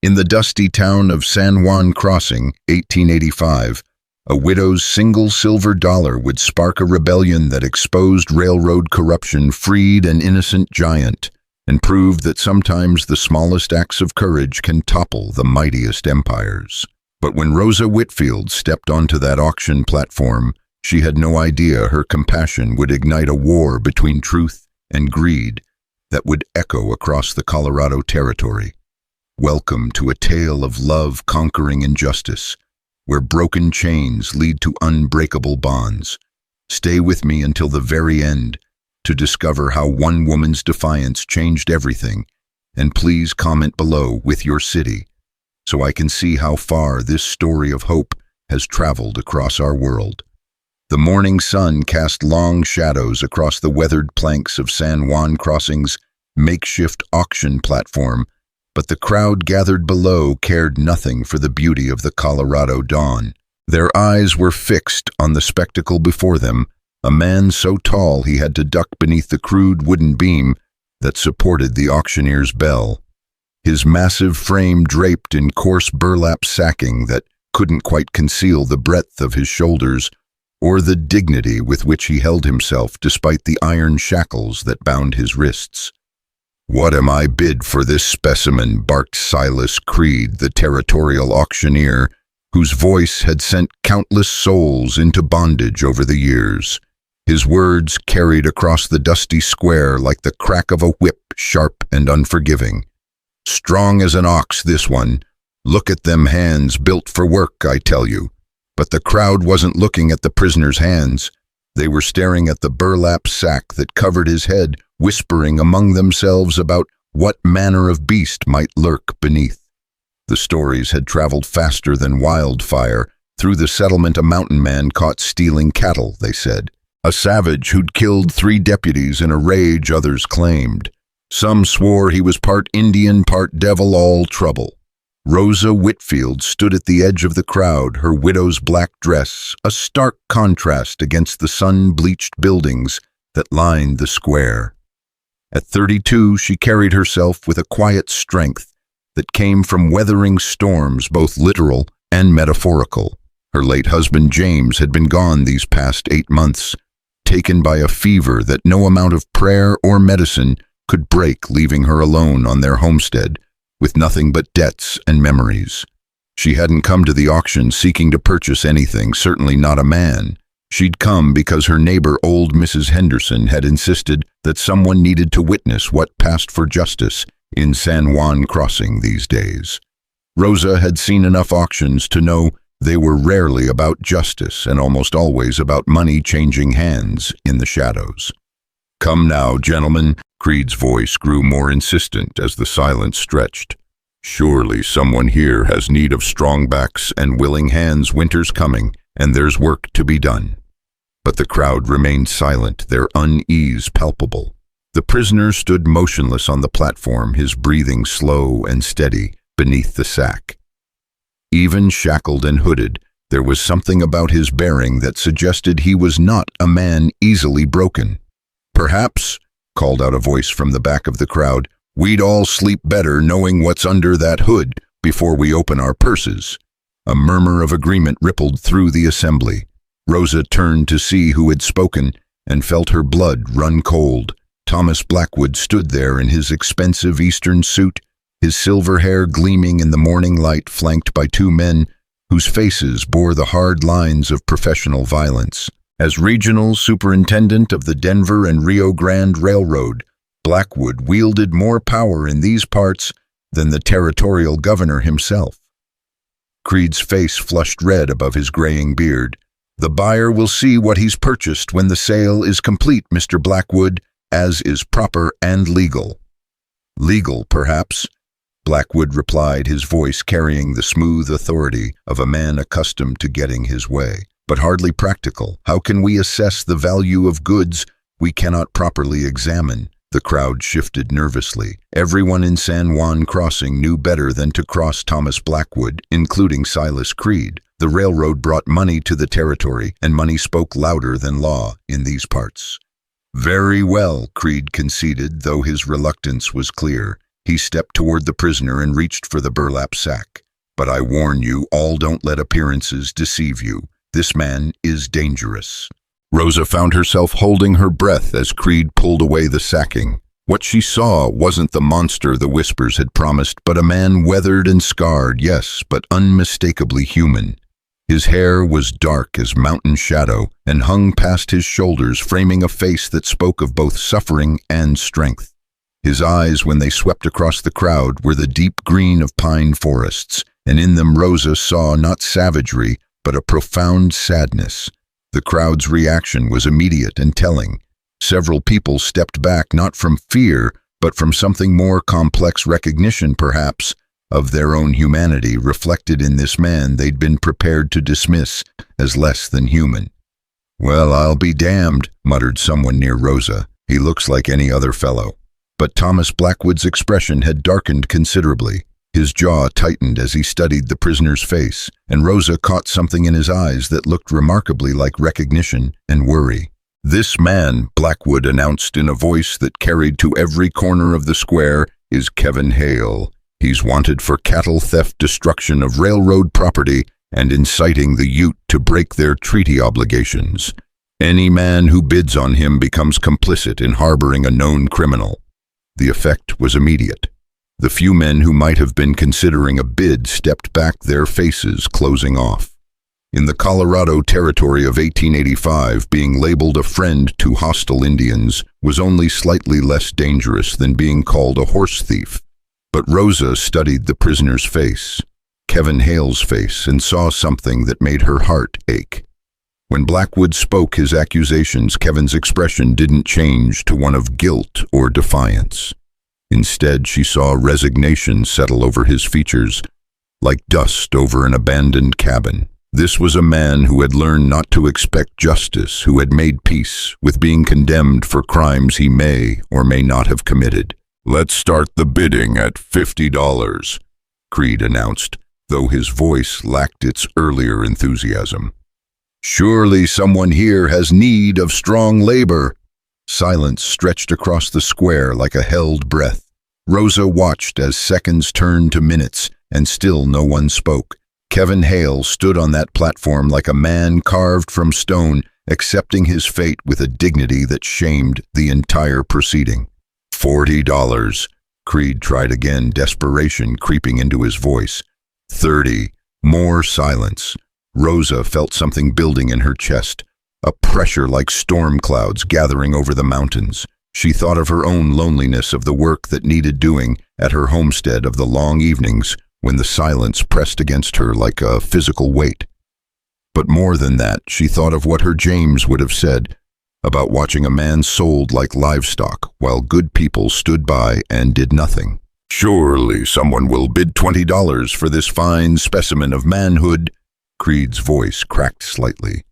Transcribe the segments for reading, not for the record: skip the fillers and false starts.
In the dusty town of San Juan Crossing, 1885, a widow's single silver dollar would spark a rebellion that exposed railroad corruption, freed an innocent giant, and proved that sometimes the smallest acts of courage can topple the mightiest empires. But when Rosa Whitfield stepped onto that auction platform, she had no idea her compassion would ignite a war between truth and greed that would echo across the Colorado Territory. Welcome to a tale of love conquering injustice, where broken chains lead to unbreakable bonds. Stay with me until the very end to discover how one woman's defiance changed everything, and please comment below with your city so I can see how far this story of hope has traveled across our world. The morning sun cast long shadows across the weathered planks of San Juan Crossing's makeshift auction platform, but the crowd gathered below cared nothing for the beauty of the Colorado dawn. Their eyes were fixed on the spectacle before them, a man so tall he had to duck beneath the crude wooden beam that supported the auctioneer's bell. His massive frame draped in coarse burlap sacking that couldn't quite conceal the breadth of his shoulders or the dignity with which he held himself despite the iron shackles that bound his wrists. "What am I bid for this specimen?" barked Silas Creed, the territorial auctioneer, whose voice had sent countless souls into bondage over the years. His words carried across the dusty square like the crack of a whip, sharp and unforgiving. "Strong as an ox, this one. Look at them hands, built for work, I tell you." But the crowd wasn't looking at the prisoner's hands. They were staring at the burlap sack that covered his head, whispering among themselves about what manner of beast might lurk beneath. The stories had traveled faster than wildfire. Through the settlement, a mountain man caught stealing cattle, they said. A savage who'd killed 3 deputies in a rage, others claimed. Some swore he was part Indian, part devil, all trouble. Rosa Whitfield stood at the edge of the crowd, her widow's black dress a stark contrast against the sun-bleached buildings that lined the square. At 32, she carried herself with a quiet strength that came from weathering storms, both literal and metaphorical. Her late husband, James, had been gone these past 8 months, taken by a fever that no amount of prayer or medicine could break, leaving her alone on their homestead, with nothing but debts and memories. She hadn't come to the auction seeking to purchase anything, certainly not a man. She'd come because her neighbor, old Mrs. Henderson, had insisted that someone needed to witness what passed for justice in San Juan Crossing these days. Rosa had seen enough auctions to know they were rarely about justice and almost always about money changing hands in the shadows. "Come now, gentlemen." Creed's voice grew more insistent as the silence stretched. "Surely someone here has need of strong backs and willing hands. Winter's coming, and there's work to be done." But the crowd remained silent, their unease palpable. The prisoner stood motionless on the platform, his breathing slow and steady beneath the sack. Even shackled and hooded, there was something about his bearing that suggested he was not a man easily broken. "Perhaps," called out a voice from the back of the crowd, "we'd all sleep better knowing what's under that hood before we open our purses." A murmur of agreement rippled through the assembly. Rosa turned to see who had spoken and felt her blood run cold. Thomas Blackwood stood there in his expensive Eastern suit, his silver hair gleaming in the morning light, flanked by 2 men whose faces bore the hard lines of professional violence. As regional superintendent of the Denver and Rio Grande Railroad, Blackwood wielded more power in these parts than the territorial governor himself. Creed's face flushed red above his graying beard. "The buyer will see what he's purchased when the sale is complete, Mr. Blackwood, as is proper and legal." "Legal, perhaps," Blackwood replied, his voice carrying the smooth authority of a man accustomed to getting his way. "But hardly practical. How can we assess the value of goods we cannot properly examine?" The crowd shifted nervously. Everyone in San Juan Crossing knew better than to cross Thomas Blackwood, including Silas Creed. The railroad brought money to the territory, and money spoke louder than law in these parts. "Very well," Creed conceded, though his reluctance was clear. He stepped toward the prisoner and reached for the burlap sack. "But I warn you, all don't let appearances deceive you. This man is dangerous." Rosa found herself holding her breath as Creed pulled away the sacking. What she saw wasn't the monster the whispers had promised, but a man weathered and scarred, yes, but unmistakably human. His hair was dark as mountain shadow and hung past his shoulders, framing a face that spoke of both suffering and strength. His eyes, when they swept across the crowd, were the deep green of pine forests, and in them Rosa saw not savagery, but a profound sadness. The crowd's reaction was immediate and telling. Several people stepped back, not from fear, but from something more complex, recognition, perhaps, of their own humanity reflected in this man they'd been prepared to dismiss as less than human. "Well, I'll be damned," muttered someone near Rosa. "He looks like any other fellow." But Thomas Blackwood's expression had darkened considerably. His jaw tightened as he studied the prisoner's face, and Rosa caught something in his eyes that looked remarkably like recognition and worry. "This man," Blackwood announced in a voice that carried to every corner of the square, "is Kevin Hale. He's wanted for cattle theft, destruction of railroad property, and inciting the Ute to break their treaty obligations. Any man who bids on him becomes complicit in harboring a known criminal." The effect was immediate. The few men who might have been considering a bid stepped back, their faces closing off. In the Colorado Territory of 1885, being labeled a friend to hostile Indians was only slightly less dangerous than being called a horse thief. But Rosa studied the prisoner's face, Kevin Hale's face, and saw something that made her heart ache. When Blackwood spoke his accusations, Kevin's expression didn't change to one of guilt or defiance. Instead, she saw resignation settle over his features, like dust over an abandoned cabin. This was a man who had learned not to expect justice, who had made peace with being condemned for crimes he may or may not have committed. "Let's start the bidding at $50, Creed announced, though his voice lacked its earlier enthusiasm. "Surely someone here has need of strong labor." Silence stretched across the square like a held breath. Rosa watched as seconds turned to minutes, and still no one spoke. Kevin Hale stood on that platform like a man carved from stone, accepting his fate with a dignity that shamed the entire proceeding. $40. Creed tried again, desperation creeping into his voice. 30. More silence. Rosa felt something building in her chest, a pressure like storm clouds gathering over the mountains. She thought of her own loneliness, of the work that needed doing at her homestead, of the long evenings when the silence pressed against her like a physical weight. But more than that, she thought of what her James would have said about watching a man sold like livestock while good people stood by and did nothing. "Surely someone will bid $20 for this fine specimen of manhood." Creed's voice cracked slightly.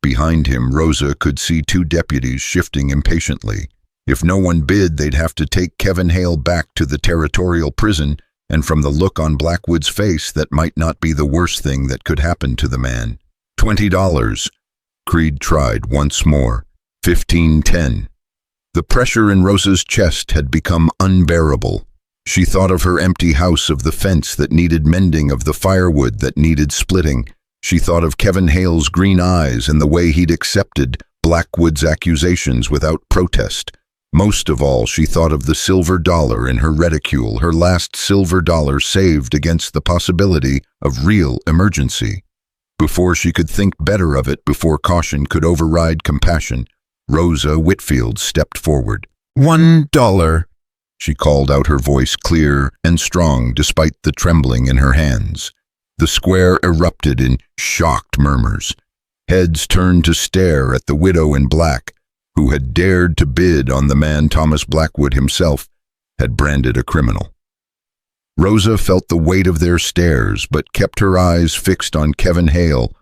Behind him, Rosa could see two deputies shifting impatiently. If no one bid, they'd have to take Kevin Hale back to the territorial prison, and from the look on Blackwood's face, that might not be the worst thing that could happen to the man. $20. Creed tried once more. 15.10. The pressure in Rosa's chest had become unbearable. She thought of her empty house, of the fence that needed mending, of the firewood that needed splitting. She thought of Kevin Hale's green eyes and the way he'd accepted Blackwood's accusations without protest. Most of all, she thought of the silver dollar in her reticule, her last silver dollar saved against the possibility of real emergency. Before she could think better of it, before caution could override compassion, Rosa Whitfield stepped forward. $1. She called out, her voice clear and strong despite the trembling in her hands. The square erupted in shocked murmurs. Heads turned to stare at the widow in black, who had dared to bid on the man Thomas Blackwood himself had branded a criminal. Rosa felt the weight of their stares, but kept her eyes fixed on Kevin Hale,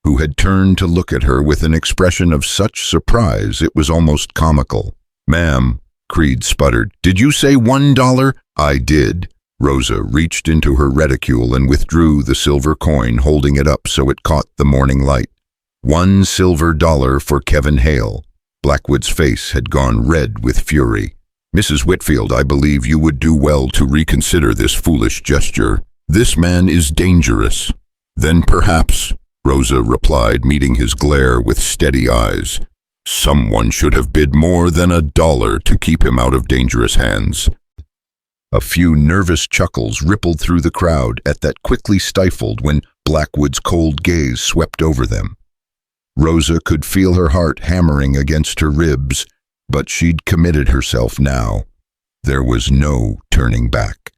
who had turned to look at her with an expression of such surprise it was almost comical. "Ma'am," Creed sputtered, "did you say $1? "I did." Rosa reached into her reticule and withdrew the silver coin, holding it up so it caught the morning light. $1 silver for Kevin Hale. Blackwood's face had gone red with fury. Mrs. Whitfield, I believe you would do well to reconsider this foolish gesture. This man is dangerous. Then perhaps, Rosa replied, meeting his glare with steady eyes, someone should have bid more than $1 to keep him out of dangerous hands. A few nervous chuckles rippled through the crowd at that quickly stifled when Blackwood's cold gaze swept over them. Rosa could feel her heart hammering against her ribs, but she'd committed herself now. There was no turning back.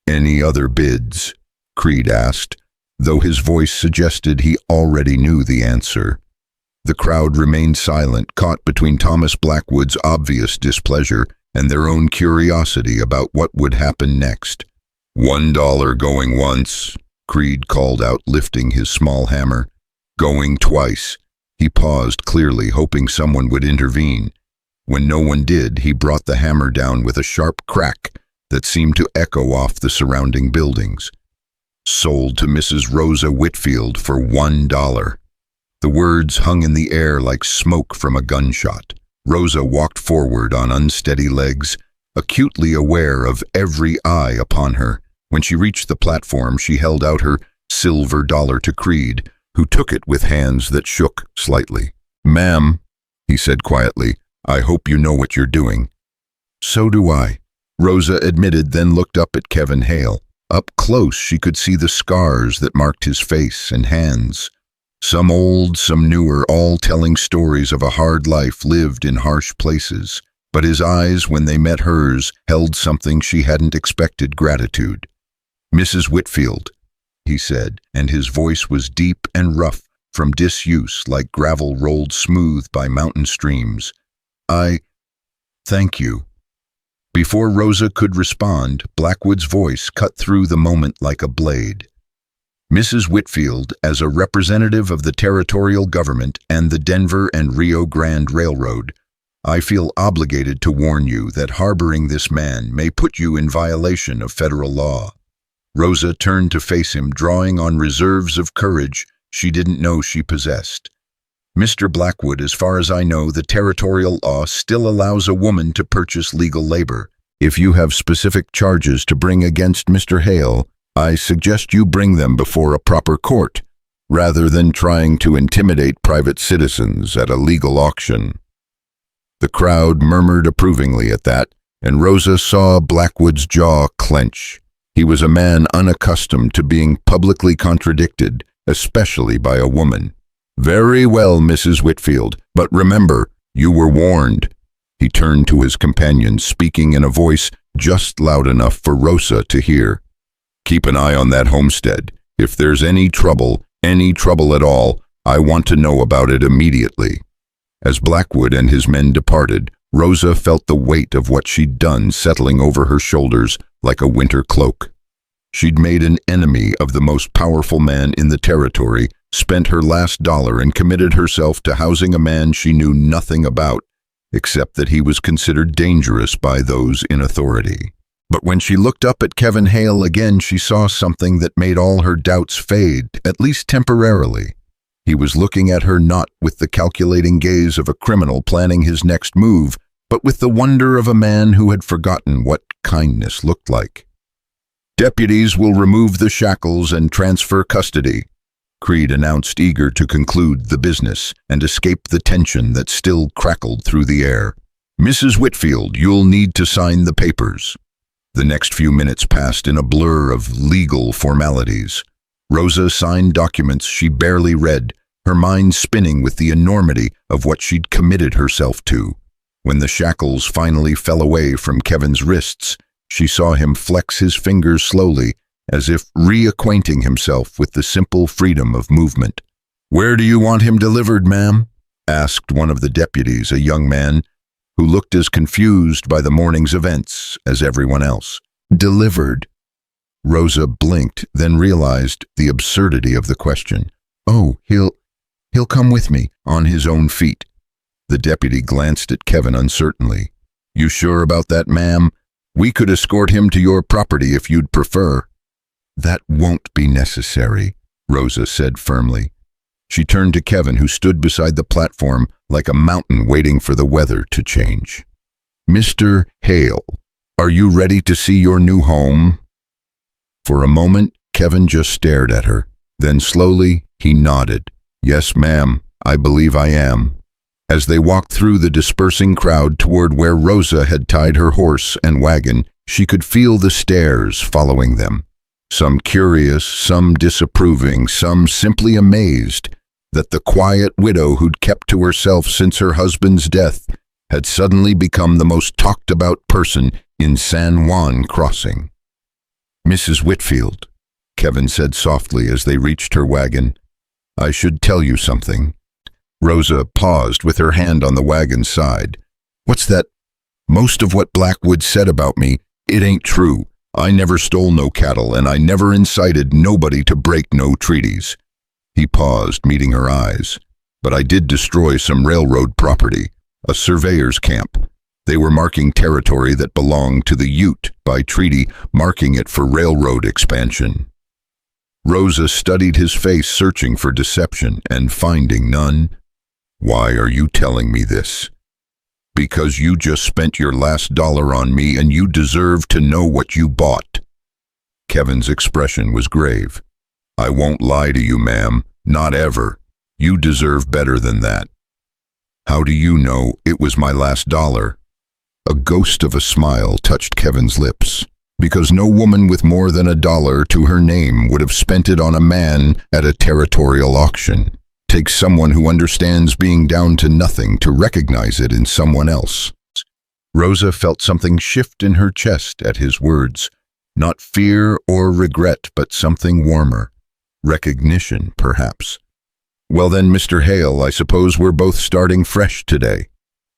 Any other bids? Creed asked, though his voice suggested he already knew the answer. The crowd remained silent, caught between Thomas Blackwood's obvious displeasure and their own curiosity about what would happen next. $1 going once, Creed called out, lifting his small hammer. Going twice. He paused, clearly hoping someone would intervene. When no one did, he brought the hammer down with a sharp crack that seemed to echo off the surrounding buildings. Sold to Mrs. Rosa Whitfield for $1. The words hung in the air like smoke from a gunshot. Rosa walked forward on unsteady legs, acutely aware of every eye upon her. When she reached the platform, she held out her silver dollar to Creed, who took it with hands that shook slightly. "Ma'am," he said quietly, "I hope you know what you're doing." "So do I," Rosa admitted, then looked up at Kevin Hale. Up close, she could see the scars that marked his face and hands. Some old, some newer, all telling stories of a hard life lived in harsh places. But his eyes, when they met hers, held something she hadn't expected: gratitude. "Mrs. Whitfield," he said, and his voice was deep and rough from disuse, like gravel rolled smooth by mountain streams. "I thank you." Before Rosa could respond, Blackwood's voice cut through the moment like a blade. "Mrs. Whitfield, as a representative of the territorial government and the Denver and Rio Grande Railroad, I feel obligated to warn you that harboring this man may put you in violation of federal law." Rosa turned to face him, drawing on reserves of courage she didn't know she possessed. "Mr. Blackwood, as far as I know, the territorial law still allows a woman to purchase legal labor. If you have specific charges to bring against Mr. Hale, I suggest you bring them before a proper court, rather than trying to intimidate private citizens at a legal auction." The crowd murmured approvingly at that, and Rosa saw Blackwood's jaw clench. He was a man unaccustomed to being publicly contradicted, especially by a woman. "Very well, Mrs. Whitfield, but remember, you were warned." He turned to his companion, speaking in a voice just loud enough for Rosa to hear. "Keep an eye on that homestead. If there's any trouble at all, I want to know about it immediately." As Blackwood and his men departed, Rosa felt the weight of what she'd done settling over her shoulders like a winter cloak. She'd made an enemy of the most powerful man in the territory, spent her last dollar, and committed herself to housing a man she knew nothing about, except that he was considered dangerous by those in authority. But when she looked up at Kevin Hale again, she saw something that made all her doubts fade, at least temporarily. He was looking at her not with the calculating gaze of a criminal planning his next move, but with the wonder of a man who had forgotten what kindness looked like. "Deputies will remove the shackles and transfer custody," Creed announced, eager to conclude the business and escape the tension that still crackled through the air. "Mrs. Whitfield, you'll need to sign the papers." The next few minutes passed in a blur of legal formalities. Rosa signed documents she barely read, her mind spinning with the enormity of what she'd committed herself to. When the shackles finally fell away from Kevin's wrists, she saw him flex his fingers slowly, as if reacquainting himself with the simple freedom of movement. "Where do you want him delivered, ma'am?" asked one of the deputies, a young man who looked as confused by the morning's events as everyone else. "Delivered." Rosa blinked, then realized the absurdity of the question. "Oh, he'll come with me, on his own feet." The deputy glanced at Kevin uncertainly. "You sure about that, ma'am? We could escort him to your property if you'd prefer." "That won't be necessary," Rosa said firmly. She turned to Kevin, who stood beside the platform like a mountain waiting for the weather to change. "Mr. Hale, are you ready to see your new home?" For a moment, Kevin just stared at her. Then slowly, he nodded. "Yes, ma'am, I believe I am." As they walked through the dispersing crowd toward where Rosa had tied her horse and wagon, she could feel the stares following them. Some curious, some disapproving, some simply amazed that the quiet widow who'd kept to herself since her husband's death had suddenly become the most talked-about person in San Juan Crossing. "Mrs. Whitfield," Kevin said softly as they reached her wagon, "I should tell you something." Rosa paused with her hand on the wagon's side. "What's that? Most of what Blackwood said about me, it ain't true. I never stole no cattle, and I never incited nobody to break no treaties." He paused, meeting her eyes. "But I did destroy some railroad property, a surveyor's camp. They were marking territory that belonged to the Ute by treaty, marking it for railroad expansion." Rosa studied his face, searching for deception and finding none. "Why are you telling me this?" "Because you just spent your last dollar on me and you deserve to know what you bought." Kevin's expression was grave. "I won't lie to you, ma'am, not ever. You deserve better than that." "How do you know it was my last dollar?" A ghost of a smile touched Kevin's lips. "Because no woman with more than $1 to her name would have spent it on a man at a territorial auction. Takes someone who understands being down to nothing to recognize it in someone else." Rosa felt something shift in her chest at his words. Not fear or regret, but something warmer. Recognition, perhaps. "Well then, Mr. Hale, I suppose we're both starting fresh today."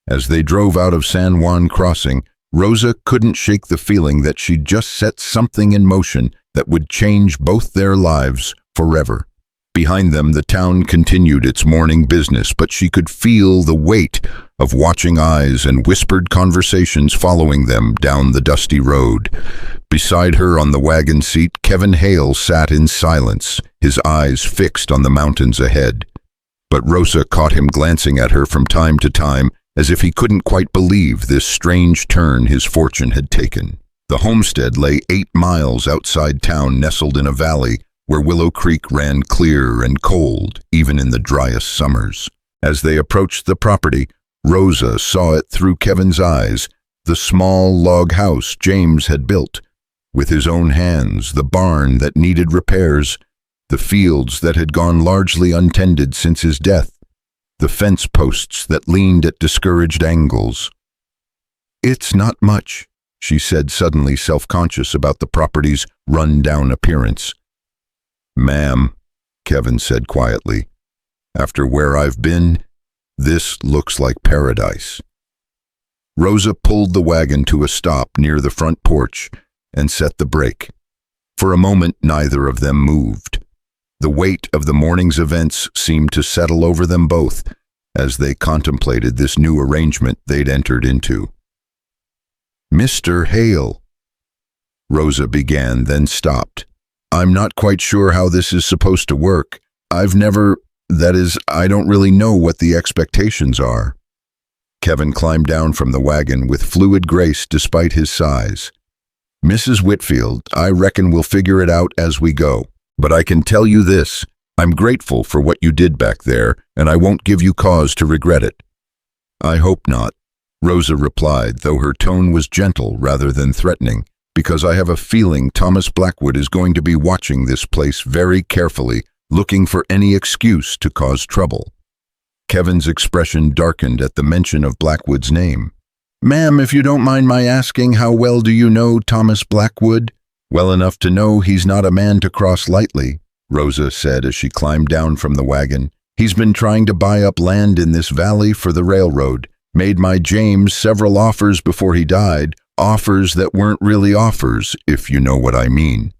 As they drove out of San Juan Crossing, Rosa couldn't shake the feeling that she'd just set something in motion that would change both their lives forever. Behind them, the town continued its morning business, but she could feel the weight of watching eyes and whispered conversations following them down the dusty road. Beside her on the wagon seat, Kevin Hale sat in silence, his eyes fixed on the mountains ahead. But Rosa caught him glancing at her from time to time, as if he couldn't quite believe this strange turn his fortune had taken. The homestead lay 8 miles outside town, nestled in a valley where Willow Creek ran clear and cold, even in the driest summers. As they approached the property, Rosa saw it through Kevin's eyes, the small log house James had built, with his own hands, the barn that needed repairs, the fields that had gone largely untended since his death, the fence posts that leaned at discouraged angles. "It's not much," she said, suddenly self-conscious about the property's run-down appearance. "Ma'am," Kevin said quietly, "after where I've been, this looks like paradise." Rosa pulled the wagon to a stop near the front porch and set the brake. For a moment, neither of them moved. The weight of the morning's events seemed to settle over them both as they contemplated this new arrangement they'd entered into. "Mr. Hale," Rosa began, then stopped. "I'm not quite sure how this is supposed to work. That is, I don't really know what the expectations are." Kevin climbed down from the wagon with fluid grace despite his size. "Mrs. Whitfield, I reckon we'll figure it out as we go. But I can tell you this, I'm grateful for what you did back there, and I won't give you cause to regret it." "I hope not," Rosa replied, though her tone was gentle rather than threatening, "because I have a feeling Thomas Blackwood is going to be watching this place very carefully, looking for any excuse to cause trouble." Kevin's expression darkened at the mention of Blackwood's name. "Ma'am, if you don't mind my asking, how well do you know Thomas Blackwood?" "Well enough to know he's not a man to cross lightly," Rosa said as she climbed down from the wagon. "He's been trying to buy up land in this valley for the railroad, made my James several offers before he died, offers that weren't really offers, if you know what I mean."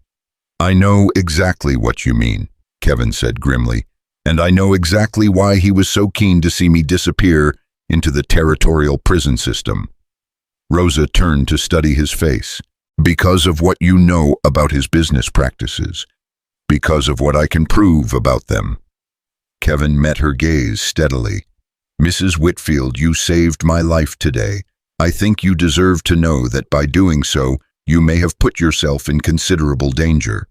"I know exactly what you mean," Kevin said grimly, "and I know exactly why he was so keen to see me disappear into the territorial prison system." Rosa turned to study his face. "Because of what you know about his business practices. Because of what I can prove about them." Kevin met her gaze steadily. "Mrs. Whitfield, you saved my life today. I think you deserve to know that by doing so, you may have put yourself in considerable danger."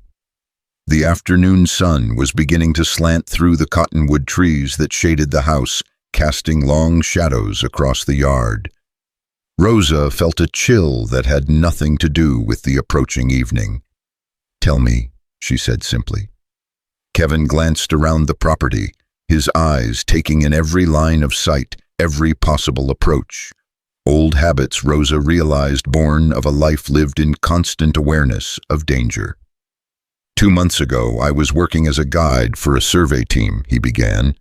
The afternoon sun was beginning to slant through the cottonwood trees that shaded the house, casting long shadows across the yard. Rosa felt a chill that had nothing to do with the approaching evening. "Tell me," she said simply. Kevin glanced around the property, his eyes taking in every line of sight, every possible approach. Old habits, Rosa realized, born of a life lived in constant awareness of danger. "2 months ago, I was working as a guide for a survey team," he began.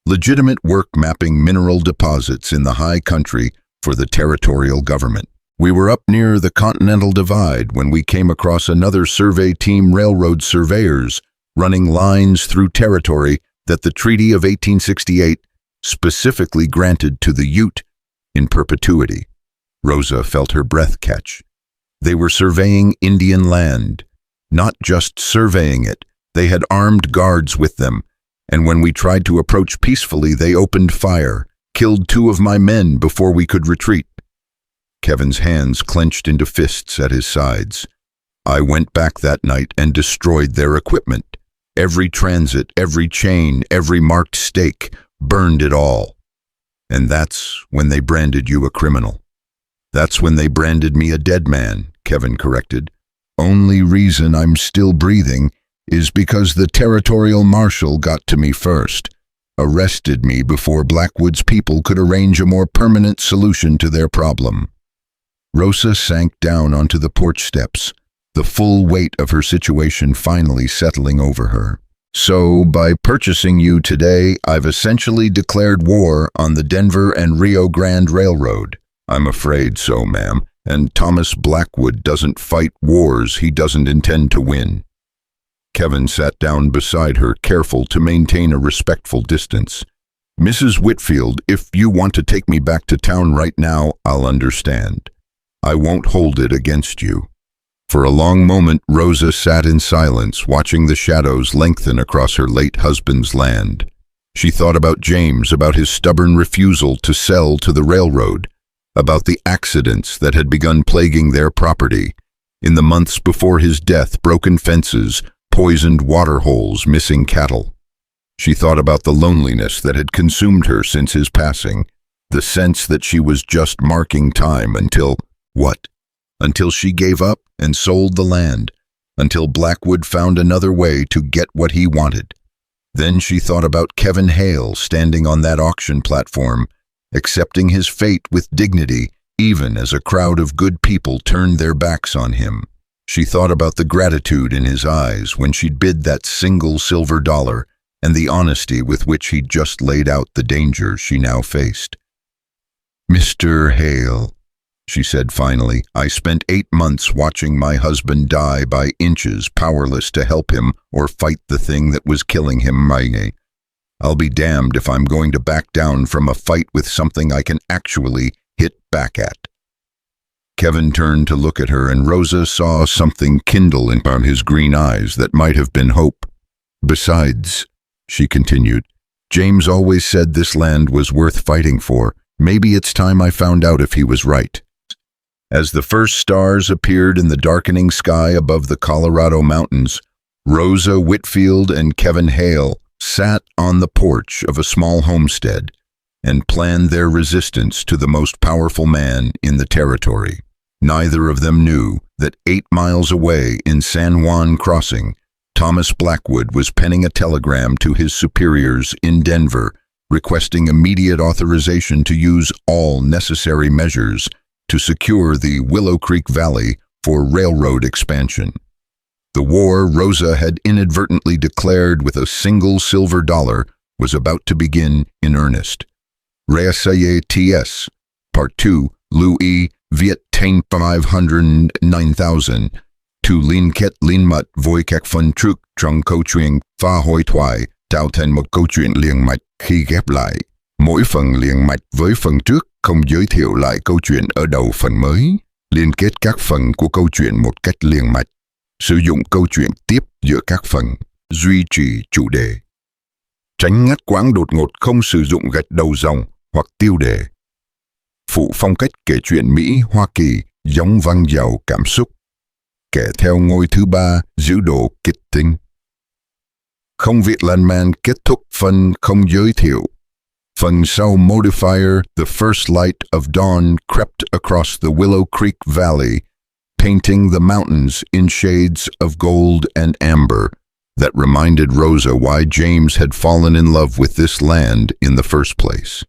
"Legitimate work mapping mineral deposits in the high country for the territorial government. We were up near the Continental Divide when we came across another survey team, railroad surveyors, running lines through territory that the Treaty of 1868 specifically granted to the Ute in perpetuity." Rosa felt her breath catch. They were surveying Indian land. Not just surveying it, they had armed guards with them, and when we tried to approach peacefully, they opened fire, killed 2 of my men before we could retreat. Kevin's hands clenched into fists at his sides. "I went back that night and destroyed their equipment. Every transit, every chain, every marked stake, burned it all. And that's when they branded you a criminal." "That's when they branded me a dead man," Kevin corrected. "Only reason I'm still breathing is because the territorial marshal got to me first, arrested me before Blackwood's people could arrange a more permanent solution to their problem." Rosa sank down onto the porch steps, the full weight of her situation finally settling over her. "So, by purchasing you today, I've essentially declared war on the Denver and Rio Grande Railroad." "I'm afraid so, ma'am. And Thomas Blackwood doesn't fight wars he doesn't intend to win." Kevin sat down beside her, careful to maintain a respectful distance. "Mrs. Whitfield, if you want to take me back to town right now, I'll understand. I won't hold it against you." For a long moment, Rosa sat in silence, watching the shadows lengthen across her late husband's land. She thought about James, about his stubborn refusal to sell to the railroad, about the accidents that had begun plaguing their property. In the months before his death, broken fences, poisoned water holes, missing cattle. She thought about the loneliness that had consumed her since his passing, the sense that she was just marking time until, what? Until she gave up and sold the land, until Blackwood found another way to get what he wanted. Then she thought about Kevin Hale standing on that auction platform, accepting his fate with dignity, even as a crowd of good people turned their backs on him. She thought about the gratitude in his eyes when she'd bid that single silver dollar, and the honesty with which he'd just laid out the danger she now faced. "Mr. Hale," she said finally, "I spent 8 months watching my husband die by inches, powerless to help him or fight the thing that was killing him. I'll be damned if I'm going to back down from a fight with something I can actually hit back at." Kevin turned to look at her, and Rosa saw something kindle in his green eyes that might have been hope. "Besides," she continued, "James always said this land was worth fighting for. Maybe it's time I found out if he was right." As the first stars appeared in the darkening sky above the Colorado mountains, Rosa, Whitfield, and Kevin Hale sat on the porch of a small homestead and planned their resistance to the most powerful man in the territory. Neither of them knew that 8 miles away in San Juan Crossing, Thomas Blackwood was penning a telegram to his superiors in Denver, requesting immediate authorization to use all necessary measures to secure the Willow Creek Valley for railroad expansion. The war Rosa had inadvertently declared with a single silver dollar was about to begin in earnest. Réessayer TS, Part 2, Louis Viet Tain 509,000, Tu Linh Kết Linh Mật Voi Các Phân Trúc Trong Câu Chuyện Pha Hội Thoại tạo thành một câu chuyện liền mạch khi ghép lại. Mỗi phần liền mạch với phần trước không giới thiệu lại câu chuyện ở đầu phần mới, liên kết các phần của câu chuyện một cách liền mạch, sử dụng câu chuyện tiếp giữa các phần, duy trì chủ đề. Tránh ngắt quãng đột ngột, không sử dụng gạch đầu dòng hoặc tiêu đề. phụ phong cách kể chuyện Mỹ Hoa Kỳ, giống văn giàu cảm xúc. Kể theo ngôi thứ 3, giữ độ kịch tính. Không việc lan man kết thúc phần không giới thiệu. Phần sau modifier, the first light of dawn crept across the Willow Creek Valley, painting the mountains in shades of gold and amber that reminded Rosa why James had fallen in love with this land in the first place.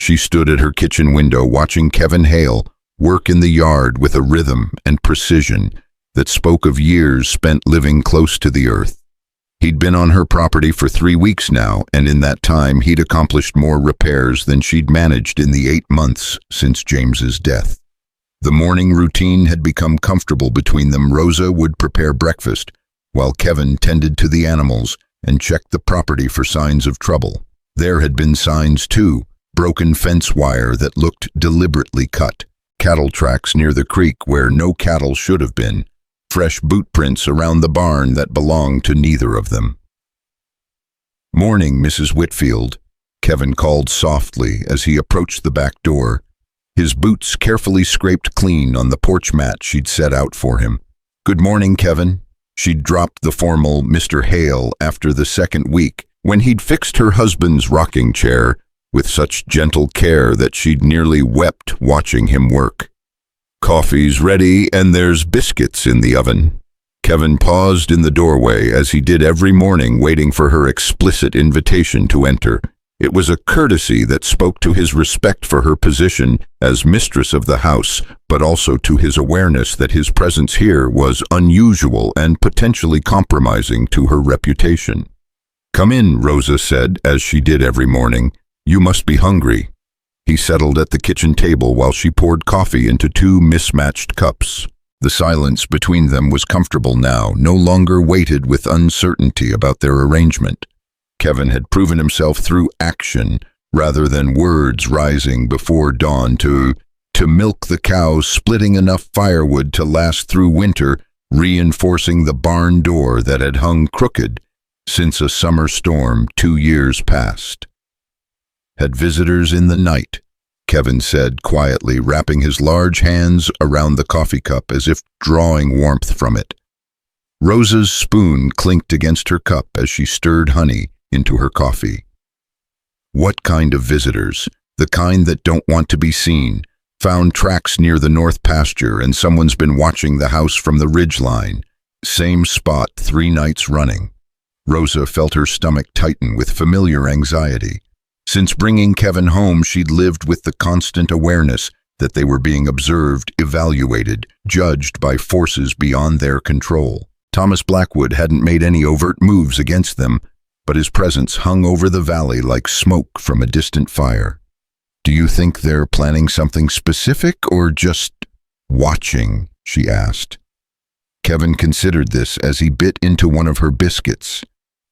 She stood at her kitchen window watching Kevin Hale work in the yard with a rhythm and precision that spoke of years spent living close to the earth. He'd been on her property for 3 weeks now, and in that time he'd accomplished more repairs than she'd managed in the 8 months since James's death. The morning routine had become comfortable between them. Rosa would prepare breakfast, while Kevin tended to the animals and checked the property for signs of trouble. There had been signs too: broken fence wire that looked deliberately cut, cattle tracks near the creek where no cattle should have been, fresh boot prints around the barn that belonged to neither of them. "Morning, Mrs. Whitfield," Kevin called softly as he approached the back door, his boots carefully scraped clean on the porch mat she'd set out for him. "Good morning, Kevin." She'd dropped the formal Mr. Hale after the second week, when he'd fixed her husband's rocking chair with such gentle care that she'd nearly wept watching him work. "Coffee's ready and there's biscuits in the oven." Kevin paused in the doorway as he did every morning, waiting for her explicit invitation to enter. It was a courtesy that spoke to his respect for her position as mistress of the house, but also to his awareness that his presence here was unusual and potentially compromising to her reputation. "Come in," Rosa said, as she did every morning. "You must be hungry." He settled at the kitchen table while she poured coffee into 2 mismatched cups. The silence between them was comfortable now, no longer weighted with uncertainty about their arrangement. Kevin had proven himself through action rather than words, rising before dawn to milk the cows, splitting enough firewood to last through winter, reinforcing the barn door that had hung crooked since a summer storm 2 years past. "Had visitors in the night," Kevin said quietly, wrapping his large hands around the coffee cup as if drawing warmth from it. Rosa's spoon clinked against her cup as she stirred honey into her coffee. "What kind of visitors?" "The kind that don't want to be seen. Found tracks near the north pasture and someone's been watching the house from the ridge line. Same spot 3 nights running." Rosa felt her stomach tighten with familiar anxiety. Since bringing Kevin home, she'd lived with the constant awareness that they were being observed, evaluated, judged by forces beyond their control. Thomas Blackwood hadn't made any overt moves against them, but his presence hung over the valley like smoke from a distant fire. "Do you think they're planning something specific or just watching?" she asked. Kevin considered this as he bit into one of her biscuits,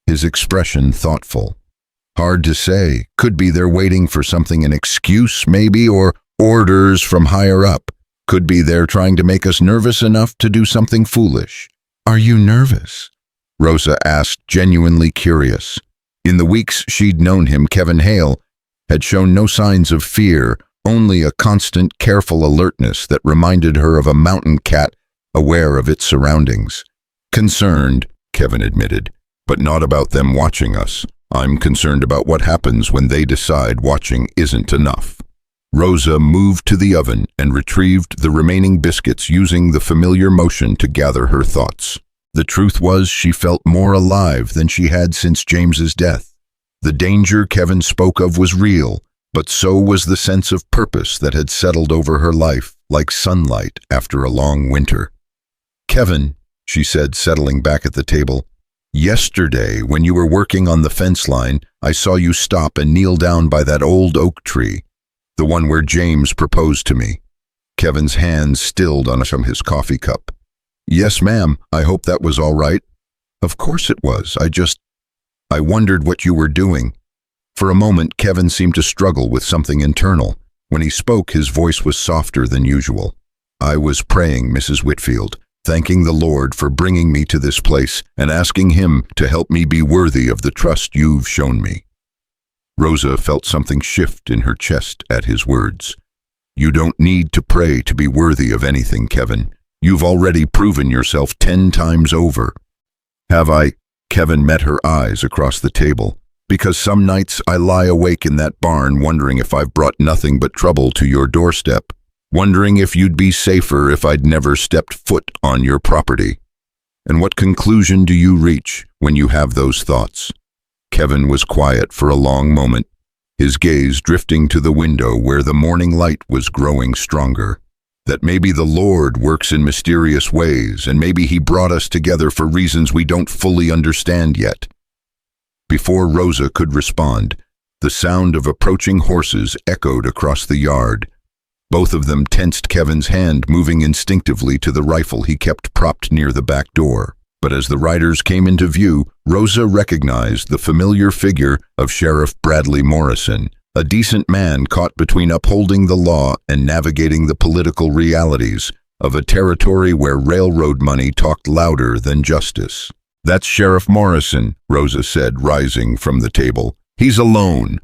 his expression thoughtful. "Hard to say. Could be they're waiting for something, an excuse maybe, or orders from higher up. Could be they're trying to make us nervous enough to do something foolish." "Are you nervous?" Rosa asked, genuinely curious. In the weeks she'd known him, Kevin Hale had shown no signs of fear, only a constant, careful alertness that reminded her of a mountain cat aware of its surroundings. "Concerned," Kevin admitted, "but not about them watching us. I'm concerned about what happens when they decide watching isn't enough." Rosa moved to the oven and retrieved the remaining biscuits, using the familiar motion to gather her thoughts. The truth was, she felt more alive than she had since James's death. The danger Kevin spoke of was real, but so was the sense of purpose that had settled over her life like sunlight after a long winter. "Kevin," she said, settling back at the table, "yesterday, when you were working on the fence line, I saw you stop and kneel down by that old oak tree, the one where James proposed to me." Kevin's hands stilled on his coffee cup. "Yes, ma'am. I hope that was all right." "Of course it was. I wondered what you were doing." For a moment, Kevin seemed to struggle with something internal. When he spoke, his voice was softer than usual. "I was praying, Mrs. Whitfield, thanking the Lord for bringing me to this place and asking Him to help me be worthy of the trust you've shown me." Rosa felt something shift in her chest at his words. You don't need to pray to be worthy of anything, Kevin. You've already proven yourself 10 times over. Have I? Kevin met her eyes across the table. Because some nights I lie awake in that barn wondering if I've brought nothing but trouble to your doorstep, wondering if you'd be safer if I'd never stepped foot on your property. And what conclusion do you reach when you have those thoughts? Kevin was quiet for a long moment, his gaze drifting to the window where the morning light was growing stronger. That maybe the Lord works in mysterious ways, and maybe he brought us together for reasons we don't fully understand yet. Before Rosa could respond, the sound of approaching horses echoed across the yard. Both of them tensed Kevin's hand, moving instinctively to the rifle he kept propped near the back door. But as the riders came into view, Rosa recognized the familiar figure of Sheriff Bradley Morrison, a decent man caught between upholding the law and navigating the political realities of a territory where railroad money talked louder than justice. "That's Sheriff Morrison," Rosa said, rising from the table. "He's alone."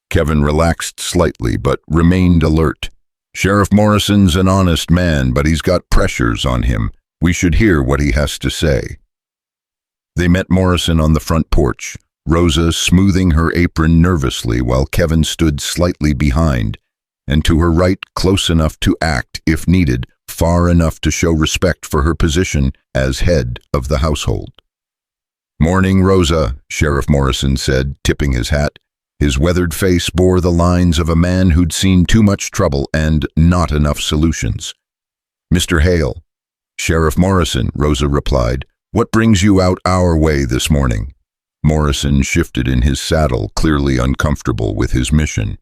Kevin relaxed slightly but remained alert. "Sheriff Morrison's an honest man, but he's got pressures on him. We should hear what he has to say." They met Morrison on the front porch, Rosa smoothing her apron nervously while Kevin stood slightly behind, and to her right close enough to act, if needed, far enough to show respect for her position as head of the household. "Morning, Rosa," Sheriff Morrison said, tipping his hat. His weathered face bore the lines of a man who'd seen too much trouble and not enough solutions. "Mr. Hale." "Sheriff Morrison," Rosa replied. "What brings you out our way this morning?" Morrison shifted in his saddle, clearly uncomfortable with his mission.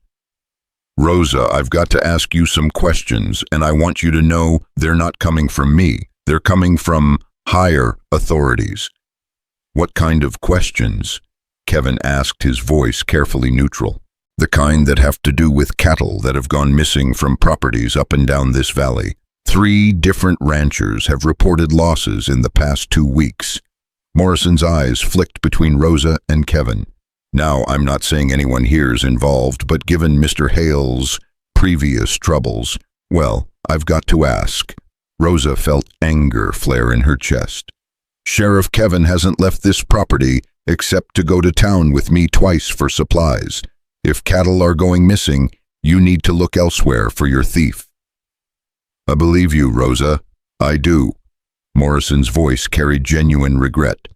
"Rosa, I've got to ask you some questions, and I want you to know they're not coming from me. They're coming from higher authorities." "What kind of questions?" Kevin asked, his voice carefully neutral. "The kind that have to do with cattle that have gone missing from properties up and down this valley. 3 different ranchers have reported losses in the past 2 weeks. Morrison's eyes flicked between Rosa and Kevin. "Now, I'm not saying anyone here's involved, but given Mr. Hale's previous troubles, well, I've got to ask." Rosa felt anger flare in her chest. "Sheriff Kevin hasn't left this property except to go to town with me twice for supplies. If cattle are going missing, you need to look elsewhere for your thief." "I believe you, Rosa. I do." Morrison's voice carried genuine regret.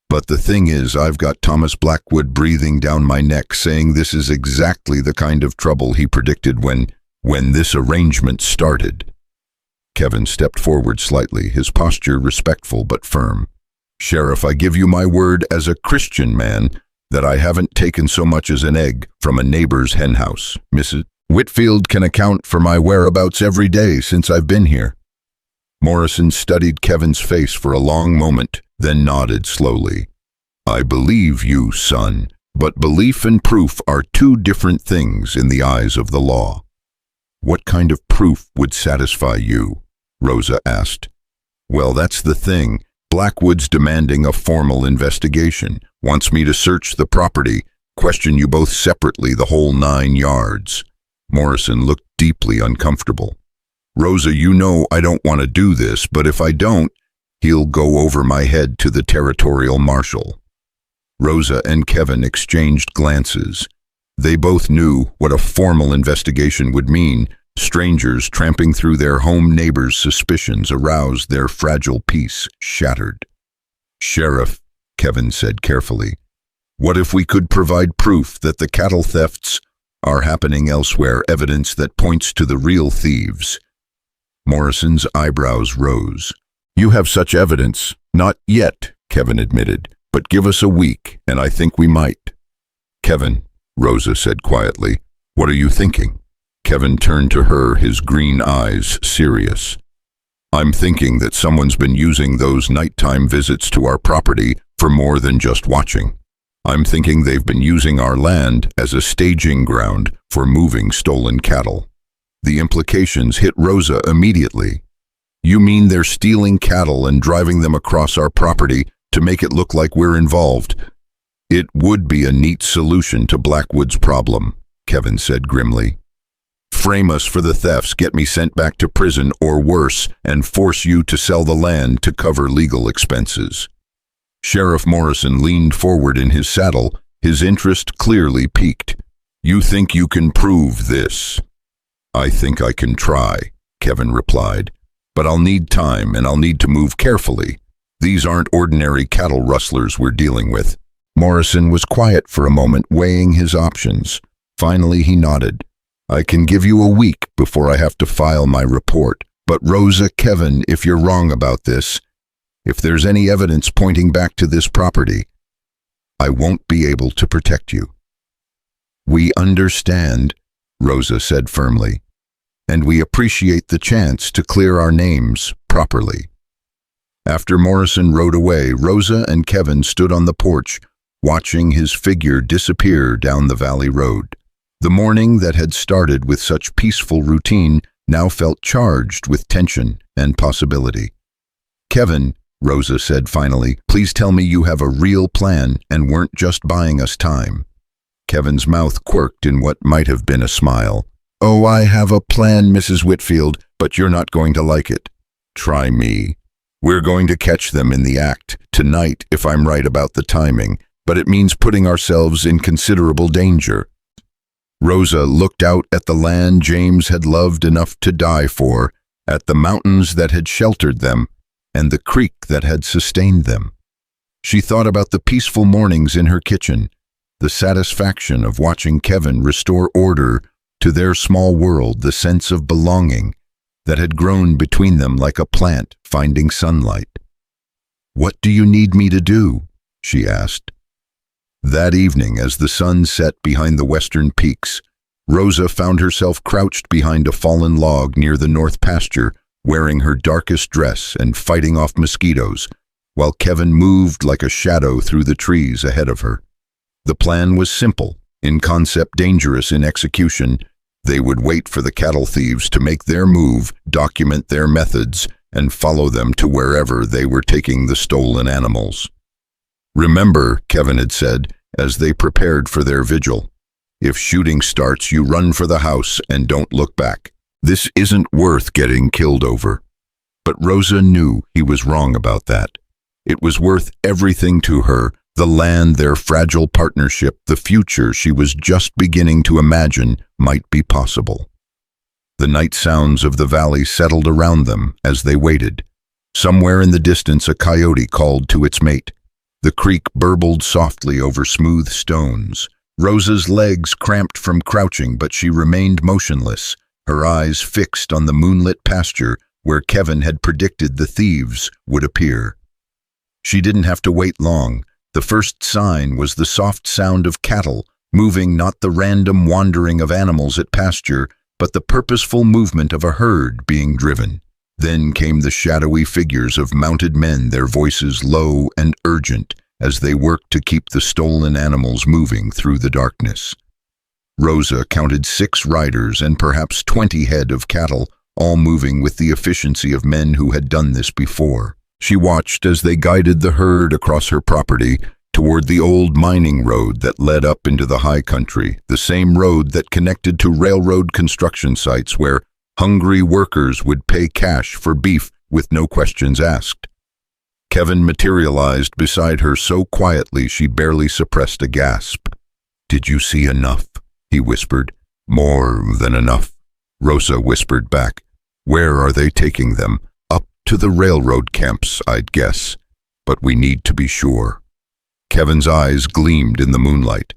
"But the thing is, I've got Thomas Blackwood breathing down my neck, saying this is exactly the kind of trouble he predicted when this arrangement started." Kevin stepped forward slightly, his posture respectful but firm. "Sheriff, I give you my word as a Christian man that I haven't taken so much as an egg from a neighbor's henhouse. Mrs. Whitfield can account for my whereabouts every day since I've been here." Morrison studied Kevin's face for a long moment, then nodded slowly. "I believe you, son, but belief and proof are 2 different things in the eyes of the law." "What kind of proof would satisfy you?" Rosa asked. "Well, that's the thing. Blackwood's demanding a formal investigation, wants me to search the property, question you both separately, the whole 9 yards. Morrison looked deeply uncomfortable. "Rosa, you know I don't want to do this, but if I don't, he'll go over my head to the territorial marshal." Rosa and Kevin exchanged glances. They both knew what a formal investigation would mean. Strangers tramping through their home neighbors' suspicions aroused their fragile peace shattered. "Sheriff," Kevin said carefully, "what if we could provide proof that the cattle thefts are happening elsewhere, evidence that points to the real thieves?" Morrison's eyebrows rose. "You have such evidence?" "Not yet," Kevin admitted, "but give us a week, and I think we might." "Kevin," Rosa said quietly, "what are you thinking?" Kevin turned to her, his green eyes serious. "I'm thinking that someone's been using those nighttime visits to our property for more than just watching. I'm thinking they've been using our land as a staging ground for moving stolen cattle." The implications hit Rosa immediately. "You mean they're stealing cattle and driving them across our property to make it look like we're involved?" "It would be a neat solution to Blackwood's problem," Kevin said grimly. frame us for the thefts, get me sent back to prison or worse, and force you to sell the land to cover legal expenses." Sheriff Morrison leaned forward in his saddle, his interest clearly piqued. "You think you can prove this?" "I think I can try," Kevin replied. "But I'll need time, and I'll need to move carefully. These aren't ordinary cattle rustlers we're dealing with." Morrison was quiet for a moment, weighing his options. Finally, he nodded. "I can give you a week before I have to file my report. But Rosa, Kevin, if you're wrong about this, if there's any evidence pointing back to this property, I won't be able to protect you." "We understand," Rosa said firmly, "and we appreciate the chance to clear our names properly." After Morrison rode away, Rosa and Kevin stood on the porch, watching his figure disappear down the valley road. The morning that had started with such peaceful routine now felt charged with tension and possibility. "Kevin," Rosa said finally, "please tell me you have a real plan and weren't just buying us time." Kevin's mouth quirked in what might have been a smile. "Oh, I have a plan, Mrs. Whitfield, but you're not going to like it." "Try me. We're going to catch them in the act tonight if I'm right about the timing, but it means putting ourselves in considerable danger." Rosa looked out at the land James had loved enough to die for, at the mountains that had sheltered them, and the creek that had sustained them. She thought about the peaceful mornings in her kitchen, the satisfaction of watching Kevin restore order to their small world, the sense of belonging that had grown between them like a plant finding sunlight. "What do you need me to do?" she asked. That evening, as the sun set behind the western peaks, Rosa found herself crouched behind a fallen log near the north pasture, wearing her darkest dress and fighting off mosquitoes, while Kevin moved like a shadow through the trees ahead of her. The plan was simple, in concept dangerous in execution. They would wait for the cattle thieves to make their move, document their methods, and follow them to wherever they were taking the stolen animals. "Remember," Kevin had said, as they prepared for their vigil, "if shooting starts, you run for the house and don't look back. This isn't worth getting killed over." But Rosa knew he was wrong about that. It was worth everything to her, the land, their fragile partnership, the future she was just beginning to imagine might be possible. The night sounds of the valley settled around them as they waited. Somewhere in the distance, a coyote called to its mate. The creek burbled softly over smooth stones. Rosa's legs cramped from crouching, but she remained motionless, her eyes fixed on the moonlit pasture where Kevin had predicted the thieves would appear. She didn't have to wait long. The first sign was the soft sound of cattle, moving, not the random wandering of animals at pasture, but the purposeful movement of a herd being driven. Then came the shadowy figures of mounted men, their voices low and urgent as they worked to keep the stolen animals moving through the darkness. Rosa counted 6 riders and perhaps 20 head of cattle, all moving with the efficiency of men who had done this before. She watched as they guided the herd across her property toward the old mining road that led up into the high country, the same road that connected to railroad construction sites where hungry workers would pay cash for beef with no questions asked. Kevin materialized beside her so quietly she barely suppressed a gasp. "Did you see enough?" he whispered. "More than enough," Rosa whispered back. "Where are they taking them? Up to the railroad camps, I'd guess. But we need to be sure." Kevin's eyes gleamed in the moonlight.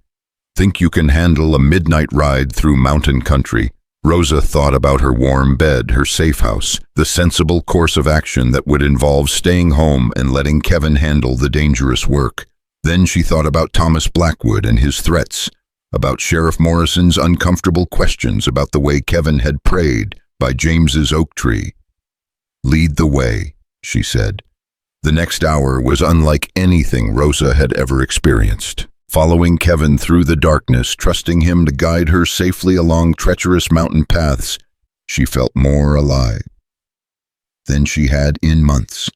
"Think you can handle a midnight ride through mountain country?" Rosa thought about her warm bed, her safe house, the sensible course of action that would involve staying home and letting Kevin handle the dangerous work. Then she thought about Thomas Blackwood and his threats, about Sheriff Morrison's uncomfortable questions about the way Kevin had prayed by James's oak tree. "Lead the way," she said. The next hour was unlike anything Rosa had ever experienced. Following Kevin through the darkness, trusting him to guide her safely along treacherous mountain paths, she felt more alive than she had in months.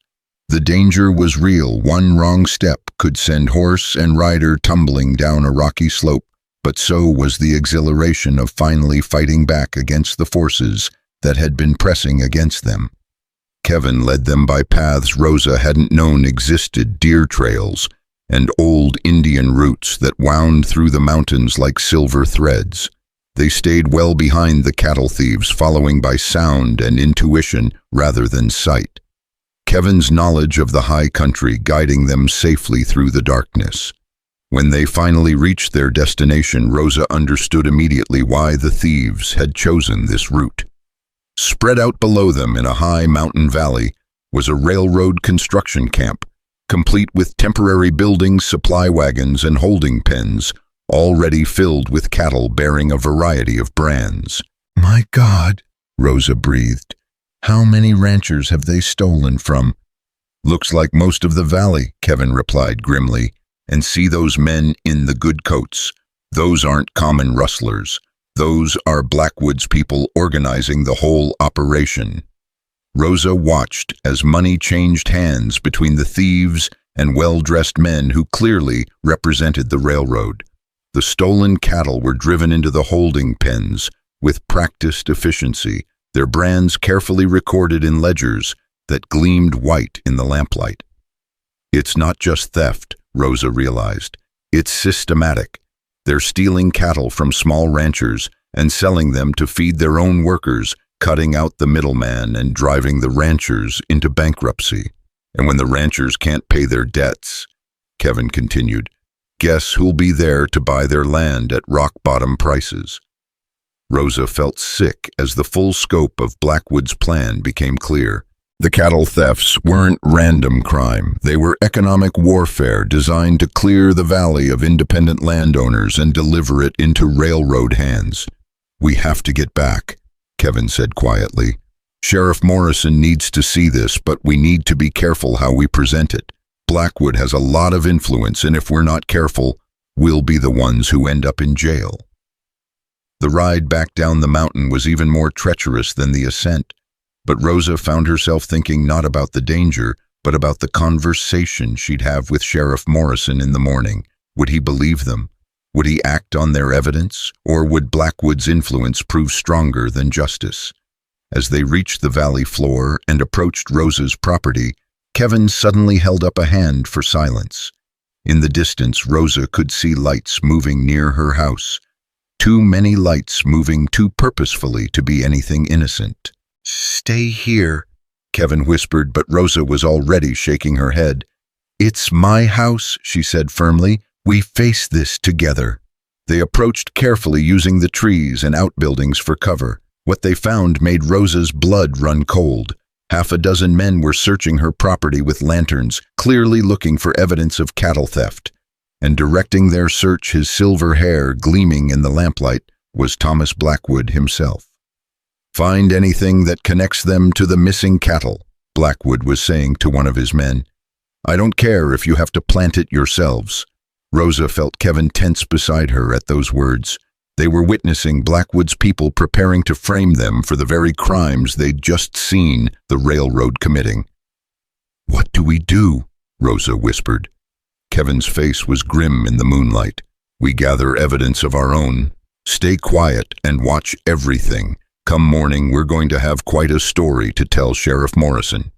The danger was real. One wrong step could send horse and rider tumbling down a rocky slope, but so was the exhilaration of finally fighting back against the forces that had been pressing against them. Kevin led them by paths Rosa hadn't known existed, deer trails and old Indian routes that wound through the mountains like silver threads. They stayed well behind the cattle thieves, following by sound and intuition rather than sight. Kevin's knowledge of the high country guiding them safely through the darkness. When they finally reached their destination, Rosa understood immediately why the thieves had chosen this route. Spread out below them in a high mountain valley was a railroad construction camp, complete with temporary buildings, supply wagons, and holding pens, already filled with cattle bearing a variety of brands. "My God," Rosa breathed. "How many ranchers have they stolen from?" "Looks like most of the valley," Kevin replied grimly. "And see those men in the good coats? Those aren't common rustlers. Those are Blackwood's people organizing the whole operation." Rosa watched as money changed hands between the thieves and well-dressed men who clearly represented the railroad. The stolen cattle were driven into the holding pens with practiced efficiency, their brands carefully recorded in ledgers that gleamed white in the lamplight. It's not just theft, Rosa realized. It's systematic. They're stealing cattle from small ranchers and selling them to feed their own workers, cutting out the middleman and driving the ranchers into bankruptcy. And when the ranchers can't pay their debts, Kevin continued, guess who'll be there to buy their land at rock-bottom prices? Rosa felt sick as the full scope of Blackwood's plan became clear. The cattle thefts weren't random crime. They were economic warfare designed to clear the valley of independent landowners and deliver it into railroad hands. "We have to get back," Kevin said quietly. "Sheriff Morrison needs to see this, but we need to be careful how we present it. Blackwood has a lot of influence, and if we're not careful, we'll be the ones who end up in jail." The ride back down the mountain was even more treacherous than the ascent, but Rosa found herself thinking not about the danger, but about the conversation she'd have with Sheriff Morrison in the morning. Would he believe them? Would he act on their evidence, or would Blackwood's influence prove stronger than justice? As they reached the valley floor and approached Rosa's property, Kevin suddenly held up a hand for silence. In the distance, Rosa could see lights moving near her house. Too many lights moving too purposefully to be anything innocent. "Stay here," Kevin whispered, but Rosa was already shaking her head. "It's my house," she said firmly. "We face this together." They approached carefully, using the trees and outbuildings for cover. What they found made Rosa's blood run cold. Half a dozen men were searching her property with lanterns, clearly looking for evidence of cattle theft. And directing their search, his silver hair gleaming in the lamplight, was Thomas Blackwood himself. "Find anything that connects them to the missing cattle," Blackwood was saying to one of his men. "I don't care if you have to plant it yourselves." Rosa felt Kevin tense beside her at those words. They were witnessing Blackwood's people preparing to frame them for the very crimes they'd just seen the railroad committing. "What do we do?" Rosa whispered. Kevin's face was grim in the moonlight. "We gather evidence of our own. Stay quiet and watch everything. Come morning, we're going to have quite a story to tell Sheriff Morrison."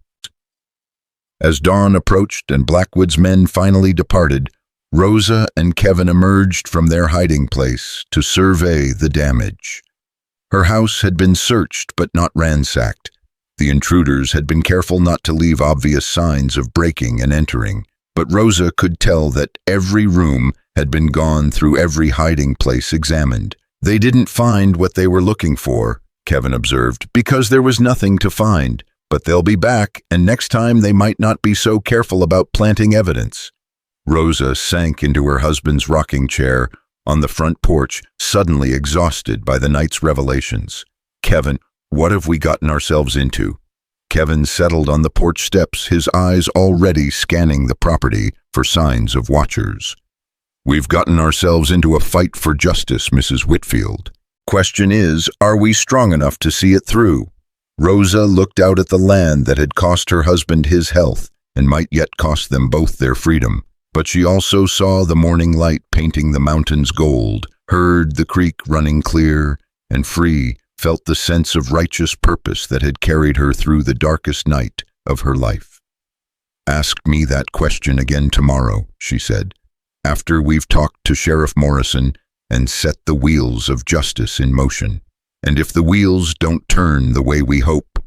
As dawn approached and Blackwood's men finally departed, Rosa and Kevin emerged from their hiding place to survey the damage. Her house had been searched but not ransacked. The intruders had been careful not to leave obvious signs of breaking and entering, but Rosa could tell that every room had been gone through, every hiding place examined. "They didn't find what they were looking for," Kevin observed, "because there was nothing to find. But they'll be back, and next time they might not be so careful about planting evidence." Rosa sank into her husband's rocking chair on the front porch, suddenly exhausted by the night's revelations. "Kevin, what have we gotten ourselves into?" Kevin settled on the porch steps, his eyes already scanning the property for signs of watchers. "We've gotten ourselves into a fight for justice, Mrs. Whitfield. Question is, are we strong enough to see it through?" Rosa looked out at the land that had cost her husband his health and might yet cost them both their freedom. But she also saw the morning light painting the mountains gold, heard the creek running clear and free, felt the sense of righteous purpose that had carried her through the darkest night of her life. "Ask me that question again tomorrow," she said, "after we've talked to Sheriff Morrison and set the wheels of justice in motion. And if the wheels don't turn the way we hope,"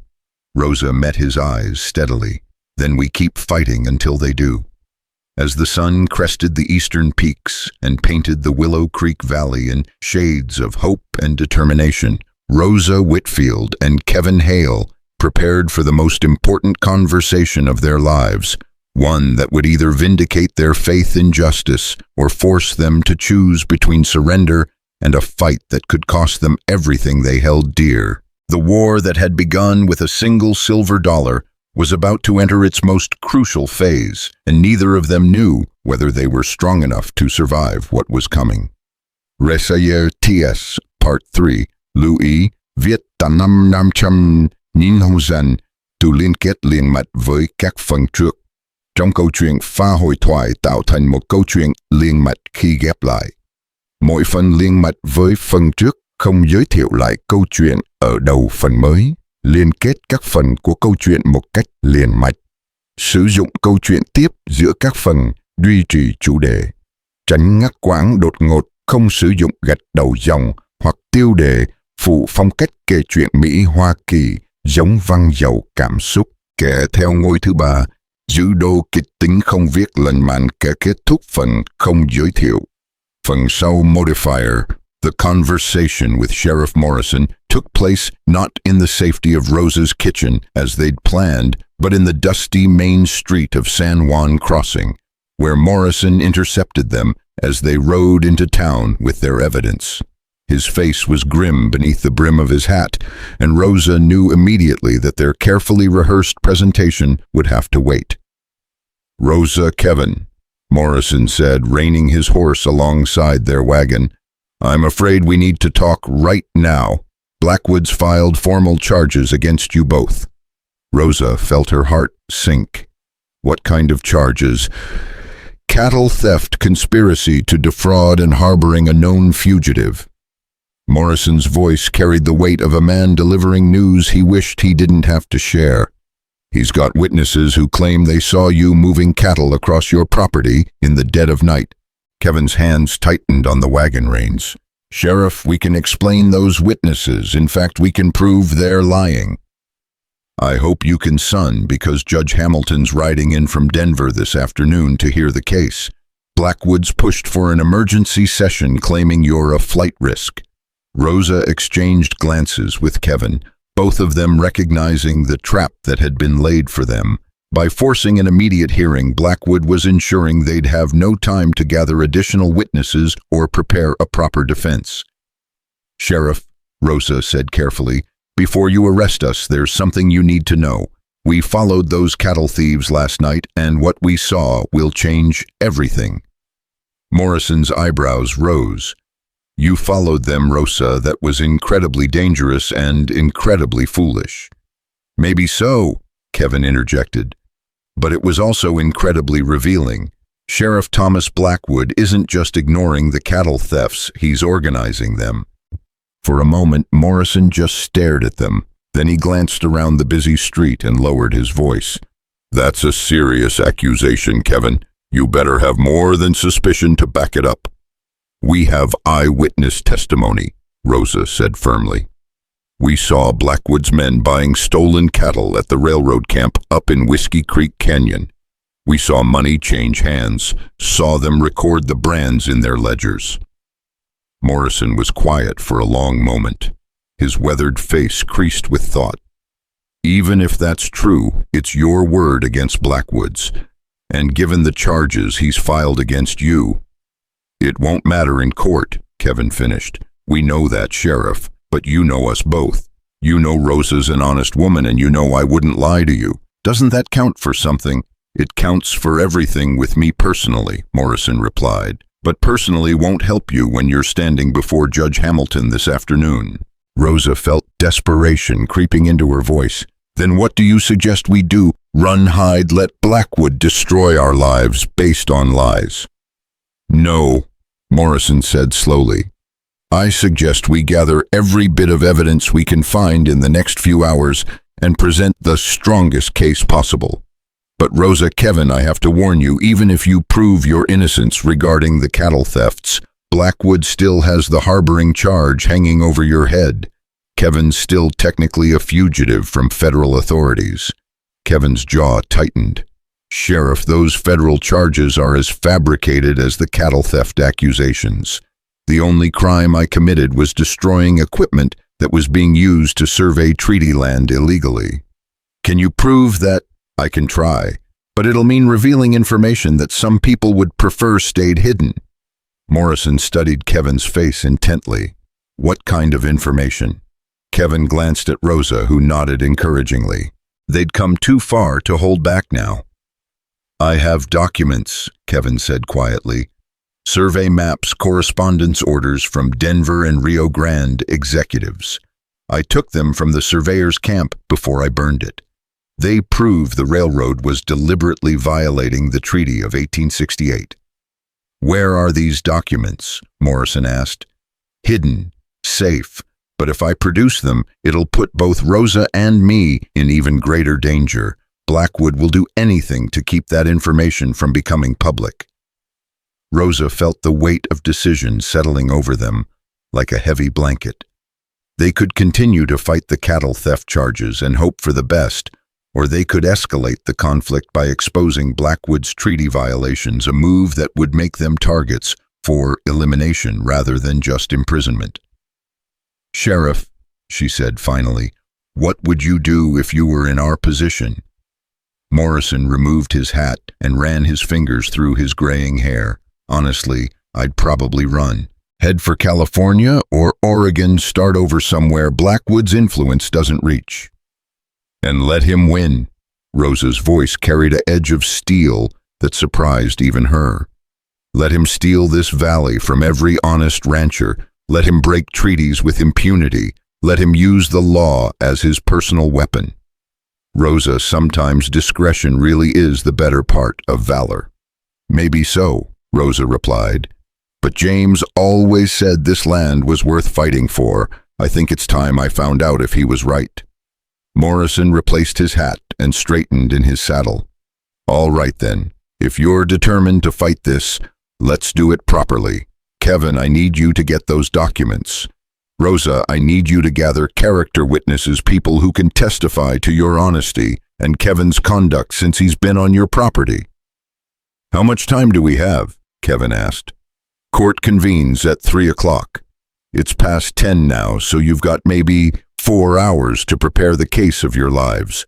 Rosa met his eyes steadily, "then we keep fighting until they do." As the sun crested the eastern peaks and painted the Willow Creek Valley in shades of hope and determination, Rosa Whitfield and Kevin Hale prepared for the most important conversation of their lives, one that would either vindicate their faith in justice or force them to choose between surrender and a fight that could cost them everything they held dear. The war that had begun with a single silver dollar was about to enter its most crucial phase, and neither of them knew whether they were strong enough to survive what was coming. Resayer TS Part 3 Lưu ý, viết tại năm 500 từ liên kết liền mạch với các phần trước. Trong câu chuyện pha hội thoại tạo thành một câu chuyện liền mạch khi ghép lại. Mỗi phần liền mạch với phần trước không giới thiệu lại câu chuyện ở đầu phần mới, liên kết các phần của câu chuyện một cách liền mạch. Sử dụng câu chuyện tiếp giữa các phần, duy trì chủ đề. Tránh ngắt quãng đột ngột, không sử dụng gạch đầu dòng hoặc tiêu đề phụ phong cách kể chuyện Mỹ Hoa Kỳ giống văn giàu cảm xúc. Kể theo ngôi thứ ba, giữ đô kịch tính không viết lần màn kể kết thúc phần không giới thiệu. Phần sau modifier, the conversation with Sheriff Morrison took place not in the safety of Rosa's kitchen as they'd planned, but in the dusty main street of San Juan Crossing, where Morrison intercepted them as they rode into town with their evidence. His face was grim beneath the brim of his hat, and Rosa knew immediately that their carefully rehearsed presentation would have to wait. "Rosa, Kevin," Morrison said, reining his horse alongside their wagon, "I'm afraid we need to talk right now. Blackwood's filed formal charges against you both." Rosa felt her heart sink. What kind of charges? Cattle theft, conspiracy to defraud, and harboring a known fugitive. Morrison's voice carried the weight of a man delivering news he wished he didn't have to share. "He's got witnesses who claim they saw you moving cattle across your property in the dead of night." Kevin's hands tightened on the wagon reins. "Sheriff, we can explain those witnesses. In fact, we can prove they're lying." "I hope you can, son, because Judge Hamilton's riding in from Denver this afternoon to hear the case. Blackwood's pushed for an emergency session claiming you're a flight risk." Rosa exchanged glances with Kevin, both of them recognizing the trap that had been laid for them. By forcing an immediate hearing, Blackwood was ensuring they'd have no time to gather additional witnesses or prepare a proper defense. "Sheriff," Rosa said carefully, "before you arrest us, there's something you need to know. We followed those cattle thieves last night, and what we saw will change everything." Morrison's eyebrows rose. "You followed them, Rosa. That was incredibly dangerous and incredibly foolish." "Maybe so," Kevin interjected. "But it was also incredibly revealing. Sheriff Thomas Blackwood isn't just ignoring the cattle thefts, he's organizing them." For a moment, Morrison just stared at them. Then he glanced around the busy street and lowered his voice. "That's a serious accusation, Kevin. You better have more than suspicion to back it up." "We have eyewitness testimony," Rosa said firmly. "We saw Blackwood's men buying stolen cattle at the railroad camp up in Whiskey Creek Canyon. We saw money change hands, saw them record the brands in their ledgers." Morrison was quiet for a long moment, his weathered face creased with thought. "Even if that's true, it's your word against Blackwood's, and given the charges he's filed against you—" "It won't matter in court," Kevin finished. "We know that, Sheriff, but you know us both. You know Rosa's an honest woman, and you know I wouldn't lie to you. Doesn't that count for something?" "It counts for everything with me personally," Morrison replied. "But personally won't help you when you're standing before Judge Hamilton this afternoon." Rosa felt desperation creeping into her voice. "Then what do you suggest we do? Run, hide, let Blackwood destroy our lives based on lies?" "No," Morrison said slowly. I suggest we gather every bit of evidence we can find in the next few hours and present the strongest case possible. But Rosa, Kevin, I have to warn you, even if you prove your innocence regarding the cattle thefts, Blackwood still has the harboring charge hanging over your head. Kevin's still technically a fugitive from federal authorities. Kevin's jaw tightened. Sheriff, those federal charges are as fabricated as the cattle theft accusations. The only crime I committed was destroying equipment that was being used to survey treaty land illegally. Can you prove that? I can try, but it'll mean revealing information that some people would prefer stayed hidden. Morrison studied Kevin's face intently. What kind of information? Kevin glanced at Rosa, who nodded encouragingly. They'd come too far to hold back now. I have documents, Kevin said quietly. Survey maps, correspondence orders from Denver and Rio Grande executives. I took them from the surveyor's camp before I burned it. They prove the railroad was deliberately violating the Treaty of 1868. Where are these documents? Morrison asked. Hidden, safe, but if I produce them, it'll put both Rosa and me in even greater danger. Blackwood will do anything to keep that information from becoming public. Rosa felt the weight of decision settling over them like a heavy blanket. They could continue to fight the cattle theft charges and hope for the best, or they could escalate the conflict by exposing Blackwood's treaty violations, a move that would make them targets for elimination rather than just imprisonment. Sheriff, she said finally, what would you do if you were in our position? Morrison removed his hat and ran his fingers through his graying hair. Honestly, I'd probably run. Head for California or Oregon, start over somewhere Blackwood's influence doesn't reach. And let him win. Rosa's voice carried an edge of steel that surprised even her. Let him steal this valley from every honest rancher. Let him break treaties with impunity. Let him use the law as his personal weapon. Rosa, sometimes discretion really is the better part of valor. Maybe so, Rosa replied. But James always said this land was worth fighting for. I think it's time I found out if he was right. Morrison replaced his hat and straightened in his saddle. All right then, if you're determined to fight this, let's do it properly. Kevin, I need you to get those documents. Rosa, I need you to gather character witnesses, people who can testify to your honesty and Kevin's conduct since he's been on your property. How much time do we have? Kevin asked. Court convenes at 3 o'clock. It's past 10 now, so you've got maybe 4 hours to prepare the case of your lives.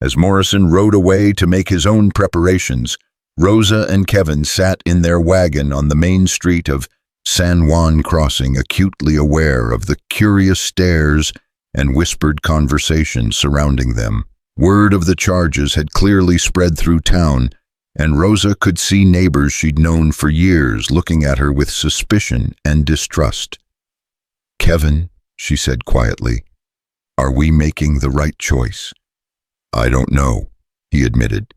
As Morrison rode away to make his own preparations, Rosa and Kevin sat in their wagon on the main street of San Juan Crossing, acutely aware of the curious stares and whispered conversation surrounding them. Word of the charges had clearly spread through town, and Rosa could see neighbors she'd known for years looking at her with suspicion and distrust. Kevin, she said quietly, are we making the right choice? I don't know, he admitted.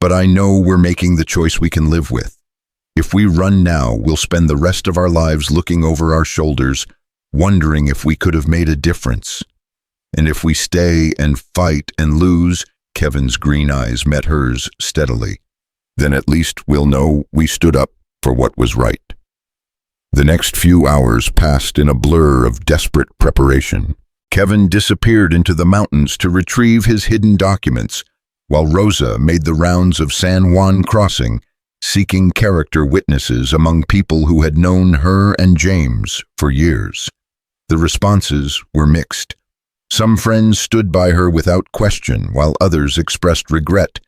But I know we're making the choice we can live with. If we run now, we'll spend the rest of our lives looking over our shoulders, wondering if we could have made a difference. And if we stay and fight and lose, Kevin's green eyes met hers steadily, then at least we'll know we stood up for what was right. The next few hours passed in a blur of desperate preparation. Kevin disappeared into the mountains to retrieve his hidden documents, while Rosa made the rounds of San Juan Crossing, seeking character witnesses among people who had known her and James for years. The responses were mixed. Some friends stood by her without question, while others expressed regret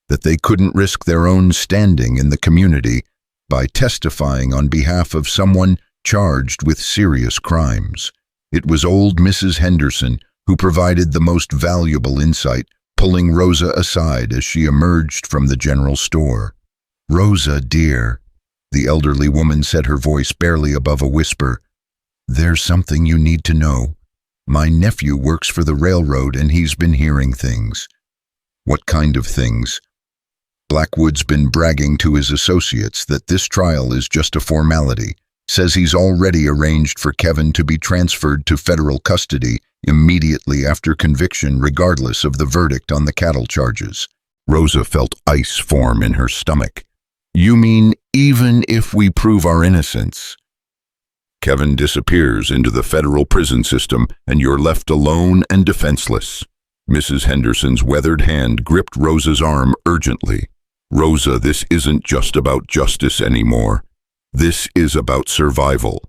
that they couldn't risk their own standing in the community by testifying on behalf of someone charged with serious crimes. It was old Mrs. Henderson who provided the most valuable insight, pulling Rosa aside as she emerged from the general store. Rosa, dear, the elderly woman said, her voice barely above a whisper. There's something you need to know. My nephew works for the railroad and he's been hearing things. What kind of things? Blackwood's been bragging to his associates that this trial is just a formality, says he's already arranged for Kevin to be transferred to federal custody immediately after conviction, regardless of the verdict on the cattle charges. Rosa felt ice form in her stomach. You mean even if we prove our innocence? Kevin disappears into the federal prison system, and you're left alone and defenseless. Mrs. Henderson's weathered hand gripped Rosa's arm urgently. Rosa, this isn't just about justice anymore. This is about survival.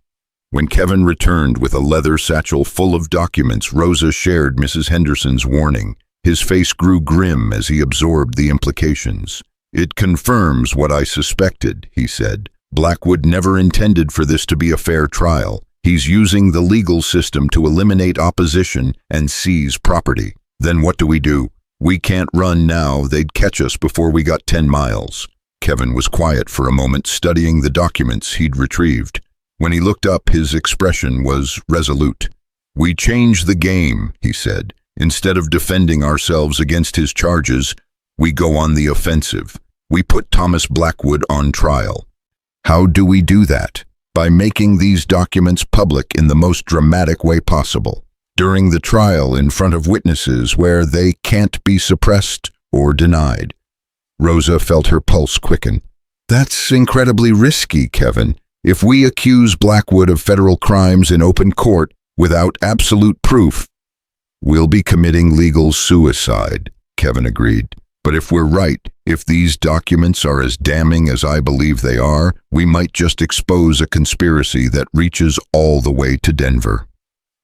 When Kevin returned with a leather satchel full of documents, Rosa shared Mrs. Henderson's warning. His face grew grim as he absorbed the implications. It confirms what I suspected, he said. Blackwood never intended for this to be a fair trial. He's using the legal system to eliminate opposition and seize property. Then what do? We can't run now. They'd catch us before we got 10 miles. Kevin was quiet for a moment, studying the documents he'd retrieved. When he looked up, his expression was resolute. We changed the game, he said. Instead of defending ourselves against his charges, we go on the offensive. We put Thomas Blackwood on trial. How do we do that? By making these documents public in the most dramatic way possible, during the trial in front of witnesses where they can't be suppressed or denied. Rosa felt her pulse quicken. That's incredibly risky, Kevin. If we accuse Blackwood of federal crimes in open court without absolute proof, we'll be committing legal suicide, Kevin agreed. But if we're right, if these documents are as damning as I believe they are, we might just expose a conspiracy that reaches all the way to Denver.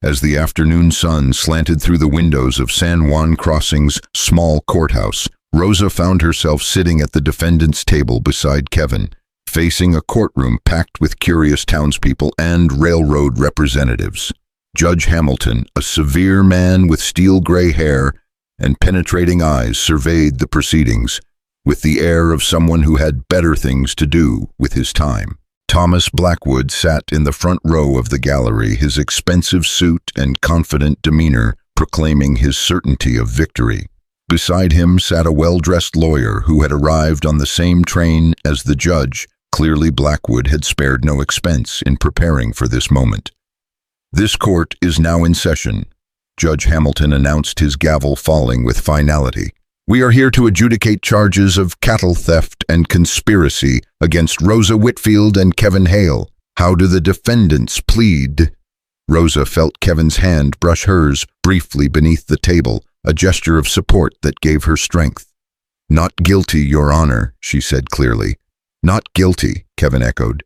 As the afternoon sun slanted through the windows of San Juan Crossing's small courthouse, Rosa found herself sitting at the defendant's table beside Kevin, facing a courtroom packed with curious townspeople and railroad representatives. Judge Hamilton, a severe man with steel-gray hair and penetrating eyes, surveyed the proceedings with the air of someone who had better things to do with his time. Thomas Blackwood sat in the front row of the gallery, his expensive suit and confident demeanor proclaiming his certainty of victory. Beside him sat a well-dressed lawyer who had arrived on the same train as the judge. Clearly, Blackwood had spared no expense in preparing for this moment. This court is now in session. Judge Hamilton announced, his gavel falling with finality. We are here to adjudicate charges of cattle theft and conspiracy against Rosa Whitfield and Kevin Hale. How do the defendants plead? Rosa felt Kevin's hand brush hers briefly beneath the table, a gesture of support that gave her strength. Not guilty, Your Honor, she said clearly. Not guilty, Kevin echoed.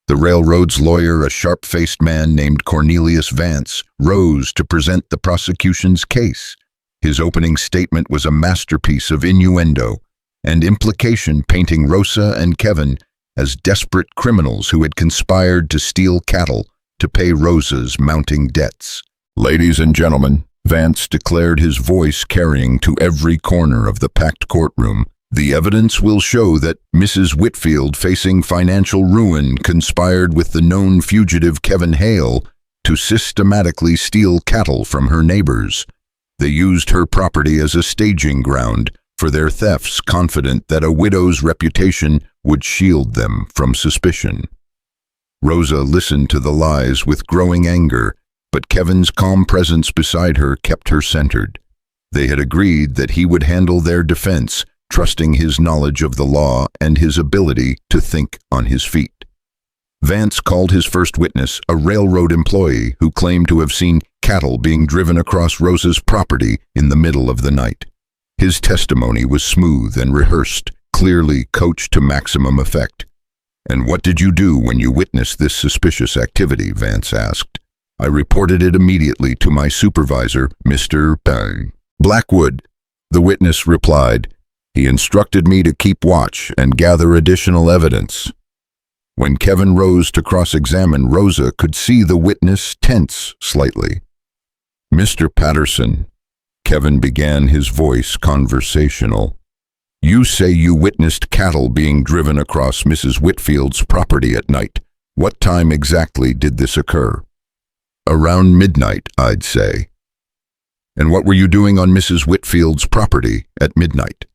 The railroad's lawyer, a sharp-faced man named Cornelius Vance, rose to present the prosecution's case. His opening statement was a masterpiece of innuendo and implication, painting Rosa and Kevin as desperate criminals who had conspired to steal cattle to pay Rosa's mounting debts. Ladies and gentlemen, Vance declared, his voice carrying to every corner of the packed courtroom, the evidence will show that Mrs. Whitfield, facing financial ruin, conspired with the known fugitive Kevin Hale to systematically steal cattle from her neighbors. They used her property as a staging ground for their thefts, confident that a widow's reputation would shield them from suspicion. Rosa listened to the lies with growing anger, but Kevin's calm presence beside her kept her centered. They had agreed that he would handle their defense, trusting his knowledge of the law and his ability to think on his feet. Vance called his first witness, a railroad employee who claimed to have seen cattle being driven across Rosa's property in the middle of the night. His testimony was smooth and rehearsed, clearly coached to maximum effect. And what did you do when you witnessed this suspicious activity? Vance asked. I reported it immediately to my supervisor, Mr. Blackwood, the witness replied. He instructed me to keep watch and gather additional evidence. When Kevin rose to cross-examine, Rosa could see the witness tense slightly. Mr. Patterson, Kevin began, his voice conversational. You say you witnessed cattle being driven across Mrs. Whitfield's property at night. What time exactly did this occur? Around midnight, I'd say. And what were you doing on Mrs. Whitfield's property at midnight?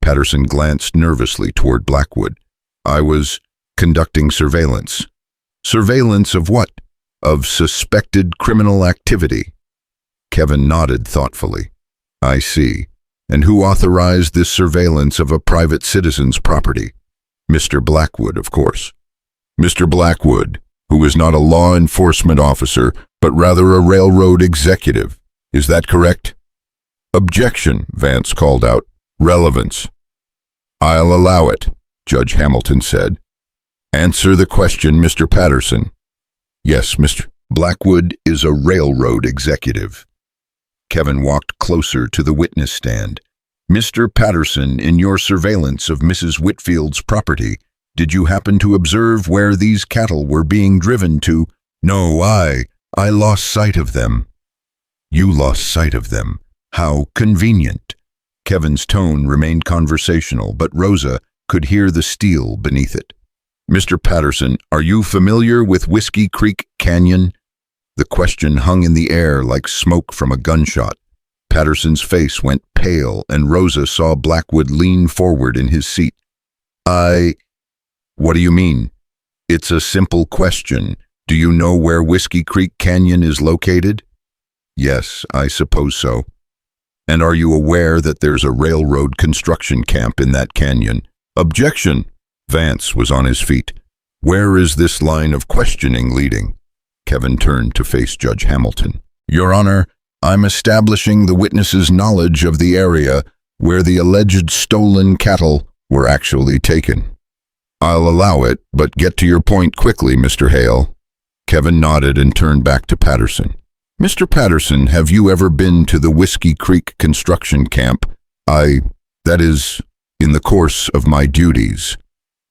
Patterson glanced nervously toward Blackwood. I was conducting surveillance. Surveillance of what? Of suspected criminal activity. Kevin nodded thoughtfully. I see. And who authorized this surveillance of a private citizen's property? Mr. Blackwood, of course. Mr. Blackwood, who is not a law enforcement officer, but rather a railroad executive. Is that correct? Objection, Vance called out. Relevance. I'll allow it, Judge Hamilton said. Answer the question, Mr. Patterson. Yes, Mr. Blackwood is a railroad executive. Kevin walked closer to the witness stand. Mr. Patterson, in your surveillance of Mrs. Whitfield's property, did you happen to observe where these cattle were being driven to? No, I lost sight of them. You lost sight of them. How convenient. Kevin's tone remained conversational, but Rosa could hear the steel beneath it. Mr. Patterson, are you familiar with Whiskey Creek Canyon? The question hung in the air like smoke from a gunshot. Patterson's face went pale, and Rosa saw Blackwood lean forward in his seat. What do you mean? It's a simple question. Do you know where Whiskey Creek Canyon is located? Yes, I suppose so. And are you aware that there's a railroad construction camp in that canyon? Objection! Vance was on his feet. Where is this line of questioning leading? Kevin turned to face Judge Hamilton. Your Honor, I'm establishing the witness's knowledge of the area where the alleged stolen cattle were actually taken. I'll allow it, but get to your point quickly, Mr. Hale. Kevin nodded and turned back to Patterson. Mr. Patterson, have you ever been to the Whiskey Creek construction camp? That is, in the course of my duties.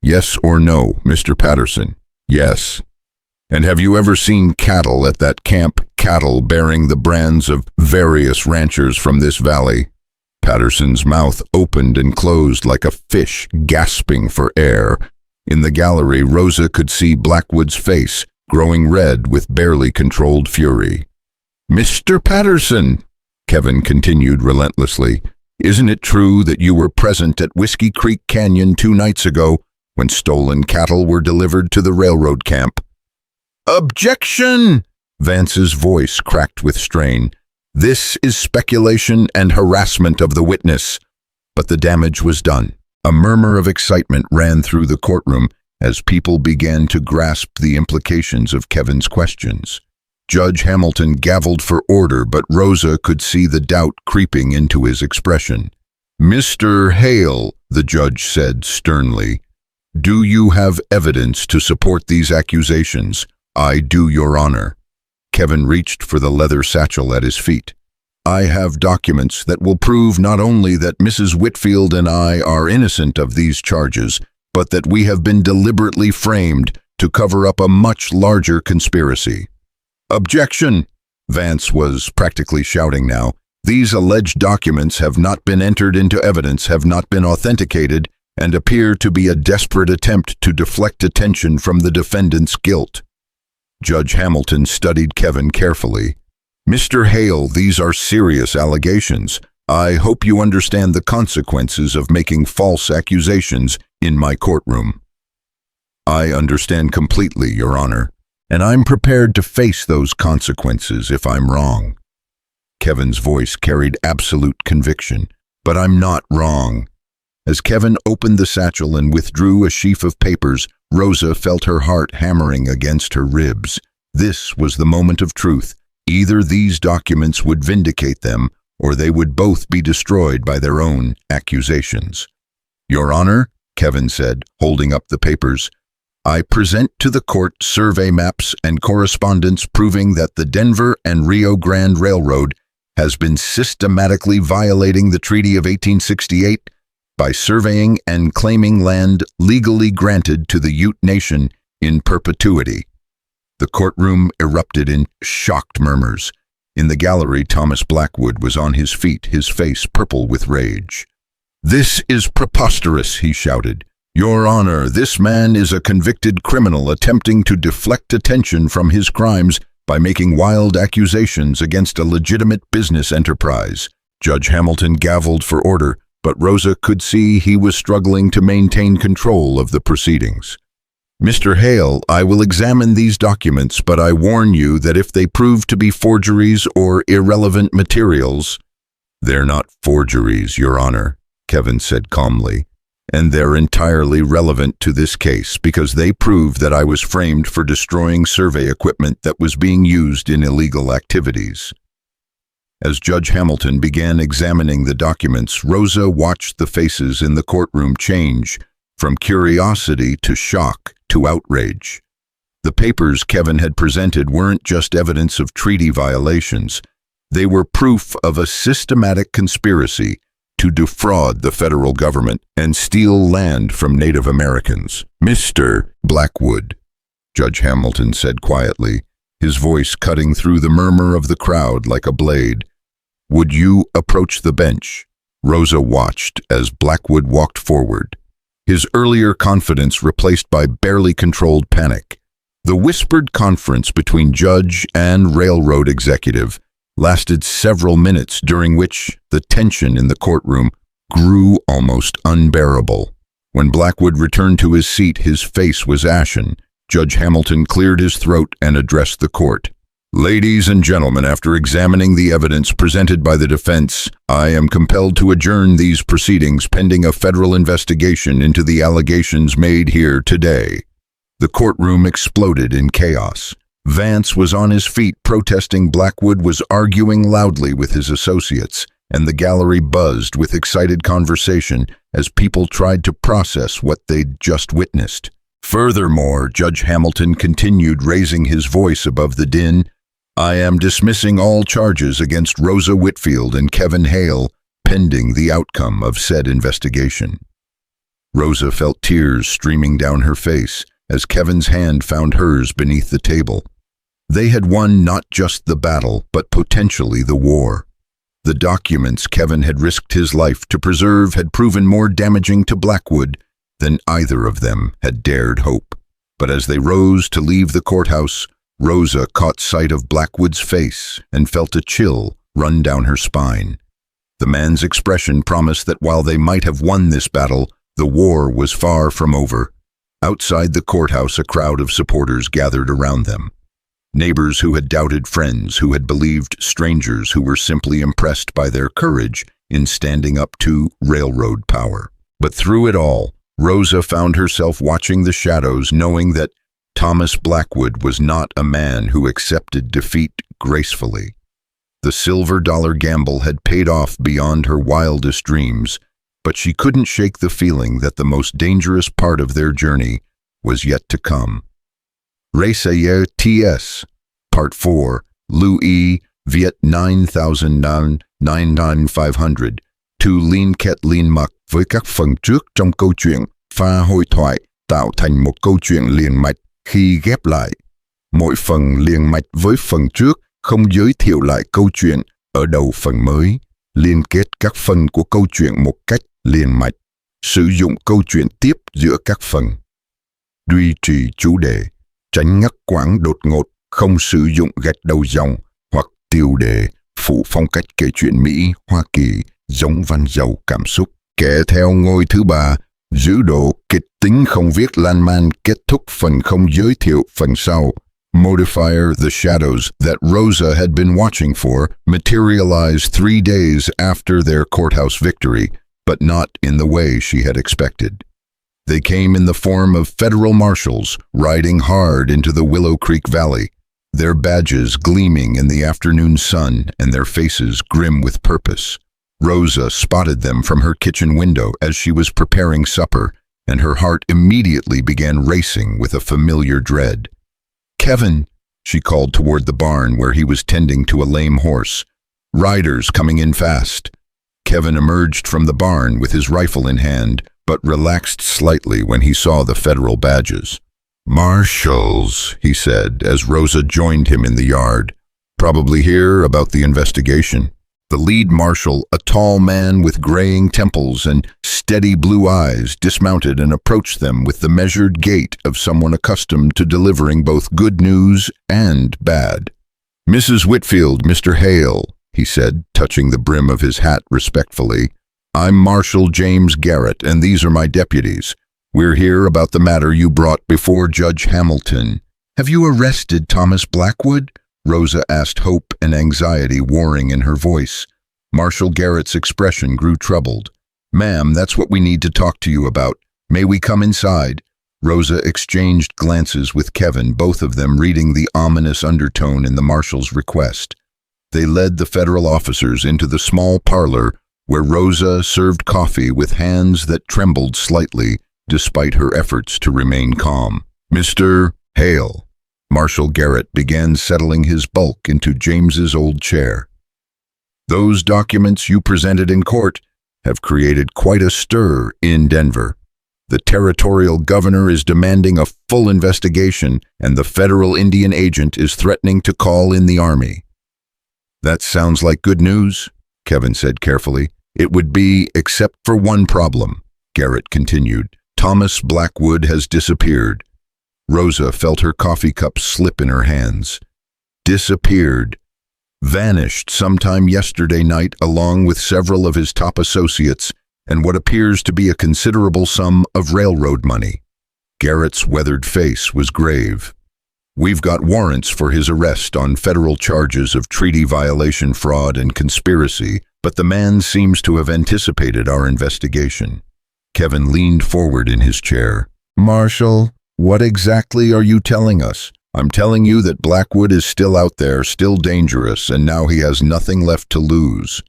Yes or no, Mr. Patterson? Yes. And have you ever seen cattle at that camp, cattle bearing the brands of various ranchers from this valley? Patterson's mouth opened and closed like a fish gasping for air. In the gallery, Rosa could see Blackwood's face, growing red with barely controlled fury. Mr. Patterson, Kevin continued relentlessly, isn't it true that you were present at Whiskey Creek Canyon 2 nights ago when stolen cattle were delivered to the railroad camp? Objection! Vance's voice cracked with strain. This is speculation and harassment of the witness. But the damage was done. A murmur of excitement ran through the courtroom as people began to grasp the implications of Kevin's questions. Judge Hamilton gavelled for order, but Rosa could see the doubt creeping into his expression. Mr. Hale, the judge said sternly, do you have evidence to support these accusations? I do, Your Honor. Kevin reached for the leather satchel at his feet. I have documents that will prove not only that Mrs. Whitfield and I are innocent of these charges, but that we have been deliberately framed to cover up a much larger conspiracy. Objection! Vance was practically shouting now. These alleged documents have not been entered into evidence, have not been authenticated, and appear to be a desperate attempt to deflect attention from the defendant's guilt. Judge Hamilton studied Kevin carefully. Mr. Hale, these are serious allegations. I hope you understand the consequences of making false accusations in my courtroom. I understand completely, Your Honor, and I'm prepared to face those consequences if I'm wrong. Kevin's voice carried absolute conviction. But I'm not wrong. As Kevin opened the satchel and withdrew a sheaf of papers, Rosa felt her heart hammering against her ribs. This was the moment of truth. Either these documents would vindicate them, or they would both be destroyed by their own accusations. Your Honor, Kevin said, holding up the papers, I present to the court survey maps and correspondence proving that the Denver and Rio Grande Railroad has been systematically violating the Treaty of 1868 by surveying and claiming land legally granted to the Ute Nation in perpetuity. The courtroom erupted in shocked murmurs. In the gallery, Thomas Blackwood was on his feet, his face purple with rage. This is preposterous, he shouted. Your Honor, this man is a convicted criminal attempting to deflect attention from his crimes by making wild accusations against a legitimate business enterprise. Judge Hamilton gavelled for order, but Rosa could see he was struggling to maintain control of the proceedings. Mr. Hale, I will examine these documents, but I warn you that if they prove to be forgeries or irrelevant materials—" "They're not forgeries, Your Honor," Kevin said calmly, "and they're entirely relevant to this case because they prove that I was framed for destroying survey equipment that was being used in illegal activities." As Judge Hamilton began examining the documents, Rosa watched the faces in the courtroom change from curiosity to shock to outrage. The papers Kevin had presented weren't just evidence of treaty violations. They were proof of a systematic conspiracy to defraud the federal government and steal land from Native Americans. "Mr. Blackwood," Judge Hamilton said quietly, his voice cutting through the murmur of the crowd like a blade, "would you approach the bench?" Rosa watched as Blackwood walked forward, his earlier confidence replaced by barely controlled panic. The whispered conference between judge and railroad executive lasted several minutes, during which the tension in the courtroom grew almost unbearable. When Blackwood returned to his seat, his face was ashen. Judge Hamilton cleared his throat and addressed the court. "Ladies and gentlemen, after examining the evidence presented by the defense, I am compelled to adjourn these proceedings pending a federal investigation into the allegations made here today." The courtroom exploded in chaos. Vance was on his feet protesting. Blackwood was arguing loudly with his associates, and the gallery buzzed with excited conversation as people tried to process what they'd just witnessed. Furthermore, Judge Hamilton continued, raising his voice above the din, "I am dismissing all charges against Rosa Whitfield and Kevin Hale, pending the outcome of said investigation." Rosa felt tears streaming down her face as Kevin's hand found hers beneath the table. They had won not just the battle, but potentially the war. The documents Kevin had risked his life to preserve had proven more damaging to Blackwood than either of them had dared hope. But as they rose to leave the courthouse, Rosa caught sight of Blackwood's face and felt a chill run down her spine. The man's expression promised that while they might have won this battle, the war was far from over. Outside the courthouse, a crowd of supporters gathered around them. Neighbors who had doubted, friends who had believed, strangers who were simply impressed by their courage in standing up to railroad power. But through it all, Rosa found herself watching the shadows, knowing that Thomas Blackwood was not a man who accepted defeat gracefully. The silver dollar gamble had paid off beyond her wildest dreams, but she couldn't shake the feeling that the most dangerous part of their journey was yet to come. Résayer TS, Part 4, Louis Viet 9000-99500, To liên kết liên mạch với các phần trước trong câu chuyện, pha hội thoại tạo thành một câu chuyện liền mạch khi ghép lại. Mỗi phần liền mạch với phần trước không giới thiệu lại câu chuyện ở đầu phần mới, liên kết các phần của câu chuyện một cách liền mạch, sử dụng câu chuyện tiếp giữa các phần. Duy trì chủ đề, tránh ngắt quãng đột ngột, không sử dụng gạch đầu dòng hoặc tiêu đề phụ phong cách kể chuyện Mỹ, Hoa Kỳ, giống văn giàu cảm xúc. Kể theo ngôi thứ ba, giữ độ kịch tính không viết lan man, kết thúc phần không giới thiệu phần sau. Modifier. The shadows that Rosa had been watching for materialized 3 days after their courthouse victory, but not in the way she had expected. They came in the form of federal marshals riding hard into the Willow Creek Valley, their badges gleaming in the afternoon sun and their faces grim with purpose. Rosa spotted them from her kitchen window as she was preparing supper, and her heart immediately began racing with a familiar dread. "Kevin," she called toward the barn where he was tending to a lame horse. "Riders coming in fast." Kevin emerged from the barn with his rifle in hand, but relaxed slightly when he saw the federal badges. "Marshals," he said as Rosa joined him in the yard. "Probably here about the investigation." The lead marshal, a tall man with graying temples and steady blue eyes, dismounted and approached them with the measured gait of someone accustomed to delivering both good news and bad. "Mrs. Whitfield, Mr. Hale," he said, touching the brim of his hat respectfully. "I'm Marshal James Garrett, and these are my deputies. We're here about the matter you brought before Judge Hamilton. Have you arrested Thomas Blackwood? Rosa asked, hope and anxiety warring in her voice. Marshal Garrett's expression grew troubled. Ma'am, that's what we need to talk to you about. May we come inside? Rosa exchanged glances with Kevin, both of them reading the ominous undertone in the marshal's request. They led the federal officers into the small parlor where Rosa served coffee with hands that trembled slightly despite her efforts to remain calm. Mr. Hale. Marshal Garrett began settling his bulk into James's old chair. Those documents you presented in court have created quite a stir in Denver. The territorial governor is demanding a full investigation, and the federal Indian agent is threatening to call in the army. That sounds like good news, Kevin said carefully. It would be, except for one problem, Garrett continued. Thomas Blackwood has disappeared. Rosa felt her coffee cup slip in her hands. Disappeared. Vanished sometime yesterday night along with several of his top associates and what appears to be a considerable sum of railroad money. Garrett's weathered face was grave. We've got warrants for his arrest on federal charges of treaty violation, fraud, and conspiracy, but the man seems to have anticipated our investigation. Kevin leaned forward in his chair. Marshal, what exactly are you telling us? I'm telling you that Blackwood is still out there, still dangerous, and now he has nothing left to lose.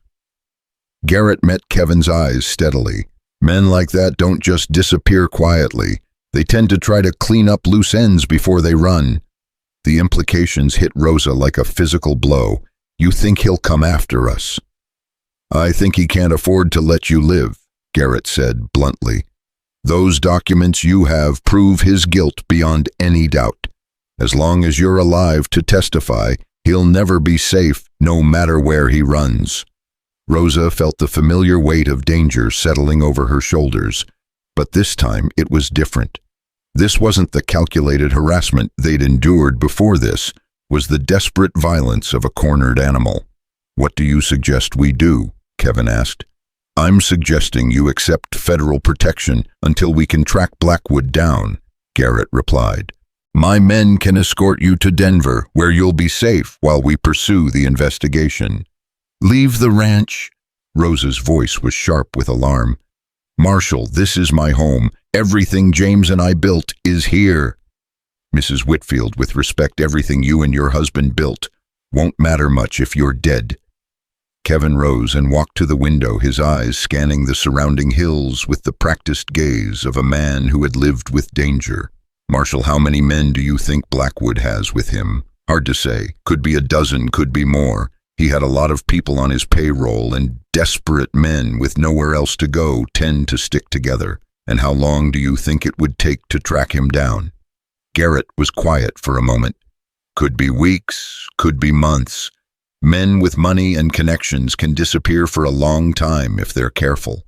Garrett met Kevin's eyes steadily. Men like that don't just disappear quietly. They tend to try to clean up loose ends before they run. The implications hit Rosa like a physical blow. You think he'll come after us? I think he can't afford to let you live, Garrett said bluntly. Those documents you have prove his guilt beyond any doubt. As long as you're alive to testify, he'll never be safe, no matter where he runs. Rosa felt the familiar weight of danger settling over her shoulders, but this time it was different. This wasn't the calculated harassment they'd endured before. This was the desperate violence of a cornered animal. What do you suggest we do? Kevin asked. I'm suggesting you accept federal protection until we can track Blackwood down, Garrett replied. My men can escort you to Denver, where you'll be safe while we pursue the investigation. Leave the ranch. Rosa's voice was sharp with alarm. Marshal, this is my home. Everything James and I built is here. Mrs. Whitfield, with respect, everything you and your husband built won't matter much if you're dead. Kevin rose and walked to the window, his eyes scanning the surrounding hills with the practiced gaze of a man who had lived with danger. Marshal, how many men do you think Blackwood has with him? Hard to say. Could be a dozen, could be more. He had a lot of people on his payroll, and desperate men with nowhere else to go tend to stick together. And how long do you think it would take to track him down? Garrett was quiet for a moment. Could be weeks, could be months. Men with money and connections can disappear for a long time if they're careful.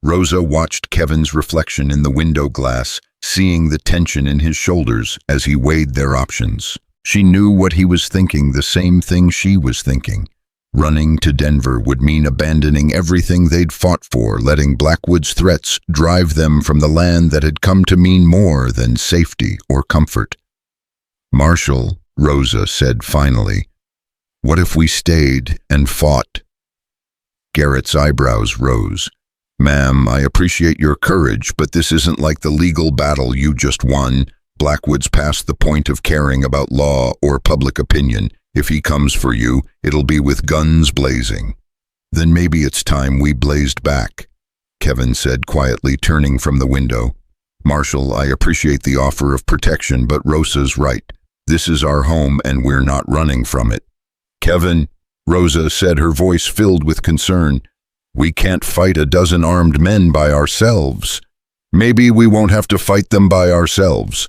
Rosa watched Kevin's reflection in the window glass, seeing the tension in his shoulders as he weighed their options. She knew what he was thinking, the same thing she was thinking. Running to Denver would mean abandoning everything they'd fought for, letting Blackwood's threats drive them from the land that had come to mean more than safety or comfort. Marshal, Rosa said finally, what if we stayed and fought? Garrett's eyebrows rose. Ma'am, I appreciate your courage, but this isn't like the legal battle you just won. Blackwood's past the point of caring about law or public opinion. If he comes for you, it'll be with guns blazing. Then maybe it's time we blazed back, Kevin said quietly, turning from the window. Marshal, I appreciate the offer of protection, but Rosa's right. This is our home and we're not running from it. Kevin, Rosa said, her voice filled with concern. We can't fight a dozen armed men by ourselves. Maybe we won't have to fight them by ourselves,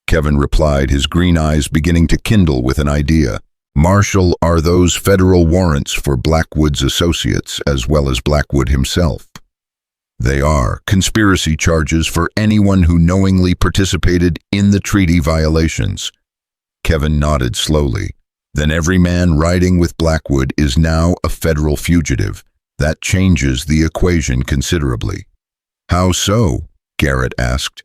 Kevin replied, his green eyes beginning to kindle with an idea. Marshal, are those federal warrants for Blackwood's associates as well as Blackwood himself? They are conspiracy charges for anyone who knowingly participated in the treaty violations. Kevin nodded slowly. Then every man riding with Blackwood is now a federal fugitive. That changes the equation considerably. How so? Garrett asked.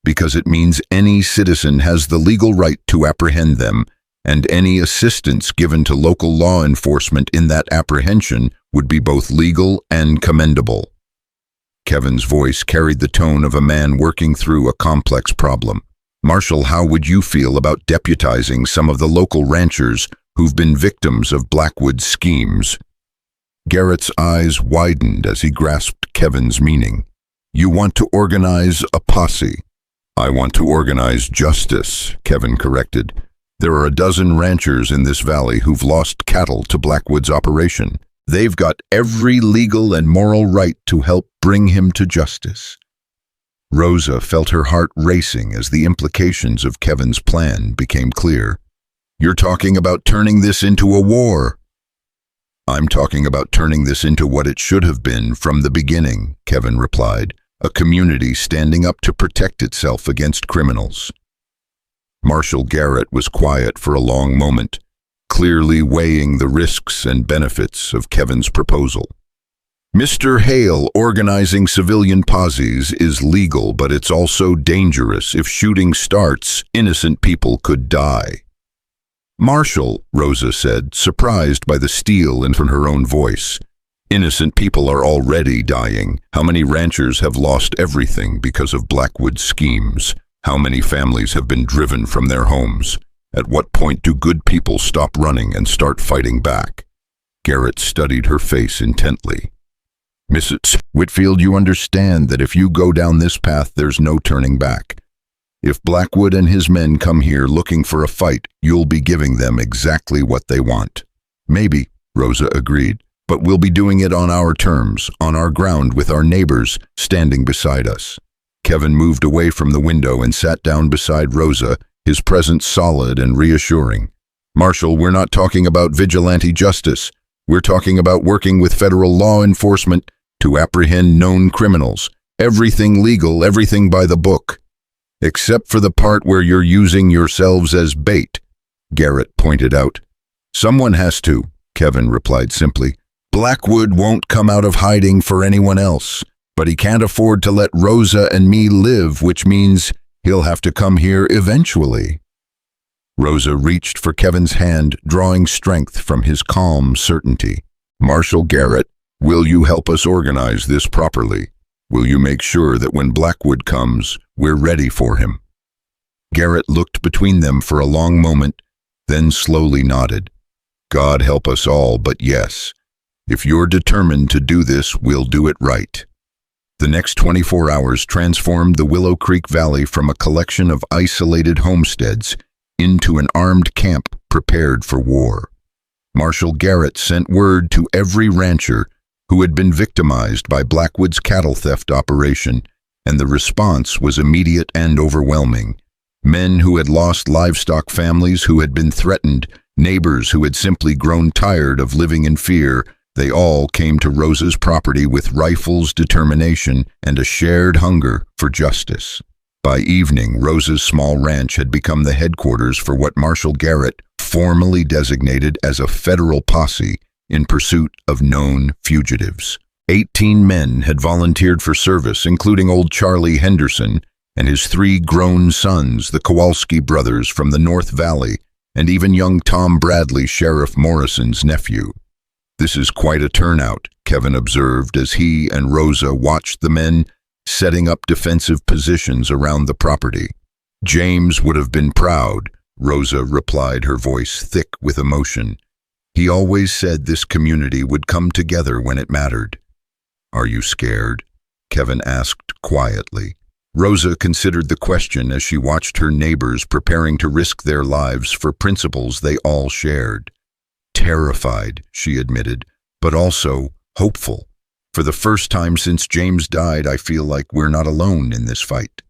Because it means any citizen has the legal right to apprehend them, and any assistance given to local law enforcement in that apprehension would be both legal and commendable. Kevin's voice carried the tone of a man working through a complex problem. Marshal, how would you feel about deputizing some of the local ranchers who've been victims of Blackwood's schemes? Garrett's eyes widened as he grasped Kevin's meaning. You want to organize a posse. I want to organize justice, Kevin corrected. There are a dozen ranchers in this valley who've lost cattle to Blackwood's operation. They've got every legal and moral right to help bring him to justice. Rosa felt her heart racing as the implications of Kevin's plan became clear. You're talking about turning this into a war. I'm talking about turning this into what it should have been from the beginning, Kevin replied, a community standing up to protect itself against criminals. Marshal Garrett was quiet for a long moment, clearly weighing the risks and benefits of Kevin's proposal. Mr. Hale, organizing civilian posses is legal, but it's also dangerous. If shooting starts, innocent people could die. Marshal, Rosa said, surprised by the steel in her own voice. Innocent people are already dying. How many ranchers have lost everything because of Blackwood's schemes? How many families have been driven from their homes? At what point do good people stop running and start fighting back? Garrett studied her face intently. Mrs. Whitfield, you understand that if you go down this path, there's no turning back. If Blackwood and his men come here looking for a fight, you'll be giving them exactly what they want. Maybe, Rosa agreed, but we'll be doing it on our terms, on our ground with our neighbors standing beside us. Kevin moved away from the window and sat down beside Rosa, his presence solid and reassuring. Marshal, we're not talking about vigilante justice. We're talking about working with federal law enforcement to apprehend known criminals. Everything legal, everything by the book. Except for the part where you're using yourselves as bait, Garrett pointed out. Someone has to, Kevin replied simply. Blackwood won't come out of hiding for anyone else, but he can't afford to let Rosa and me live, which means he'll have to come here eventually. Rosa reached for Kevin's hand, drawing strength from his calm certainty. Marshal Garrett, will you help us organize this properly? Will you make sure that when Blackwood comes, we're ready for him? Garrett looked between them for a long moment, then slowly nodded. God help us all, but yes. If you're determined to do this, we'll do it right. The next 24 hours transformed the Willow Creek Valley from a collection of isolated homesteads into an armed camp prepared for war. Marshal Garrett sent word to every rancher who had been victimized by Blackwood's cattle theft operation, and the response was immediate and overwhelming. Men who had lost livestock, families who had been threatened, neighbors who had simply grown tired of living in fear, they all came to Rosa's property with rifles, determination, and a shared hunger for justice. By evening, Rosa's small ranch had become the headquarters for what Marshal Garrett formally designated as a federal posse in pursuit of known fugitives. 18 men had volunteered for service, including old Charlie Henderson and his 3 grown sons, the Kowalski brothers from the North Valley, and even young Tom Bradley, Sheriff Morrison's nephew. This is quite a turnout, Kevin observed as he and Rosa watched the men setting up defensive positions around the property. James would have been proud, Rosa replied, her voice thick with emotion. He always said this community would come together when it mattered. Are you scared? Kevin asked quietly. Rosa considered the question as she watched her neighbors preparing to risk their lives for principles they all shared. Terrified, she admitted, but also hopeful. For the first time since James died, I feel like we're not alone in this fight.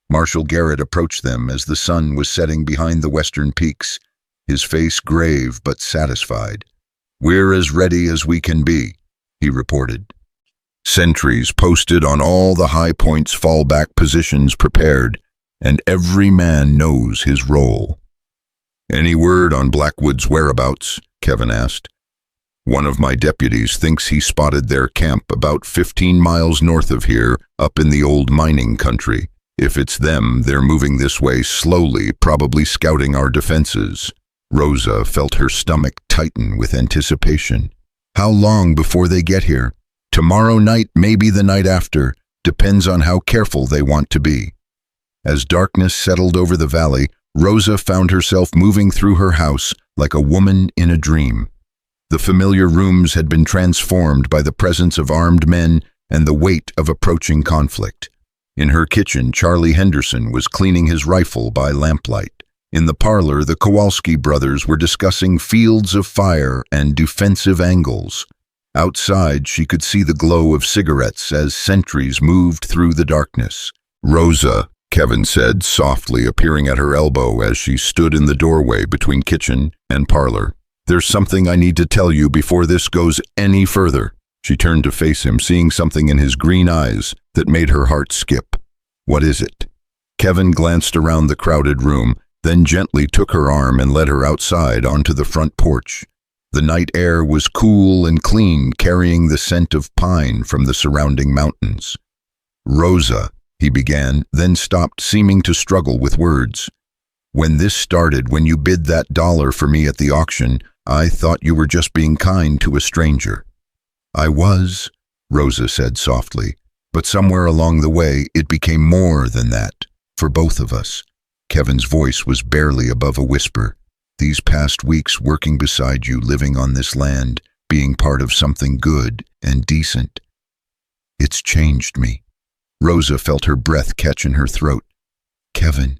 Marshal Garrett approached them as the sun was setting behind the western peaks, his face grave but satisfied. We're as ready as we can be, he reported. Sentries posted on all the high points, fallback positions prepared, and every man knows his role. Any word on Blackwood's whereabouts? Kevin asked. One of my deputies thinks he spotted their camp about 15 miles north of here, up in the old mining country. If it's them, they're moving this way slowly, probably scouting our defenses." Rosa felt her stomach tighten with anticipation. "How long before they get here?" "Tomorrow night, maybe the night after. Depends on how careful they want to be." As darkness settled over the valley, Rosa found herself moving through her house like a woman in a dream. The familiar rooms had been transformed by the presence of armed men and the weight of approaching conflict. In her kitchen, Charlie Henderson was cleaning his rifle by lamplight. In the parlor, the Kowalski brothers were discussing fields of fire and defensive angles. Outside, she could see the glow of cigarettes as sentries moved through the darkness. "Rosa," Kevin said softly, appearing at her elbow as she stood in the doorway between kitchen and parlor. "There's something I need to tell you before this goes any further." She turned to face him, seeing something in his green eyes that made her heart skip. "What is it?" Kevin glanced around the crowded room, then gently took her arm and led her outside onto the front porch. The night air was cool and clean, carrying the scent of pine from the surrounding mountains. "Rosa," he began, then stopped, seeming to struggle with words. "When this started, when you bid that $1 for me at the auction, I thought you were just being kind to a stranger." "I was," Rosa said softly, "but somewhere along the way it became more than that, for both of us." Kevin's voice was barely above a whisper. "These past weeks working beside you, living on this land, being part of something good and decent, it's changed me." Rosa felt her breath catch in her throat. "Kevin,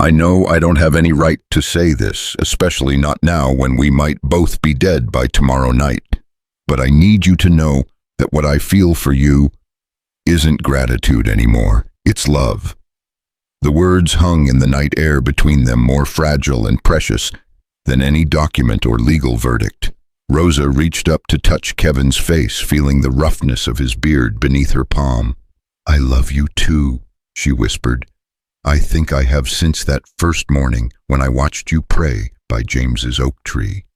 I know I don't have any right to say this, especially not now when we might both be dead by tomorrow night, but I need you to know that what I feel for you isn't gratitude anymore, it's love." The words hung in the night air between them, more fragile and precious than any document or legal verdict. Rosa reached up to touch Kevin's face, feeling the roughness of his beard beneath her palm. "I love you too," she whispered. "I think I have since that first morning when I watched you pray by James's oak tree."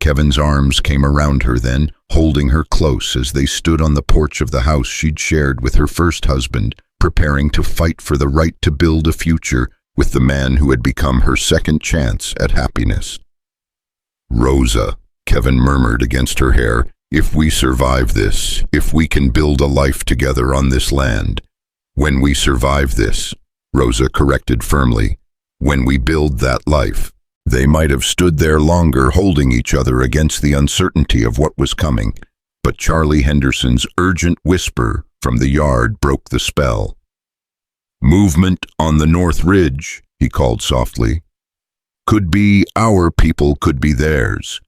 Kevin's arms came around her then, holding her close as they stood on the porch of the house she'd shared with her first husband, preparing to fight for the right to build a future with the man who had become her second chance at happiness. "Rosa," Kevin murmured against her hair, "if we survive this, if we can build a life together on this land, when we survive this," Rosa corrected firmly, "when we build that life." They might have stood there longer holding each other against the uncertainty of what was coming, but Charlie Henderson's urgent whisper from the yard broke the spell. "Movement on the North Ridge," he called softly. "Could be our people, could be theirs."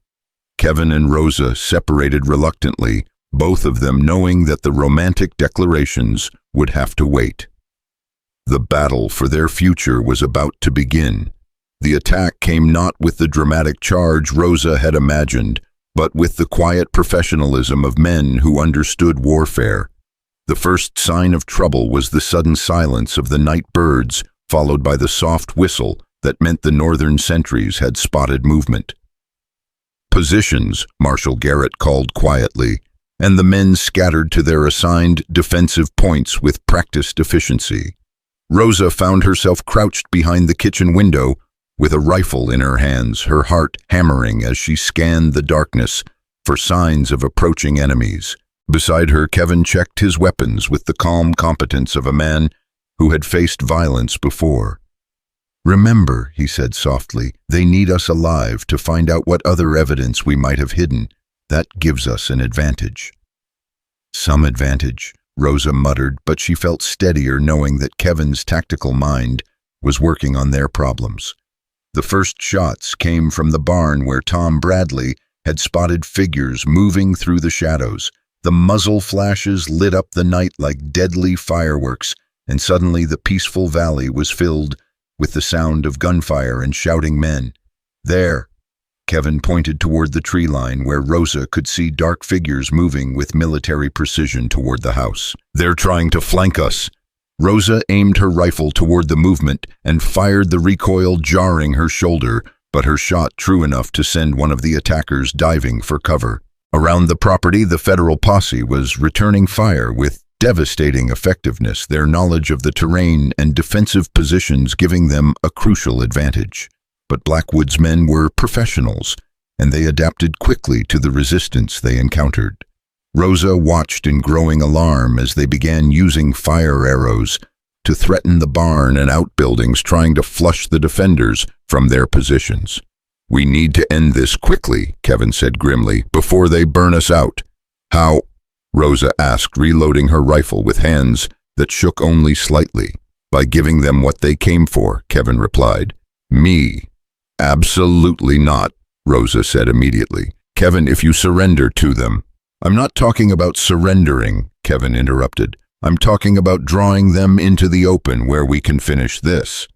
Kevin and Rosa separated reluctantly, both of them knowing that the romantic declarations would have to wait. The battle for their future was about to begin. The attack came not with the dramatic charge Rosa had imagined, but with the quiet professionalism of men who understood warfare. The first sign of trouble was the sudden silence of the night birds, followed by the soft whistle that meant the northern sentries had spotted movement. "Positions," Marshal Garrett called quietly, and the men scattered to their assigned defensive points with practiced efficiency. Rosa found herself crouched behind the kitchen window with a rifle in her hands, her heart hammering as she scanned the darkness for signs of approaching enemies. Beside her, Kevin checked his weapons with the calm competence of a man who had faced violence before. "Remember," he said softly, "they need us alive to find out what other evidence we might have hidden. That gives us an advantage." "Some advantage," Rosa muttered, but she felt steadier knowing that Kevin's tactical mind was working on their problems. The first shots came from the barn where Tom Bradley had spotted figures moving through the shadows. The muzzle flashes lit up the night like deadly fireworks, and suddenly the peaceful valley was filled with the sound of gunfire and shouting men. "There!" Kevin pointed toward the tree line where Rosa could see dark figures moving with military precision toward the house. "They're trying to flank us." Rosa aimed her rifle toward the movement and fired the recoil jarring her shoulder, but her shot true enough to send one of the attackers diving for cover. Around the property, the federal posse was returning fire with devastating effectiveness, their knowledge of the terrain and defensive positions giving them a crucial advantage. But Blackwood's men were professionals, and they adapted quickly to the resistance they encountered. Rosa watched in growing alarm as they began using fire arrows to threaten the barn and outbuildings, trying to flush the defenders from their positions. "We need to end this quickly," Kevin said grimly, "before they burn us out." "How?" Rosa asked, reloading her rifle with hands that shook only slightly. "By giving them what they came for," Kevin replied. "Me?" "Absolutely not," Rosa said immediately. "Kevin, if you surrender to them—" "I'm not talking about surrendering," Kevin interrupted. "I'm talking about drawing them into the open where we can finish this."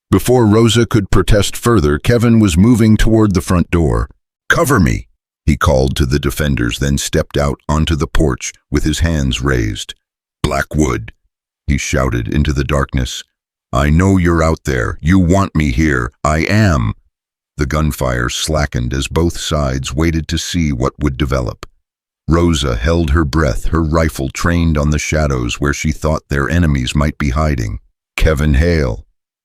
Before Rosa could protest further, Kevin was moving toward the front door. "Cover me," he called to the defenders, then stepped out onto the porch with his hands raised. "Blackwood," he shouted into the darkness. "I know you're out there. You want me here. I am." The gunfire slackened as both sides waited to see what would develop. Rosa held her breath, her rifle trained on the shadows where she thought their enemies might be hiding. "Kevin Hale."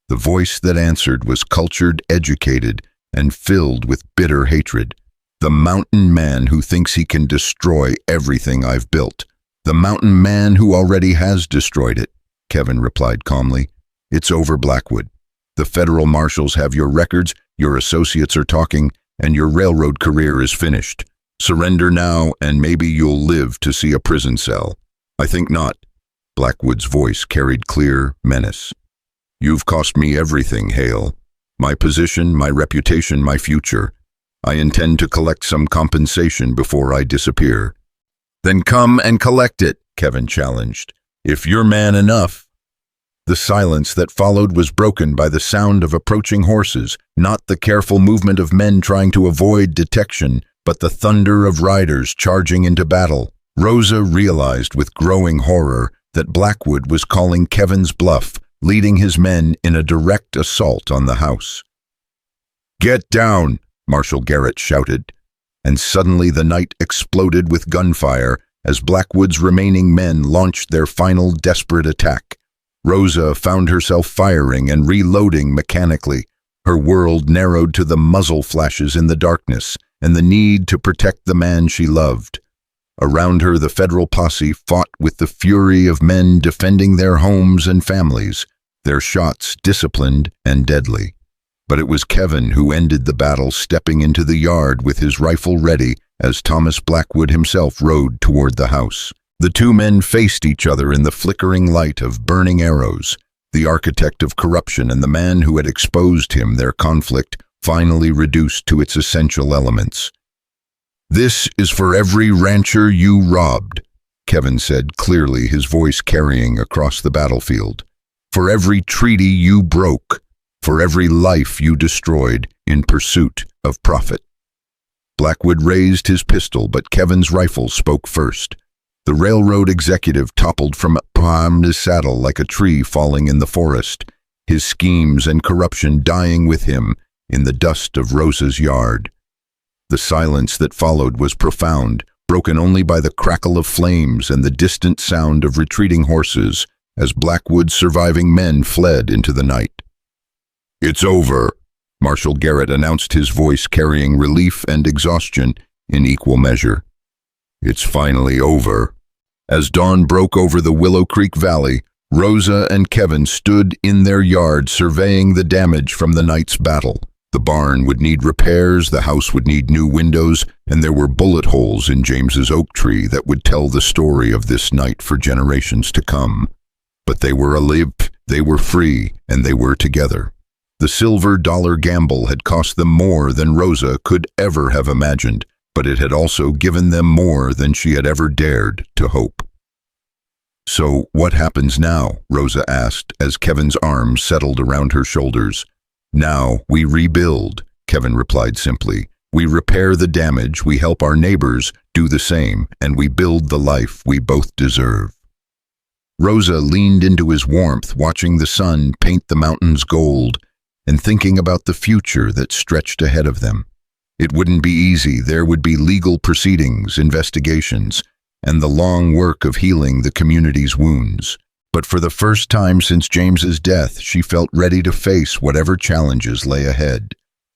The voice that answered was cultured, educated, and filled with bitter hatred. "The mountain man who thinks he can destroy everything I've built. The mountain man who already has destroyed it," Kevin replied calmly. "It's over, Blackwood. The federal marshals have your records, your associates are talking, and your railroad career is finished. Surrender now, and maybe you'll live to see a prison cell." "I think not." Blackwood's voice carried clear menace. "You've cost me everything, Hale. My position, my reputation, my future. I intend to collect some compensation before I disappear." "Then come and collect it," Kevin challenged. "If you're man enough." The silence that followed was broken by the sound of approaching horses, not the careful movement of men trying to avoid detection, but the thunder of riders charging into battle. Rosa realized with growing horror that Blackwood was calling Kevin's bluff, leading his men in a direct assault on the house. "Get down!" Marshal Garrett shouted, and suddenly the night exploded with gunfire as Blackwood's remaining men launched their final desperate attack. Rosa found herself firing and reloading mechanically, her world narrowed to the muzzle flashes in the darkness and the need to protect the man she loved. Around her, the federal posse fought with the fury of men defending their homes and families, their shots disciplined and deadly. But it was Kevin who ended the battle, stepping into the yard with his rifle ready as Thomas Blackwood himself rode toward the house. The two men faced each other in the flickering light of burning arrows, the architect of corruption and the man who had exposed him, their conflict finally reduced to its essential elements. "This is for every rancher you robbed," Kevin said clearly, his voice carrying across the battlefield. "For every treaty you broke, for every life you destroyed in pursuit of profit." Blackwood raised his pistol, but Kevin's rifle spoke first. The railroad executive toppled from his saddle like a tree falling in the forest, his schemes and corruption dying with him in the dust of Rosa's yard. The silence that followed was profound, broken only by the crackle of flames and the distant sound of retreating horses as Blackwood's surviving men fled into the night. "It's over," Marshal Garrett announced, his voice carrying relief and exhaustion in equal measure. "It's finally over." As dawn broke over the Willow Creek Valley, Rosa and Kevin stood in their yard surveying the damage from the night's battle. The barn would need repairs, the house would need new windows, and there were bullet holes in James's oak tree that would tell the story of this night for generations to come. But they were alive, they were free, and they were together. The silver-dollar gamble had cost them more than Rosa could ever have imagined, but it had also given them more than she had ever dared to hope. "So what happens now?" Rosa asked as Kevin's arms settled around her shoulders. "Now we rebuild," Kevin replied simply. "We repair the damage, we help our neighbors do the same, and we build the life we both deserve." Rosa leaned into his warmth, watching the sun paint the mountains gold, and thinking about the future that stretched ahead of them. It wouldn't be easy. There would be legal proceedings, investigations, and the long work of healing the community's wounds. But for the first time since James's death, she felt ready to face whatever challenges lay ahead.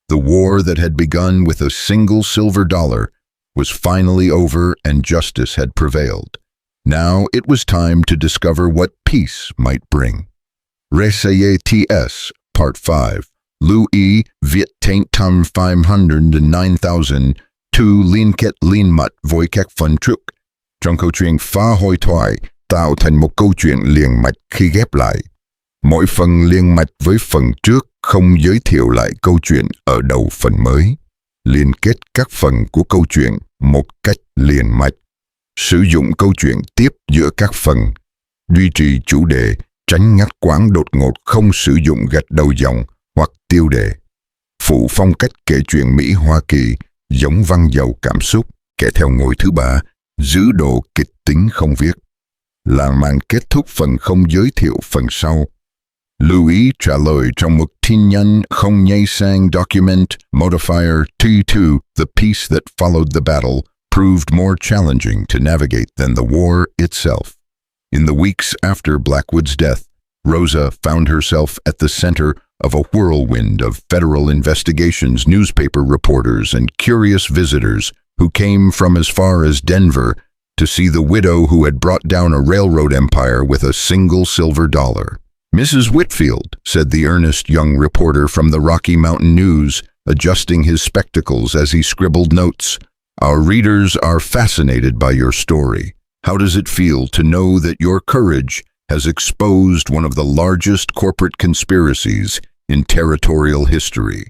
The war that had begun with a single silver dollar was finally over and justice had prevailed. Now it was time to discover what peace might bring. Rosa TS, Part 5. Louis Viet Taint Tum 509,000 Tu Liên Kết Liên Mật với các phần trước. Trong câu chuyện phá hôi thoại, tạo thành một câu chuyện liền mạch khi ghép lại. Mỗi phần liền mạch với phần trước không giới thiệu lại câu chuyện ở đầu phần mới. Liên kết các phần của câu chuyện một cách liền mạch. Sử dụng câu chuyện tiếp giữa các phần. Duy trì chủ đề, tránh ngắt quãng đột ngột, không sử dụng gạch đầu dòng hoặc tiêu đề. Phụ phong cách kể chuyện Mỹ Hoa Kỳ, giống văn giàu cảm xúc, kể theo ngôi thứ ba, giữ độ kịch tính không viết. Làng màn kết thúc phần không giới thiệu phần sau. Louis trả lời trong một tin nhắn không nhây sang document modifier T2. The peace that followed the battle proved more challenging to navigate than the war itself. In the weeks after Blackwood's death, Rosa found herself at the center of a whirlwind of federal investigations, newspaper reporters, and curious visitors who came from as far as Denver to see the widow who had brought down a railroad empire with a single silver dollar. "Mrs. Whitfield," said the earnest young reporter from the Rocky Mountain News, adjusting his spectacles as he scribbled notes, "our readers are fascinated by your story. How does it feel to know that your courage has exposed one of the largest corporate conspiracies in territorial history?"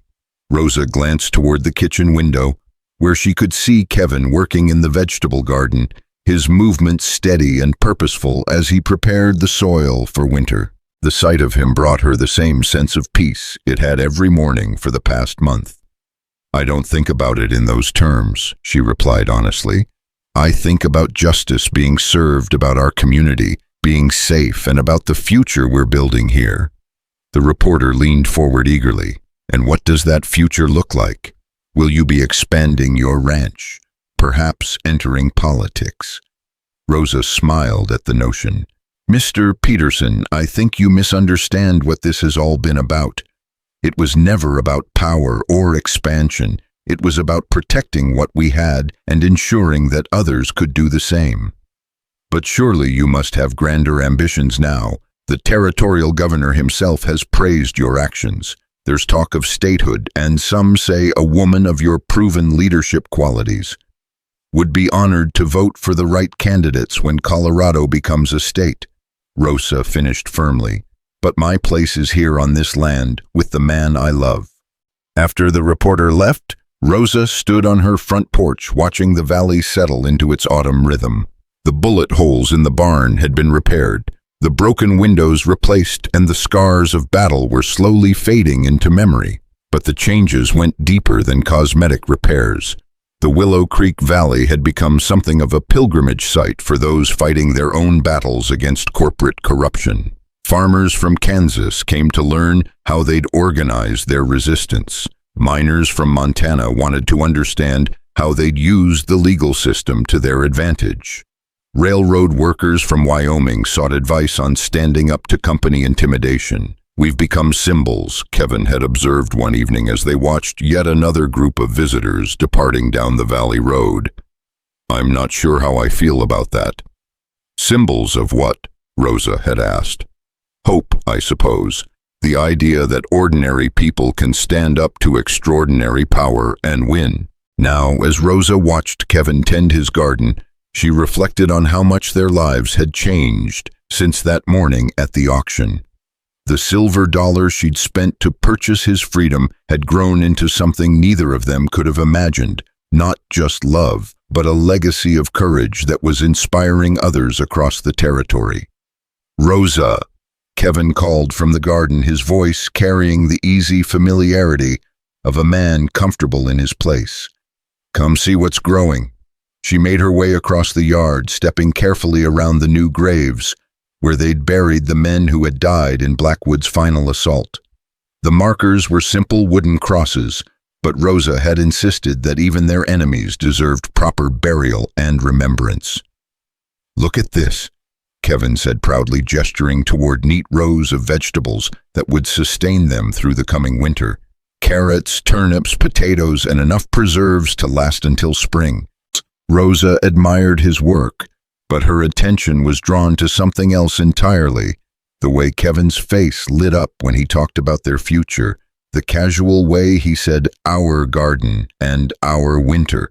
Rosa glanced toward the kitchen window, where she could see Kevin working in the vegetable garden, his movements steady and purposeful as he prepared the soil for winter. The sight of him brought her the same sense of peace it had every morning for the past month. "I don't think about it in those terms," she replied honestly. "I think about justice being served, about our community being safe, and about the future we're building here." The reporter leaned forward eagerly. "And what does that future look like? Will you be expanding your ranch? Perhaps entering politics?" Rosa smiled at the notion. "Mr. Peterson, I think you misunderstand what this has all been about. It was never about power or expansion. It was about protecting what we had and ensuring that others could do the same." "But surely you must have grander ambitions now. The territorial governor himself has praised your actions. There's talk of statehood, and some say a woman of your proven leadership qualities would be honored to vote for the right candidates when Colorado becomes a state." Rosa finished firmly. "But my place is here on this land with the man I love." After the reporter left, Rosa stood on her front porch watching the valley settle into its autumn rhythm. The bullet holes in the barn had been repaired, the broken windows replaced, and the scars of battle were slowly fading into memory. But the changes went deeper than cosmetic repairs. The Willow Creek Valley had become something of a pilgrimage site for those fighting their own battles against corporate corruption. Farmers from Kansas came to learn how they'd organize their resistance. Miners from Montana wanted to understand how they'd use the legal system to their advantage. Railroad workers from Wyoming sought advice on standing up to company intimidation. "We've become symbols," Kevin had observed one evening as they watched yet another group of visitors departing down the valley road. "I'm not sure how I feel about that." "Symbols of what?" Rosa had asked. "Hope, I suppose. The idea that ordinary people can stand up to extraordinary power and win." Now, as Rosa watched Kevin tend his garden, she reflected on how much their lives had changed since that morning at the auction. The silver dollar she'd spent to purchase his freedom had grown into something neither of them could have imagined, not just love, but a legacy of courage that was inspiring others across the territory. "Rosa," Kevin called from the garden, his voice carrying the easy familiarity of a man comfortable in his place. "Come see what's growing." She made her way across the yard, stepping carefully around the new graves, where they'd buried the men who had died in Blackwood's final assault. The markers were simple wooden crosses, but Rosa had insisted that even their enemies deserved proper burial and remembrance. "Look at this," Kevin said proudly, gesturing toward neat rows of vegetables that would sustain them through the coming winter. Carrots, turnips, potatoes, and enough preserves to last until spring. Rosa admired his work, but her attention was drawn to something else entirely: the way Kevin's face lit up when he talked about their future, the casual way he said "our garden" and "our winter,"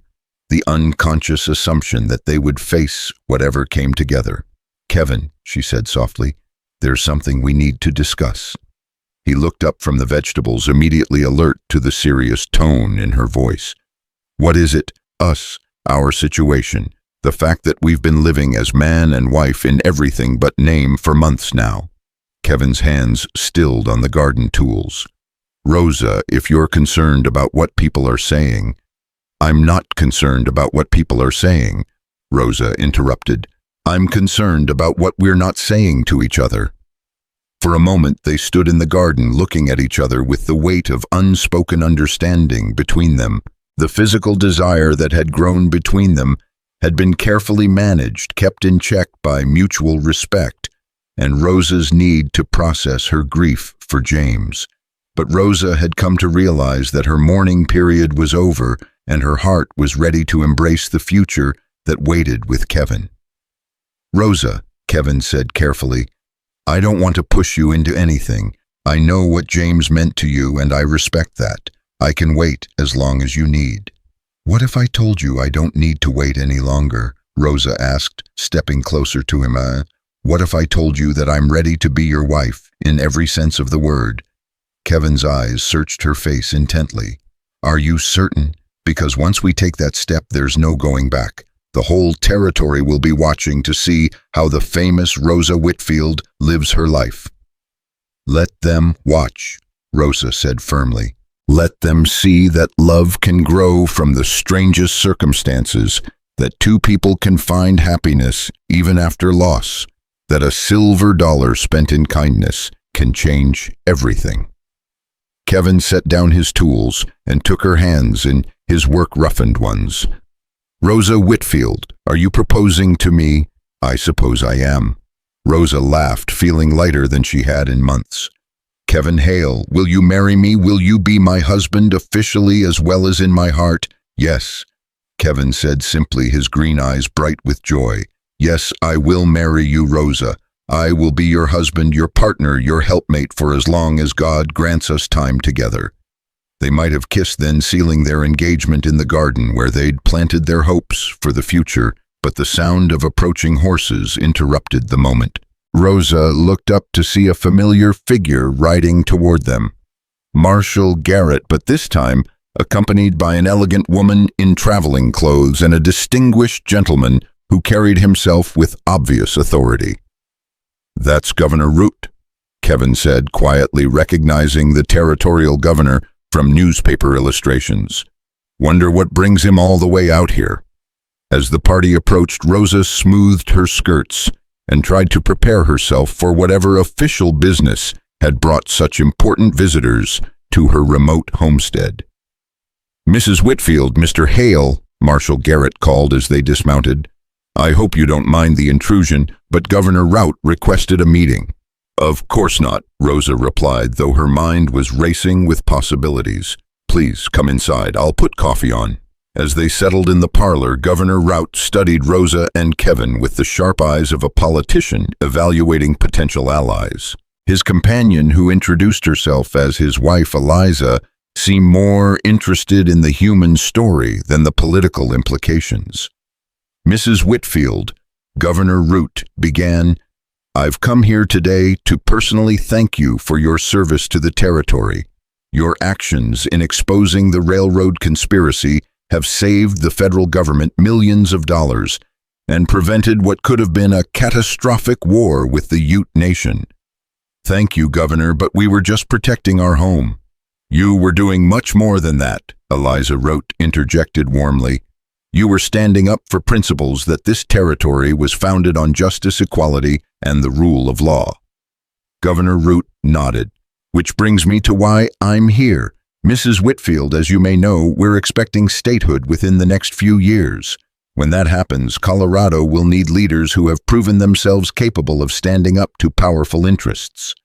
the unconscious assumption that they would face whatever came together. "Kevin," she said softly, "there's something we need to discuss." He looked up from the vegetables, immediately alert to the serious tone in her voice. "What is it? Us, our situation, the fact that we've been living as man and wife in everything but name for months now." Kevin's hands stilled on the garden tools. "Rosa, if you're concerned about what people are saying—" "I'm not concerned about what people are saying," Rosa interrupted. "I'm concerned about what we're not saying to each other." For a moment they stood in the garden looking at each other with the weight of unspoken understanding between them. The physical desire that had grown between them had been carefully managed, kept in check by mutual respect, and Rosa's need to process her grief for James. But Rosa had come to realize that her mourning period was over and her heart was ready to embrace the future that waited with Kevin. "Rosa," Kevin said carefully, "I don't want to push you into anything. I know what James meant to you and I respect that. I can wait as long as you need." "What if I told you I don't need to wait any longer?" Rosa asked, stepping closer to him. "What if I told you that I'm ready to be your wife, in every sense of the word?" Kevin's eyes searched her face intently. "Are you certain? Because once we take that step, there's no going back. The whole territory will be watching to see how the famous Rosa Whitfield lives her life." "Let them watch," Rosa said firmly. "Let them see that love can grow from the strangest circumstances, that two people can find happiness even after loss, that a silver dollar spent in kindness can change everything." Kevin set down his tools and took her hands in his work-roughened ones. "Rosa Whitfield, are you proposing to me?" "I suppose I am." Rosa laughed, feeling lighter than she had in months. "Kevin Hale, will you marry me? Will you be my husband officially as well as in my heart?" "Yes," Kevin said simply, his green eyes bright with joy. "Yes, I will marry you, Rosa. I will be your husband, your partner, your helpmate for as long as God grants us time together." They might have kissed then, sealing their engagement in the garden where they'd planted their hopes for the future, but the sound of approaching horses interrupted the moment. Rosa looked up to see a familiar figure riding toward them. Marshal Garrett, but this time accompanied by an elegant woman in traveling clothes and a distinguished gentleman who carried himself with obvious authority. "That's Governor Root," Kevin said, quietly recognizing the territorial governor from newspaper illustrations. "Wonder what brings him all the way out here." As the party approached, Rosa smoothed her skirts and tried to prepare herself for whatever official business had brought such important visitors to her remote homestead. "Mrs. Whitfield, Mr. Hale," Marshal Garrett called as they dismounted. "I hope you don't mind the intrusion, but Governor Rout requested a meeting." "Of course not," Rosa replied, though her mind was racing with possibilities. "Please come inside. I'll put coffee on." As they settled in the parlor, Governor Rout studied Rosa and Kevin with the sharp eyes of a politician evaluating potential allies. His companion, who introduced herself as his wife Eliza, seemed more interested in the human story than the political implications. "Mrs. Whitfield," Governor Root began, "I've come here today to personally thank you for your service to the territory. Your actions in exposing the railroad conspiracy have saved the federal government millions of dollars and prevented what could have been a catastrophic war with the Ute Nation. Thank you, Governor, but we were just protecting our home." "You were doing much more than that," Eliza Roat interjected warmly. "You were standing up for principles that this territory was founded on justice, equality, and the rule of law." Governor Root nodded. Which brings me to why I'm here. Mrs. Whitfield, as you may know, we're expecting statehood within the next few years. When that happens, Colorado will need leaders who have proven themselves capable of standing up to powerful interests.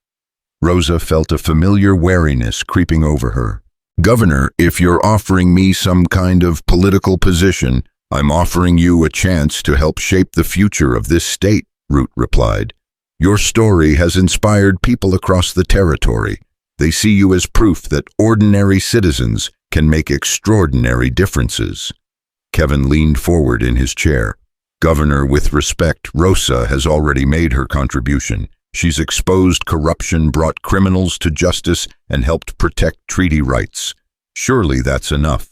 Rosa felt a familiar wariness creeping over her. Governor, if you're offering me some kind of political position, I'm offering you a chance to help shape the future of this state, Root replied. Your story has inspired people across the territory. They see you as proof that ordinary citizens can make extraordinary differences. Kevin leaned forward in his chair. Governor, with respect, Rosa has already made her contribution. She's exposed corruption, brought criminals to justice, and helped protect treaty rights. Surely that's enough.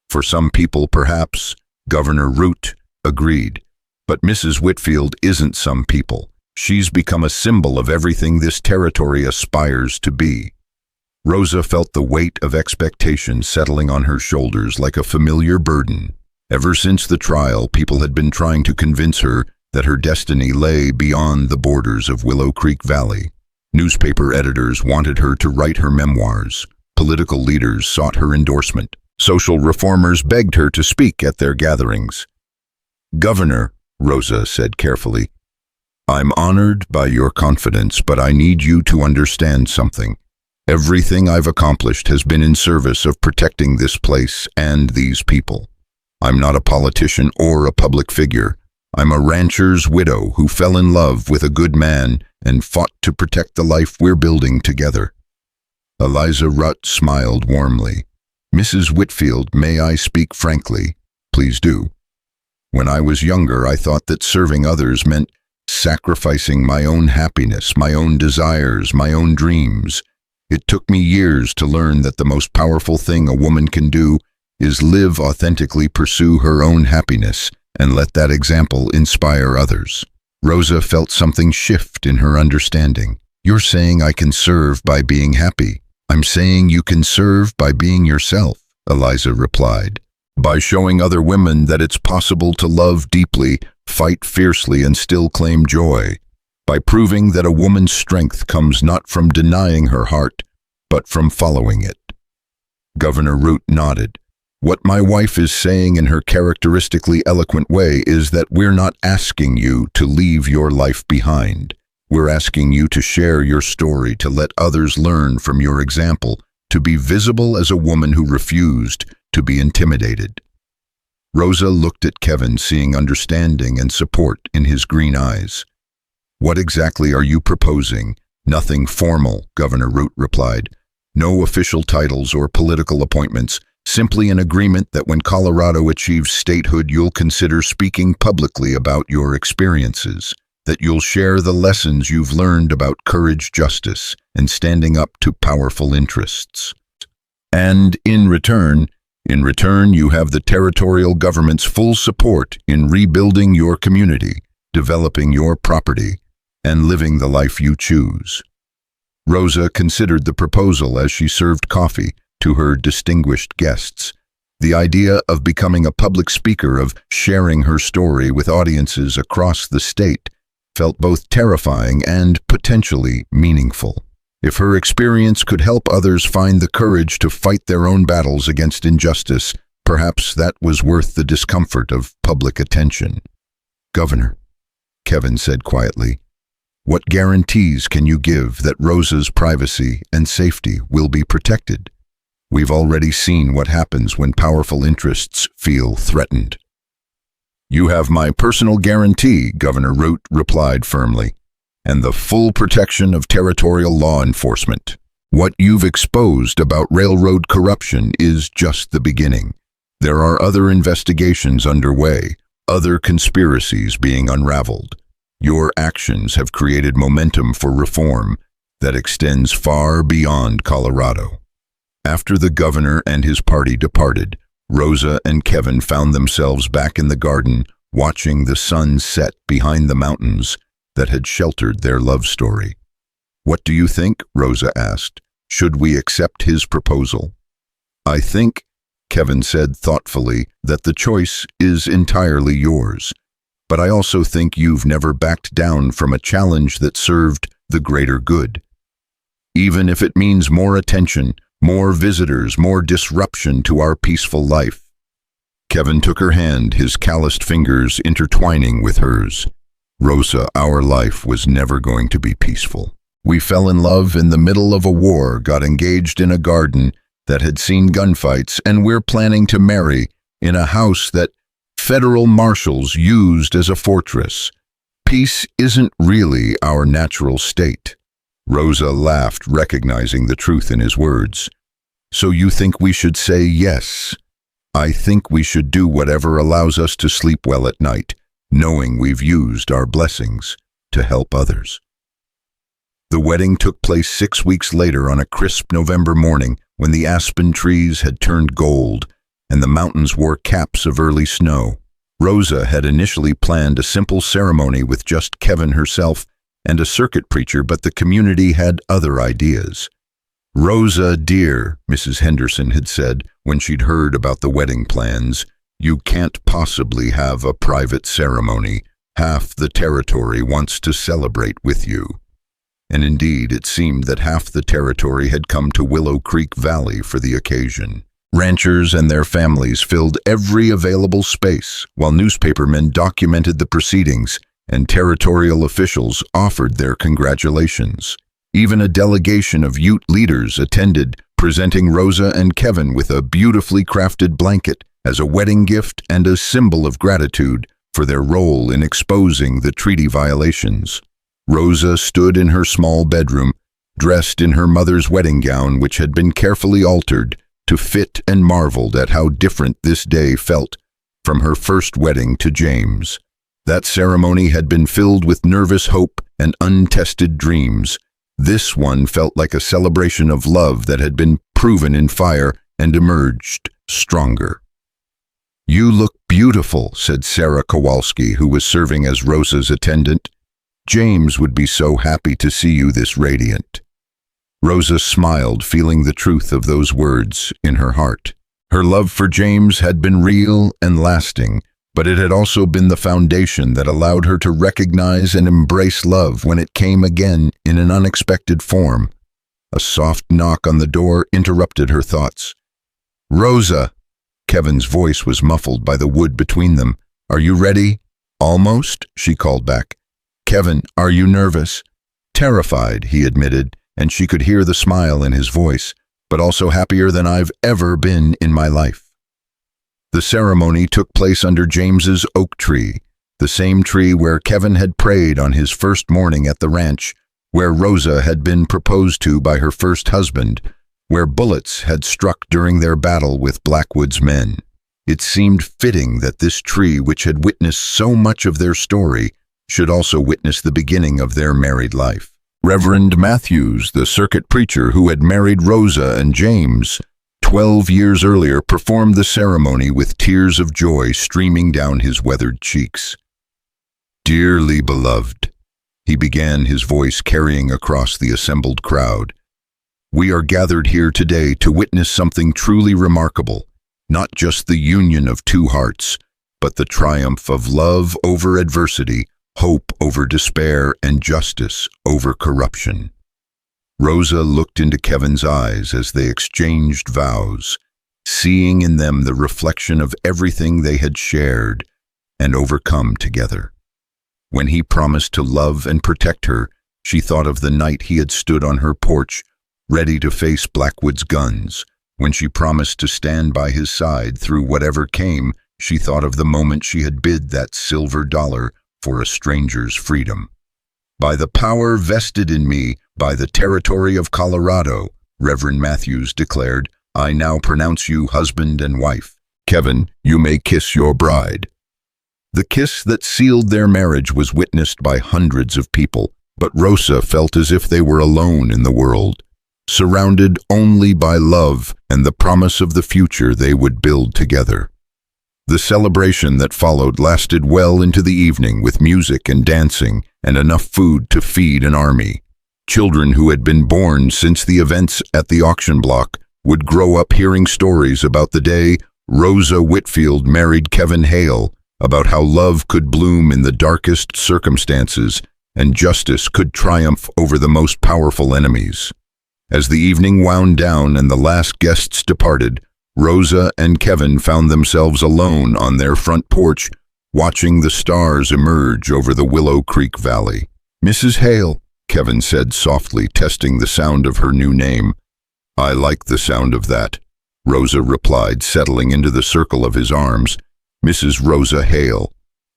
For some people, perhaps, Governor Root agreed. But Mrs. Whitfield isn't some people. She's become a symbol of everything this territory aspires to be. Rosa felt the weight of expectation settling on her shoulders like a familiar burden. Ever since the trial, people had been trying to convince her that her destiny lay beyond the borders of Willow Creek Valley. Newspaper editors wanted her to write her memoirs. Political leaders sought her endorsement. Social reformers begged her to speak at their gatherings. Governor, Rosa said carefully, I'm honored by your confidence, but I need you to understand something. Everything I've accomplished has been in service of protecting this place and these people. I'm not a politician or a public figure. I'm a rancher's widow who fell in love with a good man and fought to protect the life we're building together. Eliza Rutt smiled warmly. Mrs. Whitfield, may I speak frankly? Please do. When I was younger, I thought that serving others meant sacrificing my own happiness, my own desires, my own dreams. It took me years to learn that the most powerful thing a woman can do is live authentically, pursue her own happiness, and let that example inspire others. Rosa felt something shift in her understanding. You're saying I can serve by being happy. I'm saying you can serve by being yourself, Eliza replied. By showing other women that it's possible to love deeply, fight fiercely, and still claim joy. By proving that a woman's strength comes not from denying her heart, but from following it. Governor Root nodded. What my wife is saying in her characteristically eloquent way is that we're not asking you to leave your life behind. We're asking you to share your story, to let others learn from your example, to be visible as a woman who refused to be intimidated. Rosa looked at Kevin, seeing understanding and support in his green eyes. What exactly are you proposing? Nothing formal, Governor Root replied. No official titles or political appointments, simply an agreement that when Colorado achieves statehood, you'll consider speaking publicly about your experiences, that you'll share the lessons you've learned about courage, justice, and standing up to powerful interests. And in return, you have the territorial government's full support in rebuilding your community, developing your property, and living the life you choose. Rosa considered the proposal as she served coffee to her distinguished guests. The idea of becoming a public speaker, of sharing her story with audiences across the state, felt both terrifying and potentially meaningful. If her experience could help others find the courage to fight their own battles against injustice, perhaps that was worth the discomfort of public attention. Governor, Kevin said quietly, what guarantees can you give that Rosa's privacy and safety will be protected? We've already seen what happens when powerful interests feel threatened. You have my personal guarantee, Governor Root replied firmly, and the full protection of territorial law enforcement. What you've exposed about railroad corruption is just the beginning. There are other investigations underway, other conspiracies being unraveled. Your actions have created momentum for reform that extends far beyond Colorado. After the governor and his party departed, Rosa and Kevin found themselves back in the garden, watching the sun set behind the mountains that had sheltered their love story. What do you think? Rosa asked. Should we accept his proposal? I think, Kevin said thoughtfully, that the choice is entirely yours. But I also think you've never backed down from a challenge that served the greater good. even if it means more attention, more visitors, more disruption to our peaceful life. Kevin took her hand, his calloused fingers intertwining with hers. Rosa, our life was never going to be peaceful. We fell in love in the middle of a war, got engaged in a garden that had seen gunfights, and we're planning to marry in a house that federal marshals used as a fortress. Peace isn't really our natural state. Rosa laughed, recognizing the truth in his words. So you think we should say yes? I think we should do whatever allows us to sleep well at night, knowing we've used our blessings to help others. The wedding took place 6 weeks later on a crisp November morning when the aspen trees had turned gold and the mountains wore caps of early snow. Rosa had initially planned a simple ceremony with just Kevin herself and a circuit preacher, but the community had other ideas. "Rosa, dear," Mrs. Henderson had said when she'd heard about the wedding plans, "you can't possibly have a private ceremony. Half the territory wants to celebrate with you." And indeed, it seemed that half the territory had come to Willow Creek Valley for the occasion. Ranchers and their families filled every available space, while newspapermen documented the proceedings, and territorial officials offered their congratulations. Even a delegation of Ute leaders attended, presenting Rosa and Kevin with a beautifully crafted blanket as a wedding gift and a symbol of gratitude for their role in exposing the treaty violations. Rosa stood in her small bedroom, dressed in her mother's wedding gown, which had been carefully altered to fit, and marveled at how different this day felt from her first wedding to James. That ceremony had been filled with nervous hope and untested dreams. This one felt like a celebration of love that had been proven in fire and emerged stronger. "You look beautiful," said Sarah Kowalski, who was serving as Rosa's attendant. "James would be so happy to see you this radiant." Rosa smiled, feeling the truth of those words in her heart. Her love for James had been real and lasting, but it had also been the foundation that allowed her to recognize and embrace love when it came again in an unexpected form. A soft knock on the door interrupted her thoughts. "Rosa!" Kevin's voice was muffled by the wood between them. "Are you ready?" "Almost," she called back. "Kevin, are you nervous?" "Terrified," he admitted, and she could hear the smile in his voice, "but also happier than I've ever been in my life." The ceremony took place under James's oak tree, the same tree where Kevin had prayed on his first morning at the ranch, where Rosa had been proposed to by her first husband, where bullets had struck during their battle with Blackwood's men. It seemed fitting that this tree, which had witnessed so much of their story, should also witness the beginning of their married life. Reverend Matthews, the circuit preacher who had married Rosa and James 12 years earlier, performed the ceremony with tears of joy streaming down his weathered cheeks. "Dearly beloved," he began, his voice carrying across the assembled crowd, "we are gathered here today to witness something truly remarkable, not just the union of two hearts, but the triumph of love over adversity, hope over despair, and justice over corruption." Rosa looked into Kevin's eyes as they exchanged vows, seeing in them the reflection of everything they had shared and overcome together. When he promised to love and protect her, she thought of the night he had stood on her porch, ready to face Blackwood's guns. When she promised to stand by his side through whatever came, she thought of the moment she had bid that silver dollar for a stranger's freedom. "By the power vested in me by the territory of Colorado," Reverend Matthews declared, "I now pronounce you husband and wife. Kevin, you may kiss your bride." The kiss that sealed their marriage was witnessed by hundreds of people, but Rosa felt as if they were alone in the world, surrounded only by love and the promise of the future they would build together. The celebration that followed lasted well into the evening, with music and dancing and enough food to feed an army. Children who had been born since the events at the auction block would grow up hearing stories about the day Rosa Whitfield married Kevin Hale, about how love could bloom in the darkest circumstances and justice could triumph over the most powerful enemies. As the evening wound down and the last guests departed, Rosa and Kevin found themselves alone on their front porch, watching the stars emerge over the Willow Creek Valley. "Mrs. Hale," Kevin said softly, testing the sound of her new name. "I like the sound of that," Rosa replied, settling into the circle of his arms. "Mrs. Rosa Hale."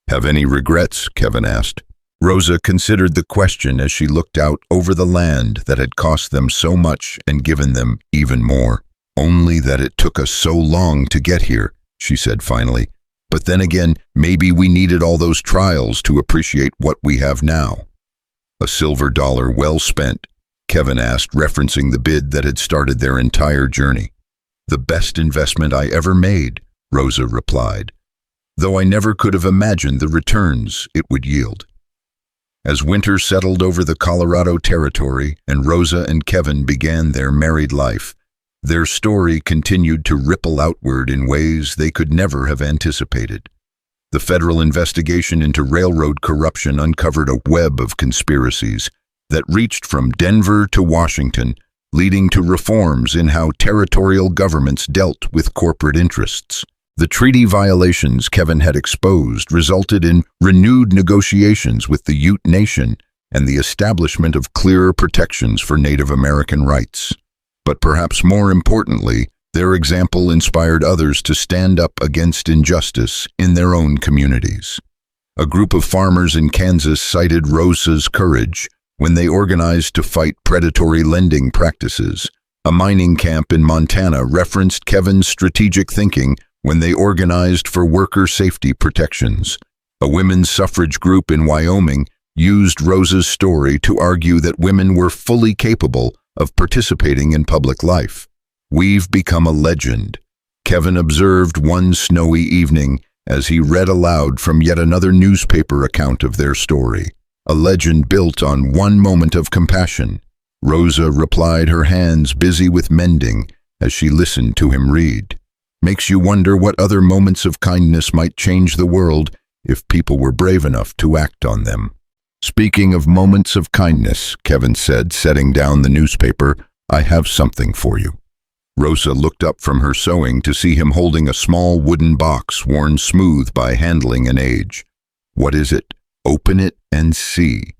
"Have any regrets?" Kevin asked. Rosa considered the question as she looked out over the land that had cost them so much and given them even more. "Only that it took us so long to get here," she said finally. "But then again, maybe we needed all those trials to appreciate what we have now." "A silver dollar well spent?" Kevin asked, referencing the bid that had started their entire journey. "The best investment I ever made," Rosa replied, "though I never could have imagined the returns it would yield." As winter settled over the Colorado territory and Rosa and Kevin began their married life, their story continued to ripple outward in ways they could never have anticipated. The federal investigation into railroad corruption uncovered a web of conspiracies that reached from Denver to Washington, leading to reforms in how territorial governments dealt with corporate interests. The treaty violations Kevin had exposed resulted in renewed negotiations with the Ute Nation and the establishment of clearer protections for Native American rights. But perhaps more importantly, their example inspired others to stand up against injustice in their own communities. A group of farmers in Kansas cited Rosa's courage when they organized to fight predatory lending practices. A mining camp in Montana referenced Kevin's strategic thinking when they organized for worker safety protections. A women's suffrage group in Wyoming used Rosa's story to argue that women were fully capable of participating in public life. "We've become a legend," Kevin observed one snowy evening as he read aloud from yet another newspaper account of their story. "A legend built on one moment of compassion," Rosa replied, her hands busy with mending as she listened to him read. "Makes you wonder what other moments of kindness might change the world if people were brave enough to act on them." "Speaking of moments of kindness," Kevin said, setting down the newspaper, "I have something for you." Rosa looked up from her sewing to see him holding a small wooden box worn smooth by handling and age. "What is it? Open it and see."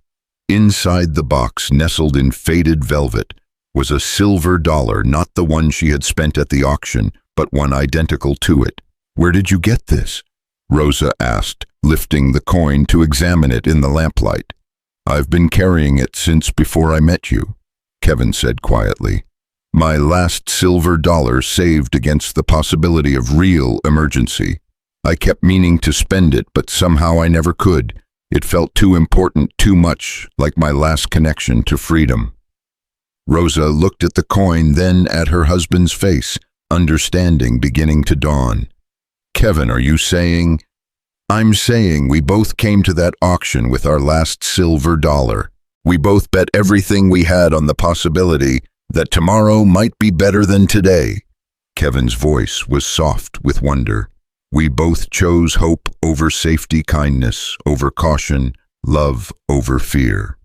Inside the box, nestled in faded velvet, was a silver dollar, not the one she had spent at the auction, but one identical to it. "Where did you get this?" Rosa asked, lifting the coin to examine it in the lamplight. "I've been carrying it since before I met you," Kevin said quietly. "My last silver dollar saved against the possibility of real emergency. I kept meaning to spend it, but somehow I never could. It felt too important, too much like my last connection to freedom." Rosa looked at the coin, then at her husband's face, understanding beginning to dawn. "Kevin, are you saying—" "I'm saying we both came to that auction with our last silver dollar. We both bet everything we had on the possibility that tomorrow might be better than today." Kevin's voice was soft with wonder. "We both chose hope over safety, kindness over caution, love over fear."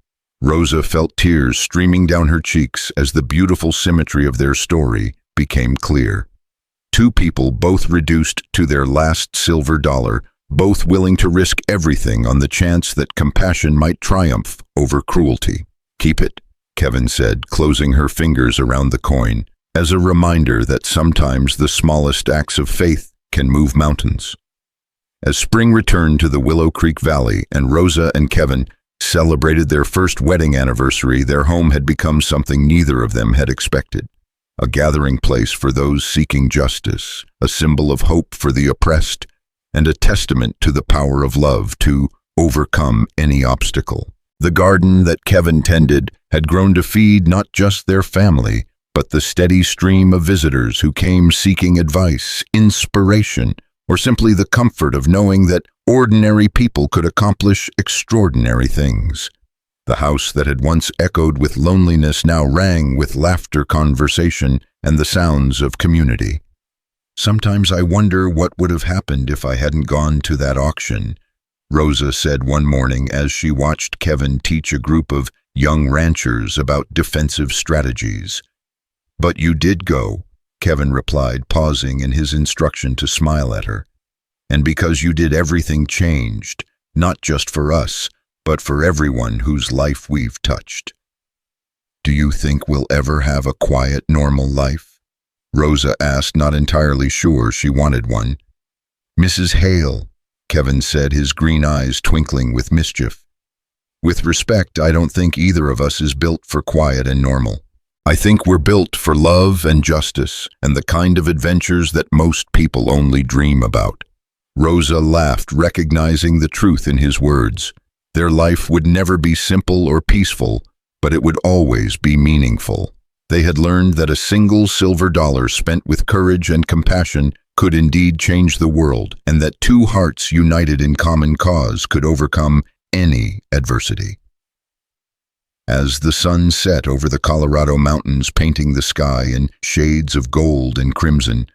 Rosa felt tears streaming down her cheeks as the beautiful symmetry of their story became clear. Two people both reduced to their last silver dollar, both willing to risk everything on the chance that compassion might triumph over cruelty. "Keep it," Kevin said, closing her fingers around the coin, as a reminder that sometimes the smallest acts of faith can move mountains. As spring returned to the Willow Creek Valley and Rosa and Kevin celebrated their first wedding anniversary, their home had become something neither of them had expected. A gathering place for those seeking justice, a symbol of hope for the oppressed, and a testament to the power of love to overcome any obstacle. The garden that Kevin tended had grown to feed not just their family, but the steady stream of visitors who came seeking advice, inspiration, or simply the comfort of knowing that ordinary people could accomplish extraordinary things. The house that had once echoed with loneliness now rang with laughter, conversation, and the sounds of community. "Sometimes I wonder what would have happened if I hadn't gone to that auction," Rosa said one morning as she watched Kevin teach a group of young ranchers about defensive strategies. "But you did go," Kevin replied, pausing in his instruction to smile at her. "And because you did, everything changed, not just for us, but for everyone whose life we've touched." "Do you think we'll ever have a quiet, normal life?" Rosa asked, not entirely sure she wanted one. "Mrs. Hale," Kevin said, his green eyes twinkling with mischief. "With respect, I don't think either of us is built for quiet and normal. I think we're built for love and justice and the kind of adventures that most people only dream about." Rosa laughed, recognizing the truth in his words. Their life would never be simple or peaceful, but it would always be meaningful. They had learned that a single silver dollar spent with courage and compassion could indeed change the world, and that two hearts united in common cause could overcome any adversity. As the sun set over the Colorado mountains, painting the sky in shades of gold and crimson,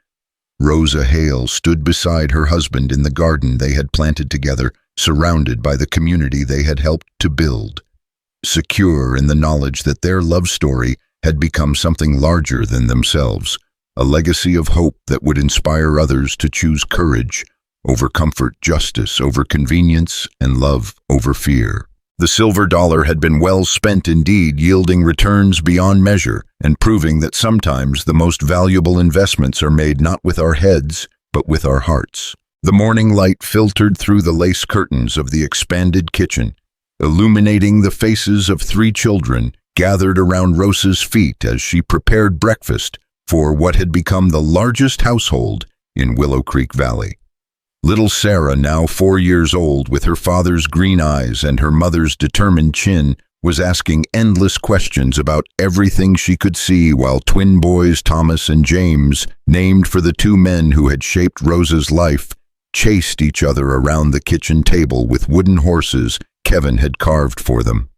Rosa Hale stood beside her husband in the garden they had planted together, surrounded by the community they had helped to build, secure in the knowledge that their love story had become something larger than themselves, a legacy of hope that would inspire others to choose courage over comfort, justice over convenience, and love over fear. The silver dollar had been well spent indeed, yielding returns beyond measure and proving that sometimes the most valuable investments are made not with our heads, but with our hearts. The morning light filtered through the lace curtains of the expanded kitchen, illuminating the faces of three children gathered around Rosa's feet as she prepared breakfast for what had become the largest household in Willow Creek Valley. Little Sarah, now 4 years old, with her father's green eyes and her mother's determined chin, was asking endless questions about everything she could see, while twin boys Thomas and James, named for the two men who had shaped Rosa's life, chased each other around the kitchen table with wooden horses Kevin had carved for them.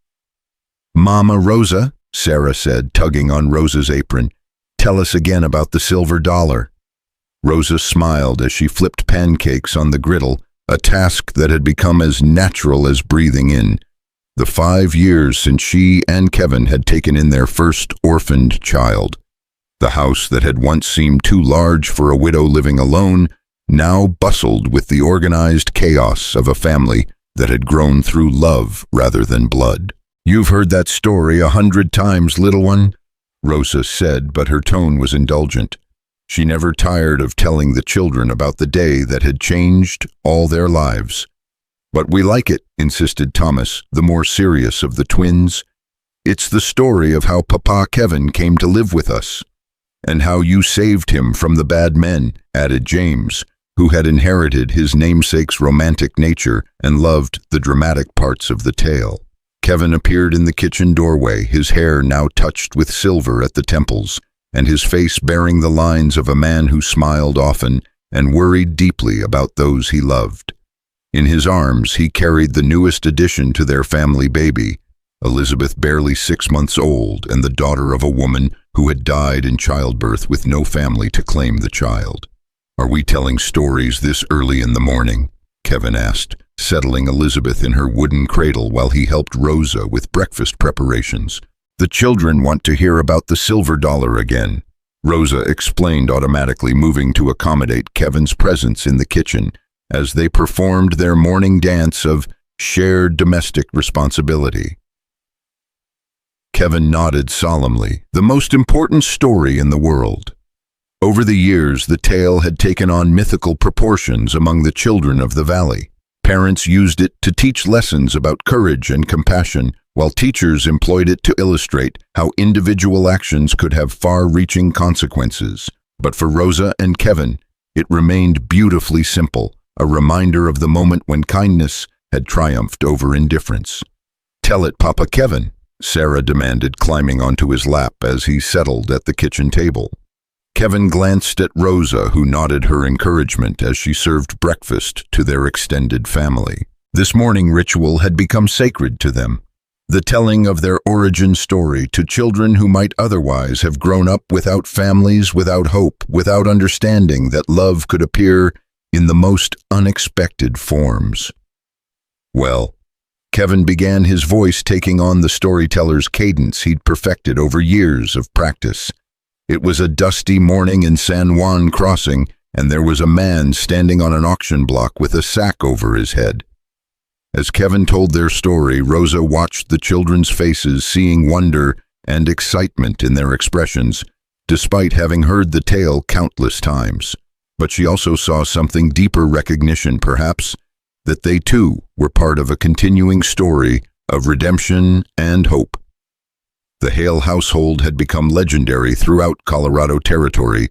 "Mama Rosa," Sarah said, tugging on Rosa's apron, "tell us again about the silver dollar." Rosa smiled as she flipped pancakes on the griddle, a task that had become as natural as breathing in. The 5 years since she and Kevin had taken in their first orphaned child. The house that had once seemed too large for a widow living alone now bustled with the organized chaos of a family that had grown through love rather than blood. "You've heard that story 100 times, little one," Rosa said, but her tone was indulgent. She never tired of telling the children about the day that had changed all their lives. "But we like it," insisted Thomas, the more serious of the twins. "It's the story of how Papa Kevin came to live with us." "And how you saved him from the bad men," added James, who had inherited his namesake's romantic nature and loved the dramatic parts of the tale. Kevin appeared in the kitchen doorway, his hair now touched with silver at the temples, and his face bearing the lines of a man who smiled often and worried deeply about those he loved. In his arms, he carried the newest addition to their family baby, Elizabeth, barely 6 months old, and the daughter of a woman who had died in childbirth with no family to claim the child. "Are we telling stories this early in the morning?" Kevin asked, settling Elizabeth in her wooden cradle while he helped Rosa with breakfast preparations. "The children want to hear about the silver dollar again," Rosa explained, automatically moving to accommodate Kevin's presence in the kitchen as they performed their morning dance of shared domestic responsibility. Kevin nodded solemnly. The most important story in the world. Over the years, the tale had taken on mythical proportions among the children of the valley. Parents used it to teach lessons about courage and compassion, while teachers employed it to illustrate how individual actions could have far-reaching consequences. But for Rosa and Kevin, it remained beautifully simple, a reminder of the moment when kindness had triumphed over indifference. "Tell it, Papa Kevin," Sarah demanded, climbing onto his lap as he settled at the kitchen table. Kevin glanced at Rosa, who nodded her encouragement as she served breakfast to their extended family. This morning ritual had become sacred to them, the telling of their origin story to children who might otherwise have grown up without families, without hope, without understanding that love could appear in the most unexpected forms. "Well," Kevin began, his voice taking on the storyteller's cadence he'd perfected over years of practice. It was a dusty morning in San Juan Crossing, and there was a man standing on an auction block with a sack over his head. As Kevin told their story, Rosa watched the children's faces, seeing wonder and excitement in their expressions, despite having heard the tale countless times. But she also saw something deeper: recognition, perhaps, that they too were part of a continuing story of redemption and hope. The Hale household had become legendary throughout Colorado Territory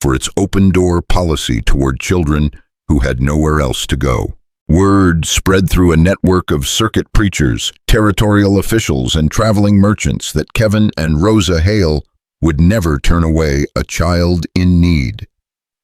for its open-door policy toward children who had nowhere else to go. Word spread through a network of circuit preachers, territorial officials, and traveling merchants that Kevin and Rosa Hale would never turn away a child in need.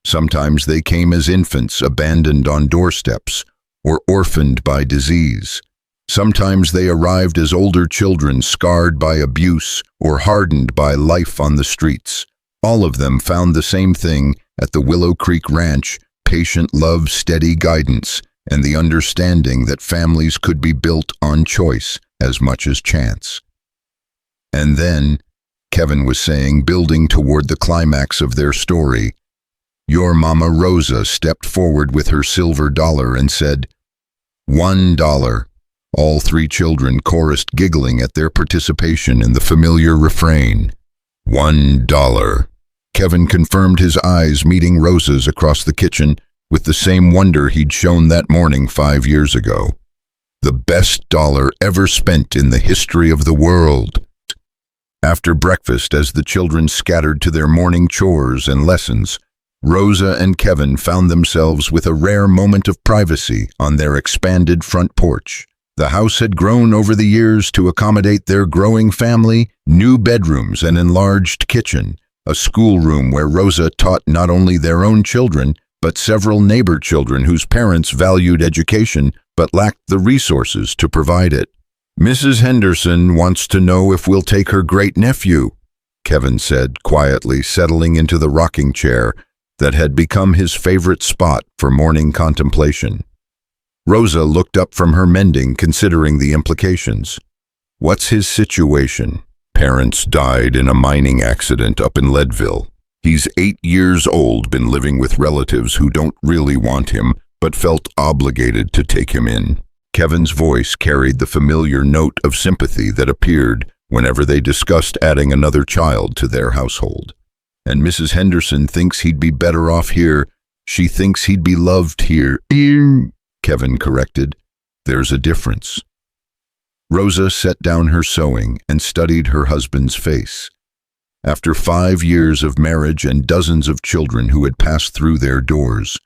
Sometimes they came as infants abandoned on doorsteps or orphaned by disease. Sometimes they arrived as older children scarred by abuse or hardened by life on the streets. All of them found the same thing at the Willow Creek Ranch: patient love, steady guidance, and the understanding that families could be built on choice as much as chance. And then, Kevin was saying, building toward the climax of their story, your Mama Rosa stepped forward with her silver dollar and said, $1. All three children chorused, giggling at their participation in the familiar refrain. $1. Kevin confirmed, his eyes meeting Rosa's across the kitchen with the same wonder he'd shown that morning 5 years ago. The best dollar ever spent in the history of the world. After breakfast, as the children scattered to their morning chores and lessons, Rosa and Kevin found themselves with a rare moment of privacy on their expanded front porch. The house had grown over the years to accommodate their growing family: new bedrooms, an enlarged kitchen, a schoolroom where Rosa taught not only their own children, but several neighbor children whose parents valued education but lacked the resources to provide it. Mrs. Henderson wants to know if we'll take her great-nephew, Kevin said, quietly settling into the rocking chair that had become his favorite spot for morning contemplation. Rosa looked up from her mending, considering the implications. What's his situation? Parents died in a mining accident up in Leadville. He's 8 years old, been living with relatives who don't really want him, but felt obligated to take him in. Kevin's voice carried the familiar note of sympathy that appeared whenever they discussed adding another child to their household. And Mrs. Henderson thinks he'd be better off here. She thinks he'd be loved here. Kevin corrected. There's a difference. Rosa set down her sewing and studied her husband's face. After 5 years of marriage and dozens of children who had passed through their doors,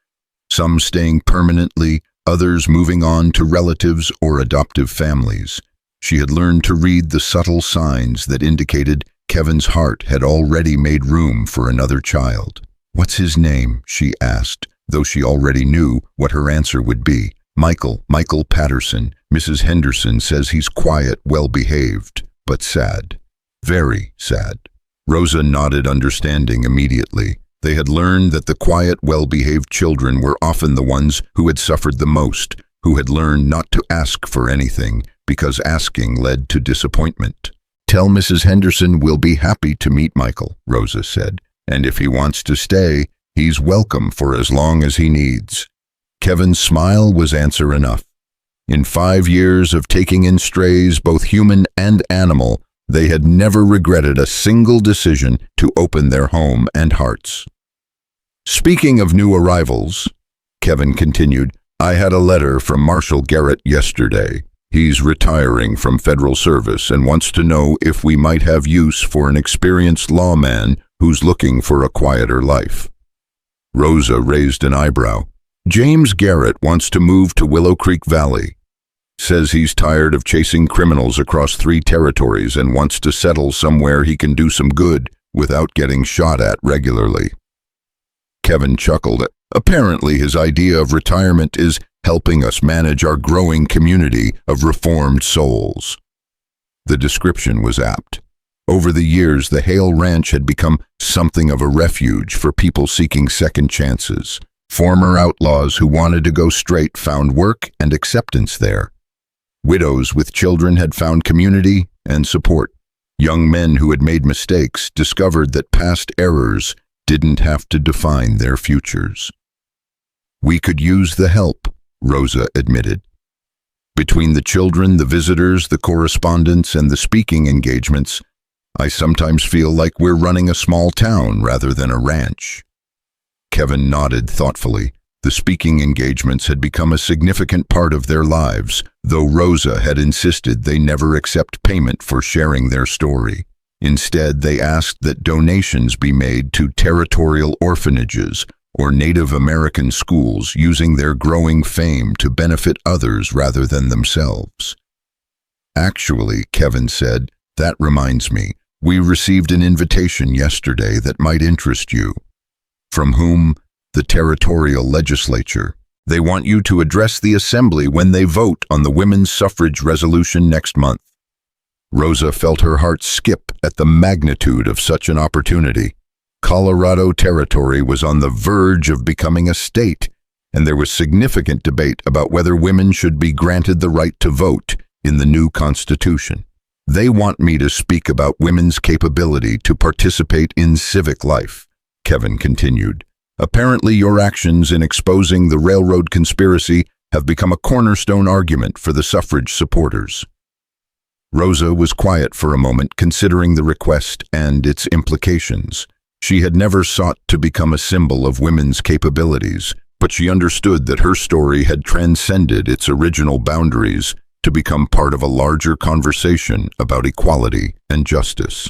some staying permanently, others moving on to relatives or adoptive families, she had learned to read the subtle signs that indicated Kevin's heart had already made room for another child. What's his name? She asked, though she already knew what her answer would be. Michael Patterson. Mrs. Henderson says he's quiet, well-behaved, but sad. Very sad. Rosa nodded, understanding immediately. They had learned that the quiet, well-behaved children were often the ones who had suffered the most, who had learned not to ask for anything, because asking led to disappointment. Tell Mrs. Henderson we'll be happy to meet Michael, Rosa said, and if he wants to stay, he's welcome for as long as he needs. Kevin's smile was answer enough. In 5 years of taking in strays, both human and animal, they had never regretted a single decision to open their home and hearts. Speaking of new arrivals, Kevin continued, I had a letter from Marshal Garrett yesterday. He's retiring from federal service and wants to know if we might have use for an experienced lawman who's looking for a quieter life. Rosa raised an eyebrow. James Garrett wants to move to Willow Creek Valley. Says he's tired of chasing criminals across 3 territories and wants to settle somewhere he can do some good without getting shot at regularly. Kevin chuckled. Apparently his idea of retirement is helping us manage our growing community of reformed souls. The description was apt. Over the years, the Hale Ranch had become something of a refuge for people seeking second chances. Former outlaws who wanted to go straight found work and acceptance there. Widows with children had found community and support. Young men who had made mistakes discovered that past errors didn't have to define their futures. "We could use the help," Rosa admitted. "Between the children, the visitors, the correspondence, and the speaking engagements, I sometimes feel like we're running a small town rather than a ranch." Kevin nodded thoughtfully. The speaking engagements had become a significant part of their lives, though Rosa had insisted they never accept payment for sharing their story. Instead, they asked that donations be made to territorial orphanages or Native American schools, using their growing fame to benefit others rather than themselves. "Actually," Kevin said, "that reminds me, we received an invitation yesterday that might interest you." "From whom?" "The territorial legislature. They want you to address the assembly when they vote on the women's suffrage resolution next month." Rosa felt her heart skip at the magnitude of such an opportunity. Colorado Territory was on the verge of becoming a state, and there was significant debate about whether women should be granted the right to vote in the new Constitution. "They want me to speak about women's capability to participate in civic life," Kevin continued. "Apparently your actions in exposing the railroad conspiracy have become a cornerstone argument for the suffrage supporters." Rosa was quiet for a moment, considering the request and its implications. She had never sought to become a symbol of women's capabilities, but she understood that her story had transcended its original boundaries to become part of a larger conversation about equality and justice.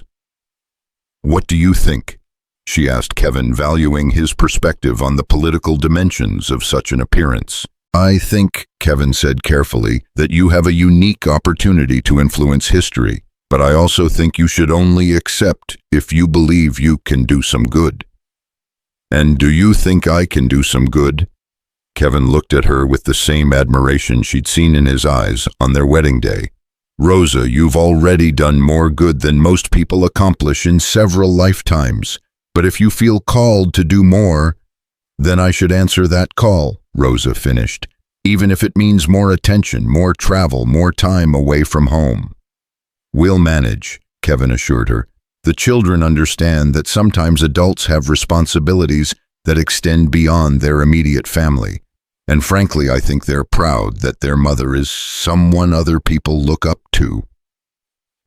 "What do you think?" she asked Kevin, valuing his perspective on the political dimensions of such an appearance. "I think," Kevin said carefully, "that you have a unique opportunity to influence history, but I also think you should only accept if you believe you can do some good." "And do you think I can do some good?" Kevin looked at her with the same admiration she'd seen in his eyes on their wedding day. "Rosa, you've already done more good than most people accomplish in several lifetimes. But if you feel called to do more, then I should answer that call," Rosa finished, "even if it means more attention, more travel, more time away from home." "We'll manage," Kevin assured her. "The children understand that sometimes adults have responsibilities that extend beyond their immediate family. And frankly, I think they're proud that their mother is someone other people look up to."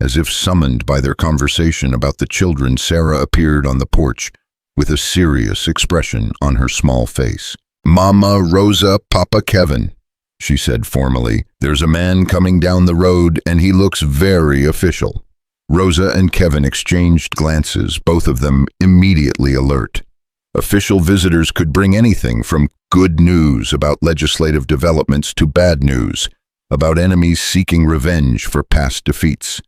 As if summoned by their conversation about the children, Sarah appeared on the porch with a serious expression on her small face. "Mama, Rosa, Papa Kevin," she said formally, "there's a man coming down the road and he looks very official." Rosa and Kevin exchanged glances, both of them immediately alert. Official visitors could bring anything from good news about legislative developments to bad news about enemies seeking revenge for past defeats.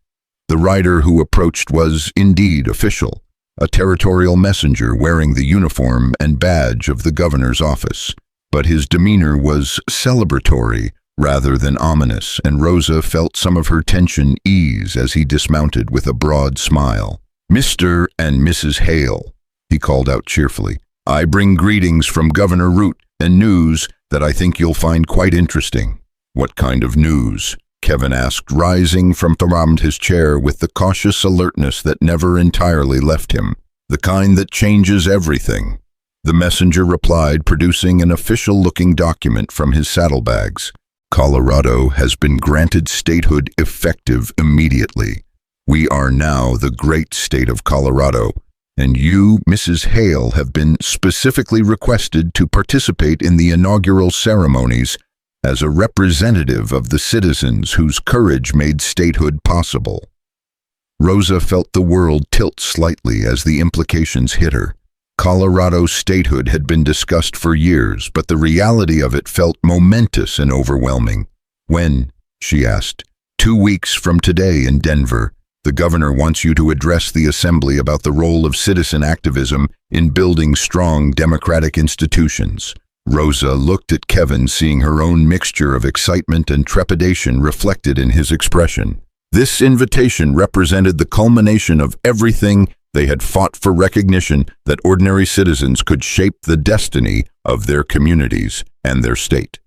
The rider who approached was indeed official, a territorial messenger wearing the uniform and badge of the governor's office. But his demeanor was celebratory rather than ominous, and Rosa felt some of her tension ease as he dismounted with a broad smile. "Mr. and Mrs. Hale," he called out cheerfully, "I bring greetings from Governor Root and news that I think you'll find quite interesting." "What kind of news?" Kevin asked, rising from around his chair with the cautious alertness that never entirely left him. "The kind that changes everything," the messenger replied, producing an official-looking document from his saddlebags. "Colorado has been granted statehood effective immediately. We are now the great state of Colorado, and you, Mrs. Hale, have been specifically requested to participate in the inaugural ceremonies as a representative of the citizens whose courage made statehood possible." Rosa felt the world tilt slightly as the implications hit her. Colorado statehood had been discussed for years, but the reality of it felt momentous and overwhelming. "When?" she asked. "2 weeks from today in Denver. The governor wants you to address the assembly about the role of citizen activism in building strong democratic institutions." Rosa looked at Kevin, seeing her own mixture of excitement and trepidation reflected in his expression. This invitation represented the culmination of everything they had fought for: recognition that ordinary citizens could shape the destiny of their communities and their state.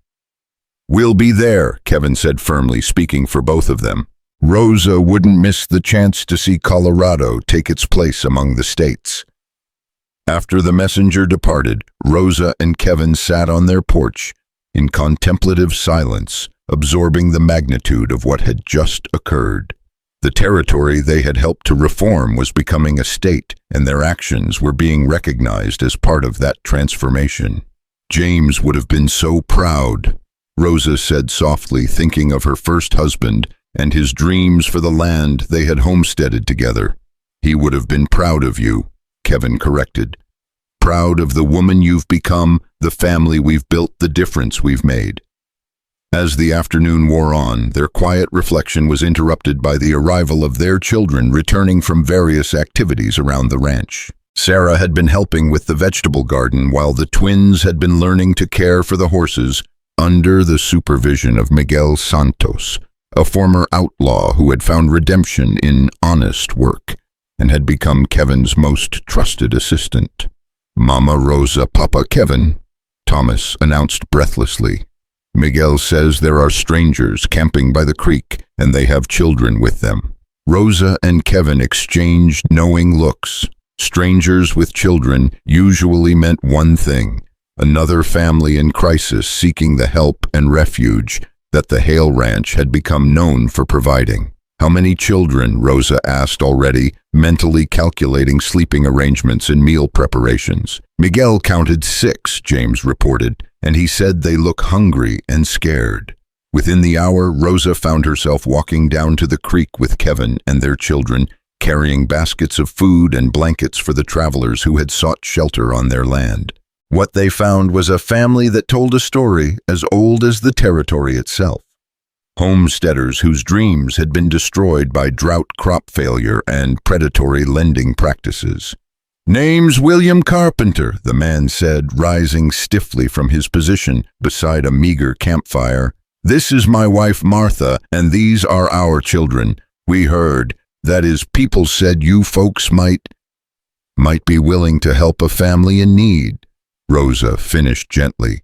"We'll be there," Kevin said firmly, speaking for both of them. Rosa wouldn't miss the chance to see Colorado take its place among the states. After the messenger departed, Rosa and Kevin sat on their porch in contemplative silence, absorbing the magnitude of what had just occurred. The territory they had helped to reform was becoming a state, and their actions were being recognized as part of that transformation. James would have been so proud, Rosa said softly, thinking of her first husband and his dreams for the land they had homesteaded together. He would have been proud of you, Kevin corrected. Proud of the woman you've become, the family we've built, the difference we've made. As the afternoon wore on, their quiet reflection was interrupted by the arrival of their children returning from various activities around the ranch. Sarah had been helping with the vegetable garden while the twins had been learning to care for the horses under the supervision of Miguel Santos, a former outlaw who had found redemption in honest work and had become Kevin's most trusted assistant. "Mama Rosa, Papa Kevin," Thomas announced breathlessly. "Miguel says there are strangers camping by the creek and they have children with them." Rosa and Kevin exchanged knowing looks. Strangers with children usually meant one thing: another family in crisis seeking the help and refuge that the Hale Ranch had become known for providing. "How many children?" Rosa asked, already mentally calculating sleeping arrangements and meal preparations. "Miguel counted 6, James reported, and he said they look hungry and scared." Within the hour, Rosa found herself walking down to the creek with Kevin and their children, carrying baskets of food and blankets for the travelers who had sought shelter on their land. What they found was a family that told a story as old as the territory itself. Homesteaders whose dreams had been destroyed by drought, crop failure, and predatory lending practices. "Name's William Carpenter," the man said, rising stiffly from his position beside a meager campfire. "This is my wife Martha, and these are our children. We heard, that is, people said you folks might be willing to help a family in need." Rosa finished gently.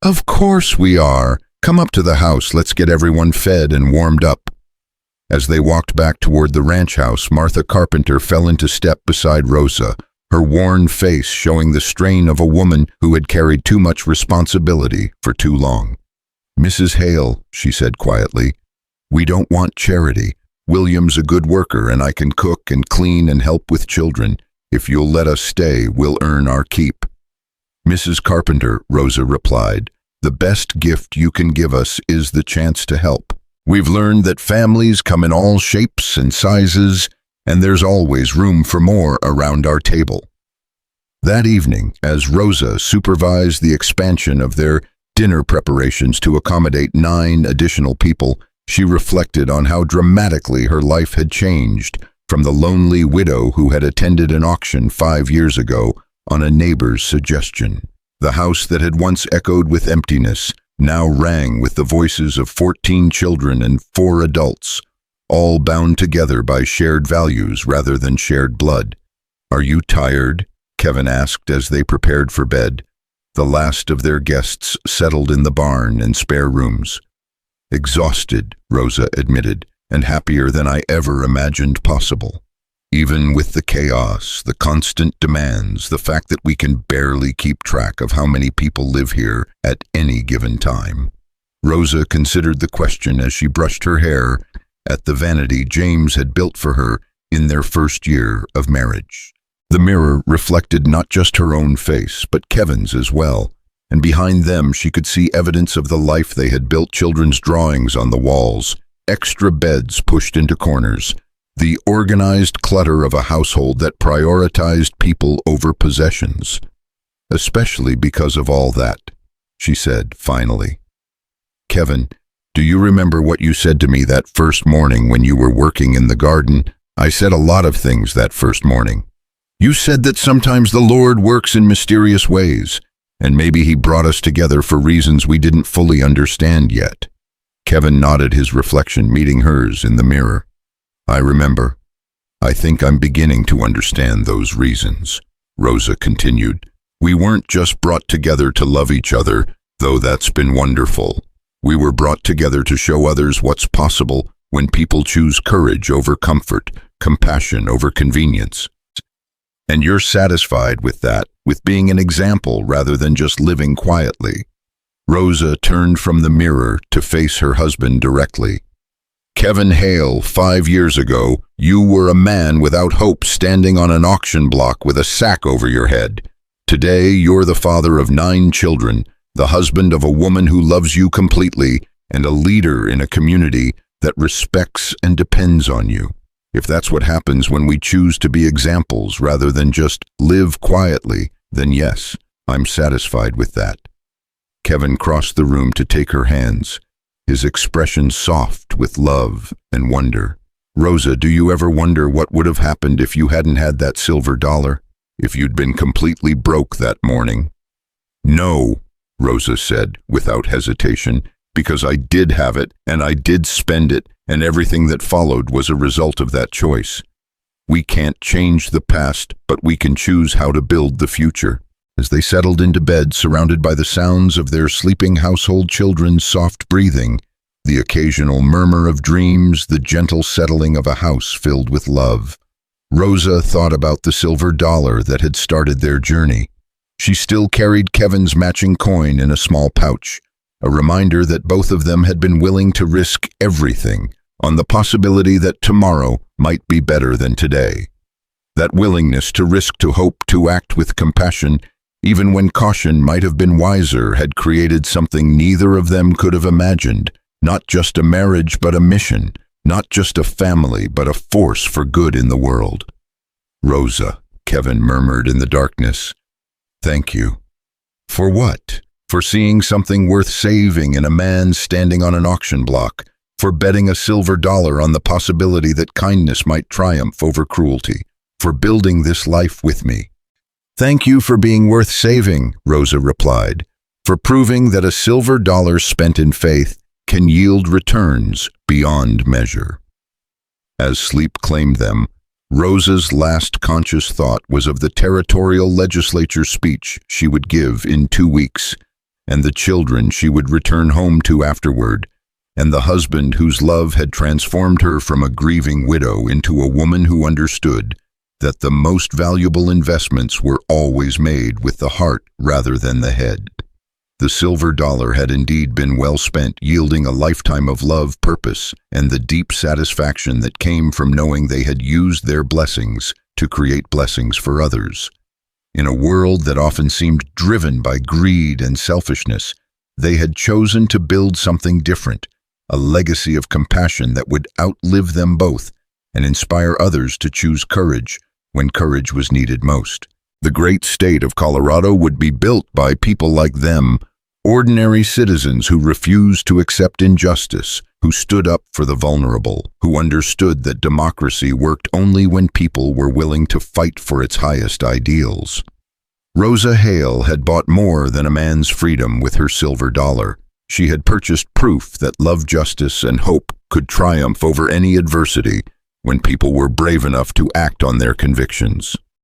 "Of course we are. Come up to the house, let's get everyone fed and warmed up." As they walked back toward the ranch house, Martha Carpenter fell into step beside Rosa, her worn face showing the strain of a woman who had carried too much responsibility for too long. "Mrs. Hale," she said quietly, "we don't want charity. William's a good worker and I can cook and clean and help with children. If you'll let us stay, we'll earn our keep." "Mrs. Carpenter," Rosa replied, "the best gift you can give us is the chance to help. We've learned that families come in all shapes and sizes, and there's always room for more around our table." That evening, as Rosa supervised the expansion of their dinner preparations to accommodate 9 additional people, she reflected on how dramatically her life had changed from the lonely widow who had attended an auction 5 years ago on a neighbor's suggestion. The house that had once echoed with emptiness now rang with the voices of 14 children and 4 adults, all bound together by shared values rather than shared blood. "Are you tired?" Kevin asked as they prepared for bed. The last of their guests settled in the barn and spare rooms. "Exhausted," Rosa admitted, "and happier than I ever imagined possible. Even with the chaos, the constant demands, the fact that we can barely keep track of how many people live here at any given time." Rosa considered the question as she brushed her hair at the vanity James had built for her in their first year of marriage. The mirror reflected not just her own face, but Kevin's as well, and behind them she could see evidence of the life they had built: children's drawings on the walls, extra beds pushed into corners, the organized clutter of a household that prioritized people over possessions. "Especially because of all that," she said finally. "Kevin, do you remember what you said to me that first morning when you were working in the garden?" "I said a lot of things that first morning. You said that sometimes the Lord works in mysterious ways, and maybe he brought us together for reasons we didn't fully understand yet." Kevin nodded, his reflection meeting hers in the mirror. "I remember. I think I'm beginning to understand those reasons," Rosa continued. "We weren't just brought together to love each other, though that's been wonderful. We were brought together to show others what's possible when people choose courage over comfort, compassion over convenience. And you're satisfied with that, with being an example rather than just living quietly. Rosa turned from the mirror to face her husband directly. Kevin Hale, 5 years ago, you were a man without hope standing on an auction block with a sack over your head. Today, you're the father of 9 children, the husband of a woman who loves you completely, and a leader in a community that respects and depends on you. If that's what happens when we choose to be examples rather than just live quietly, then yes, I'm satisfied with that. Kevin crossed the room to take her hands, his expression soft with love and wonder. Rosa, do you ever wonder what would have happened if you hadn't had that silver dollar? If you'd been completely broke that morning? No, Rosa said without hesitation, because I did have it and I did spend it, and everything that followed was a result of that choice. We can't change the past, but we can choose how to build the future. As they settled into bed, surrounded by the sounds of their sleeping household children's soft breathing, the occasional murmur of dreams, the gentle settling of a house filled with love, Rosa thought about the silver dollar that had started their journey. She still carried Kevin's matching coin in a small pouch, a reminder that both of them had been willing to risk everything on the possibility that tomorrow might be better than today. That willingness to risk, to hope, to act with compassion, even when caution might have been wiser, had created something neither of them could have imagined. Not just a marriage, but a mission. Not just a family, but a force for good in the world. Rosa, Kevin murmured in the darkness. Thank you. For what? For seeing something worth saving in a man standing on an auction block. For betting a silver dollar on the possibility that kindness might triumph over cruelty. For building this life with me. Thank you for being worth saving, Rosa replied, for proving that a silver dollar spent in faith can yield returns beyond measure. As sleep claimed them, Rosa's last conscious thought was of the territorial legislature speech she would give in 2 weeks, and the children she would return home to afterward, and the husband whose love had transformed her from a grieving widow into a woman who understood that the most valuable investments were always made with the heart rather than the head. The silver dollar had indeed been well spent, yielding a lifetime of love, purpose, and the deep satisfaction that came from knowing they had used their blessings to create blessings for others. In a world that often seemed driven by greed and selfishness, they had chosen to build something different, a legacy of compassion that would outlive them both and inspire others to choose courage when courage was needed most. The great state of Colorado would be built by people like them, ordinary citizens who refused to accept injustice, who stood up for the vulnerable, who understood that democracy worked only when people were willing to fight for its highest ideals. Rosa Hale had bought more than a man's freedom with her silver dollar. She had purchased proof that love, justice, and hope could triumph over any adversity when people were brave enough to act on their convictions.